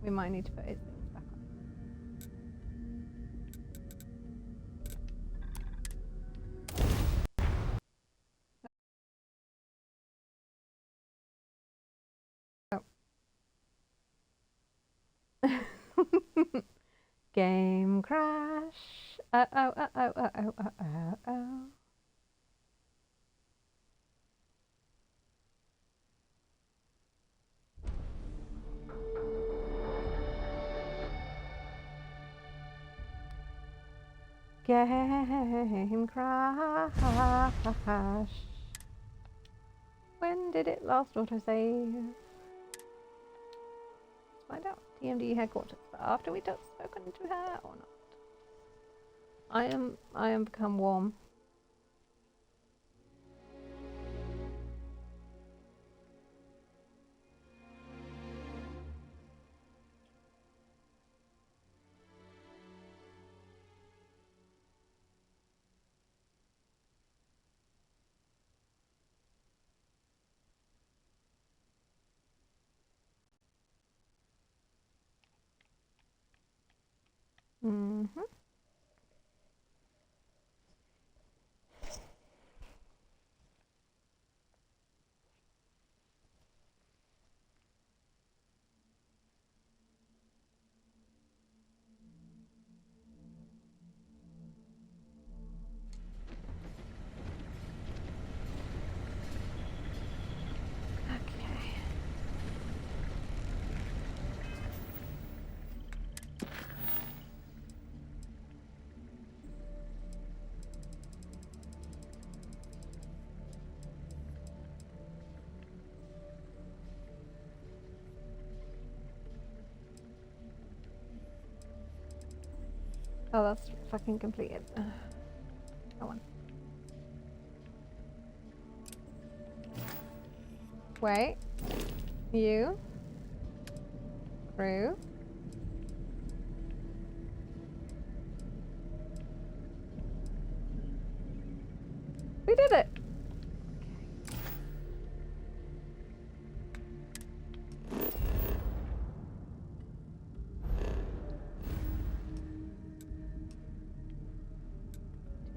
We might need to put his things back on. Game crash. Oh. Game crash. When did it last autosave? Let's find out. TMD headquarters. After we just spoken to her or not? I am become warm. Mm-hmm. Oh, that's fucking completed. That one. Wait. You. Crew.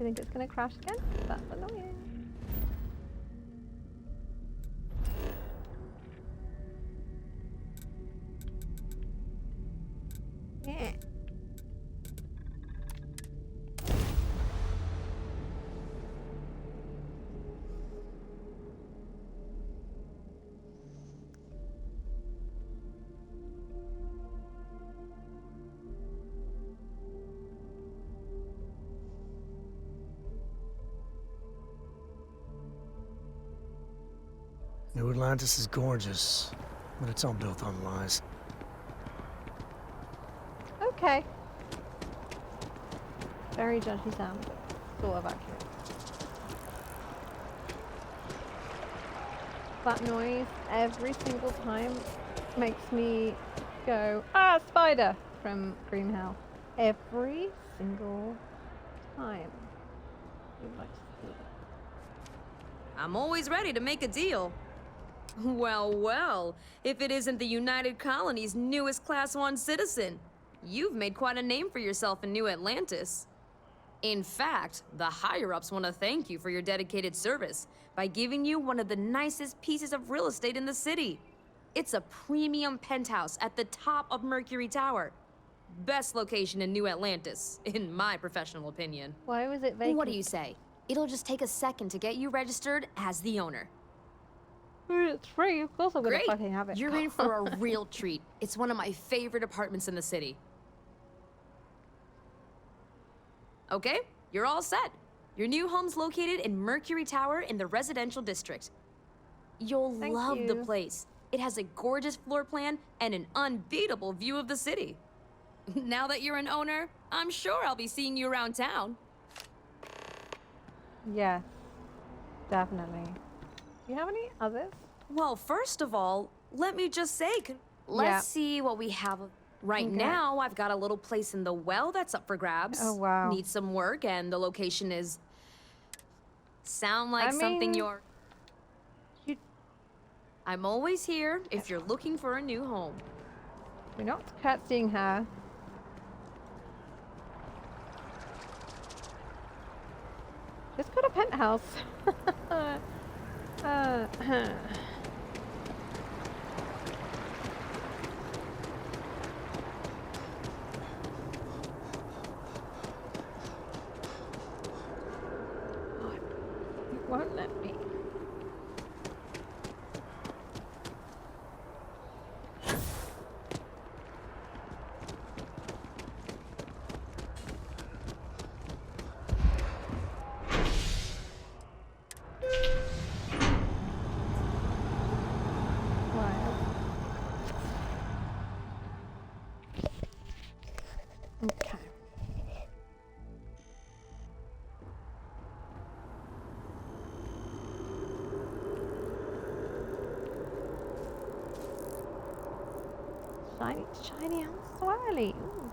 think it's gonna crash again? That's annoying. Yeah. New Atlantis is gorgeous, but it's all built on lies. Okay. Very judgy sound, but sort of accurate. That noise every single time makes me go, ah, spider, from Green Hell. Every single time. You'd like to see that. I'm always ready to make a deal. Well, well, if it isn't the United Colony's newest Class 1 citizen, you've made quite a name for yourself in New Atlantis. In fact, the higher-ups want to thank you for your dedicated service by giving you one of the nicest pieces of real estate in the city. It's a premium penthouse at the top of Mercury Tower. Best location in New Atlantis, in my professional opinion. Why was it vacant? What do you say? It'll just take a second to get you registered as the owner. It's free, of course I'm gonna Great. fucking have it. You're in for a real treat. It's one of my favorite apartments in the city. Okay, you're all set. Your new home's located in Mercury Tower in the residential district. You'll love the place. It has a gorgeous floor plan and an unbeatable view of the city. Now that you're an owner, I'm sure I'll be seeing you around town. Yes, definitely. Do you have any others? Well, first of all, let me just say, let's see what we have. Right now, I've got a little place in the well that's up for grabs. Oh, wow. Needs some work, and the location is... Sound like I mean, something you're... I'm always here if you're looking for a new home. We're not cutscening her. Just got a penthouse. It won't let me. Okay. Shiny and swirly. Ooh.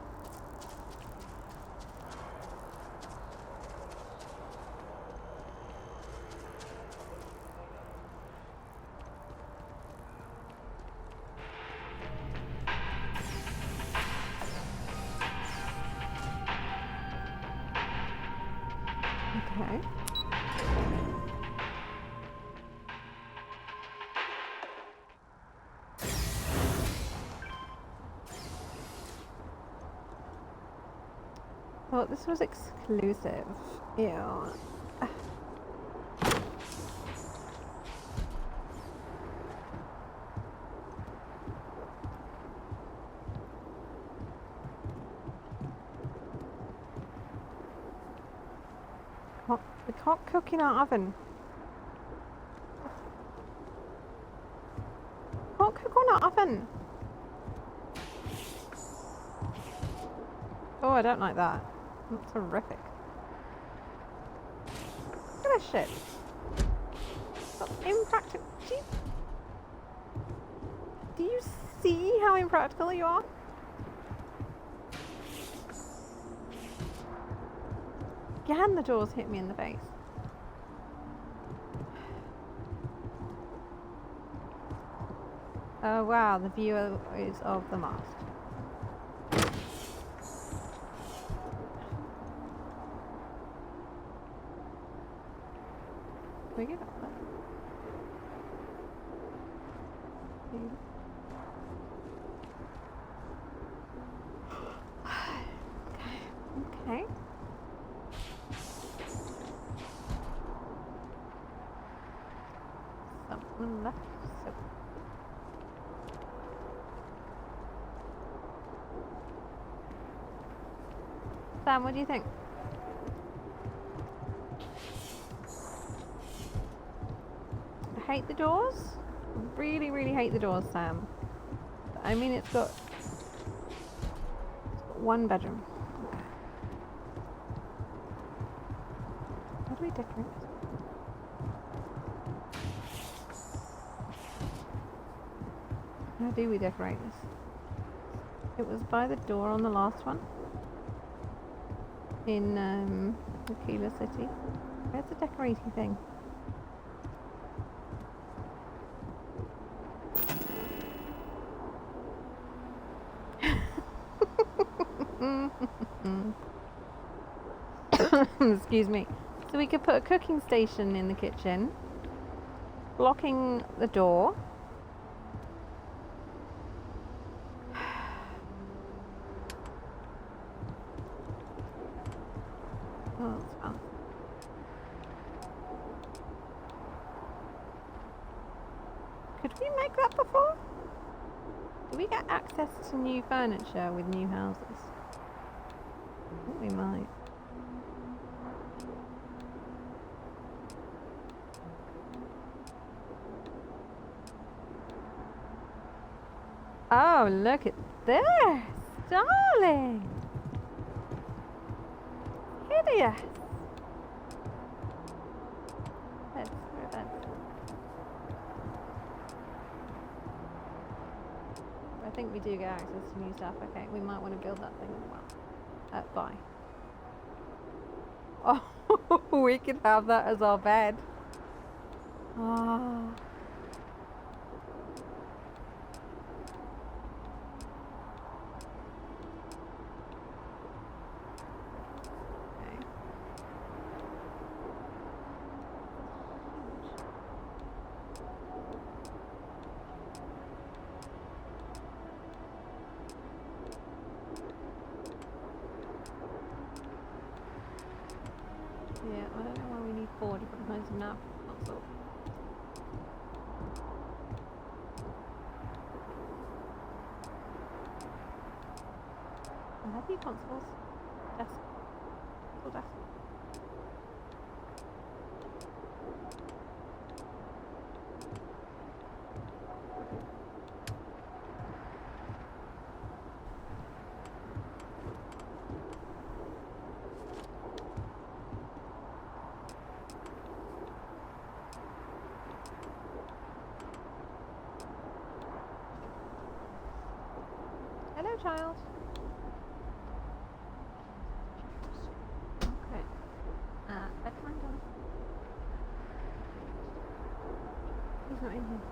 Okay. Well, this was exclusive. Ew. We can't cook in our oven. Can't cook on our oven. Oh, I don't like that. That's horrific. Look at this shit. That's impractical. Do you see how impractical you are? Again, the doors hit me in the face. Oh wow, the view is of the mast. we get up there? Okay. Something left. So. Sam, what do you think? I hate the doors. Really, really hate the doors, Sam. I mean, it's got one bedroom. Okay. How do we decorate this? How do we decorate this? It was by the door on the last one. In Aquila City. Where's the decorating thing? Excuse me. So we could put a cooking station in the kitchen, blocking the door. Oh, that's fun. Could we make that before? Do we get access to new furniture with new houses? I think we might. Oh, look at this, darling. Hideous. Beds, where are beds? I think we do get access to new stuff. Okay, we might want to build that thing as well. Bye. Oh, we could have that as our bed. Oh. Yeah, I don't know why we need 4 different kinds of map console. I have you consoles. Desk. Console desk. Hello, child. Okay. Bedtime done. He's not in here.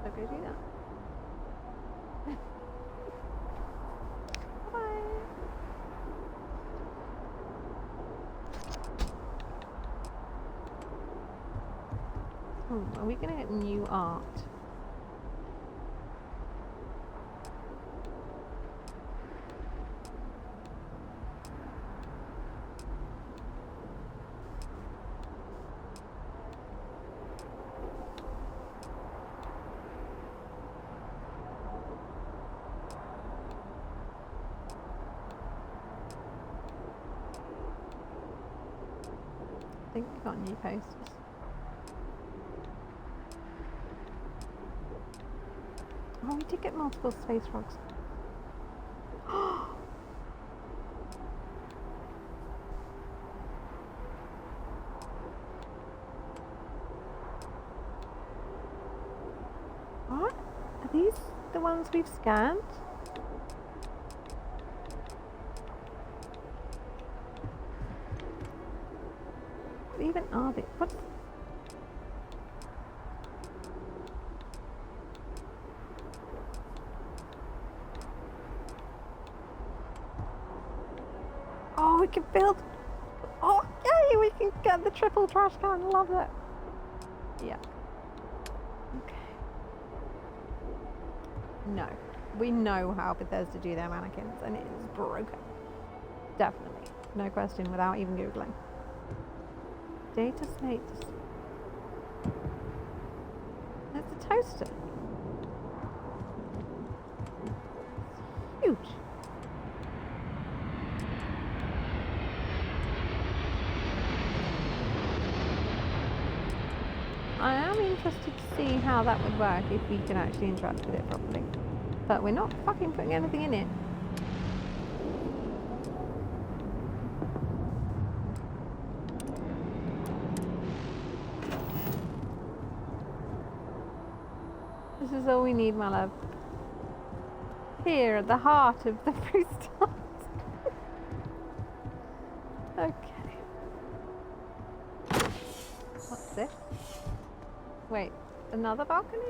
So go do that. Bye. Are we gonna get new art? I think we got new posters. Oh, we did get multiple space frogs. What? Are these the ones we've scanned? What even are they? What? Oh, we can build. Oh, yay! We can get the triple trash can. Love it. Yeah. Okay. No. We know how Bethesda do their mannequins, and it is broken. Definitely. No question, without even Googling. Data status. It's a toaster. It's huge. I am interested to see how that would work if we can actually interact with it properly. But we're not fucking putting anything in it. This is all we need, my love. Here at the heart of the Brewstars. Okay. What's this? Wait, another balcony?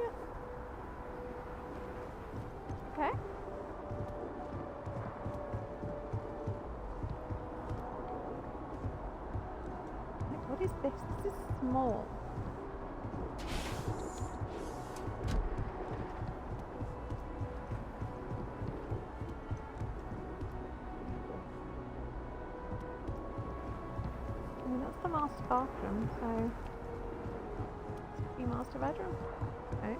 Okay. Like, what is this? This is small. I mean, that's the master bathroom, so it's a master bedroom. Okay.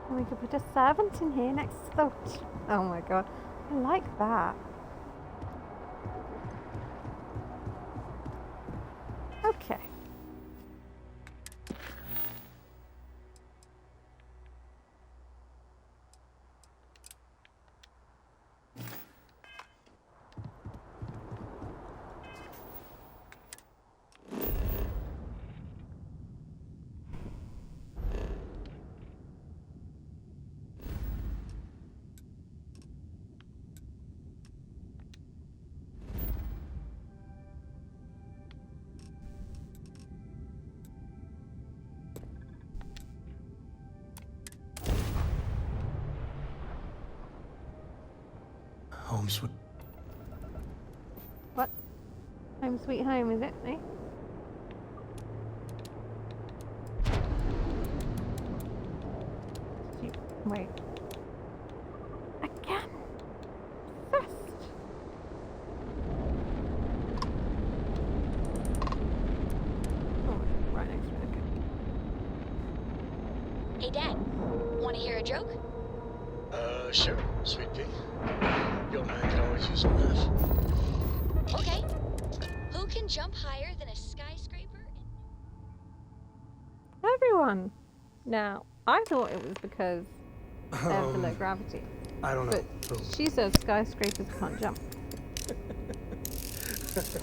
And we could put a servant in here next to the... Oh my god. I like that. Okay. Holmes would... What? Home sweet home, is it? Eh? Wait. Again? First. Oh, right next to it. Okay. Hey, Dad. Want to hear a joke? Sure, sweet pea. Your man can always use a laugh. Okay. Who can jump higher than a skyscraper? Everyone. Now, I thought it was because of the low gravity. I don't know. But she says skyscrapers can't jump. Okay.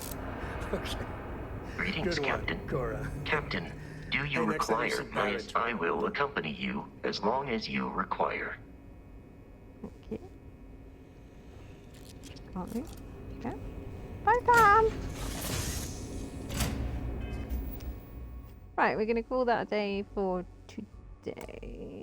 Greetings, Captain. Cora. Captain, do you Hey, next time require some that I will accompany you as long as you require? Okay. Can't we? Okay. Bye, Pam! Right, we're going to call that a day for today.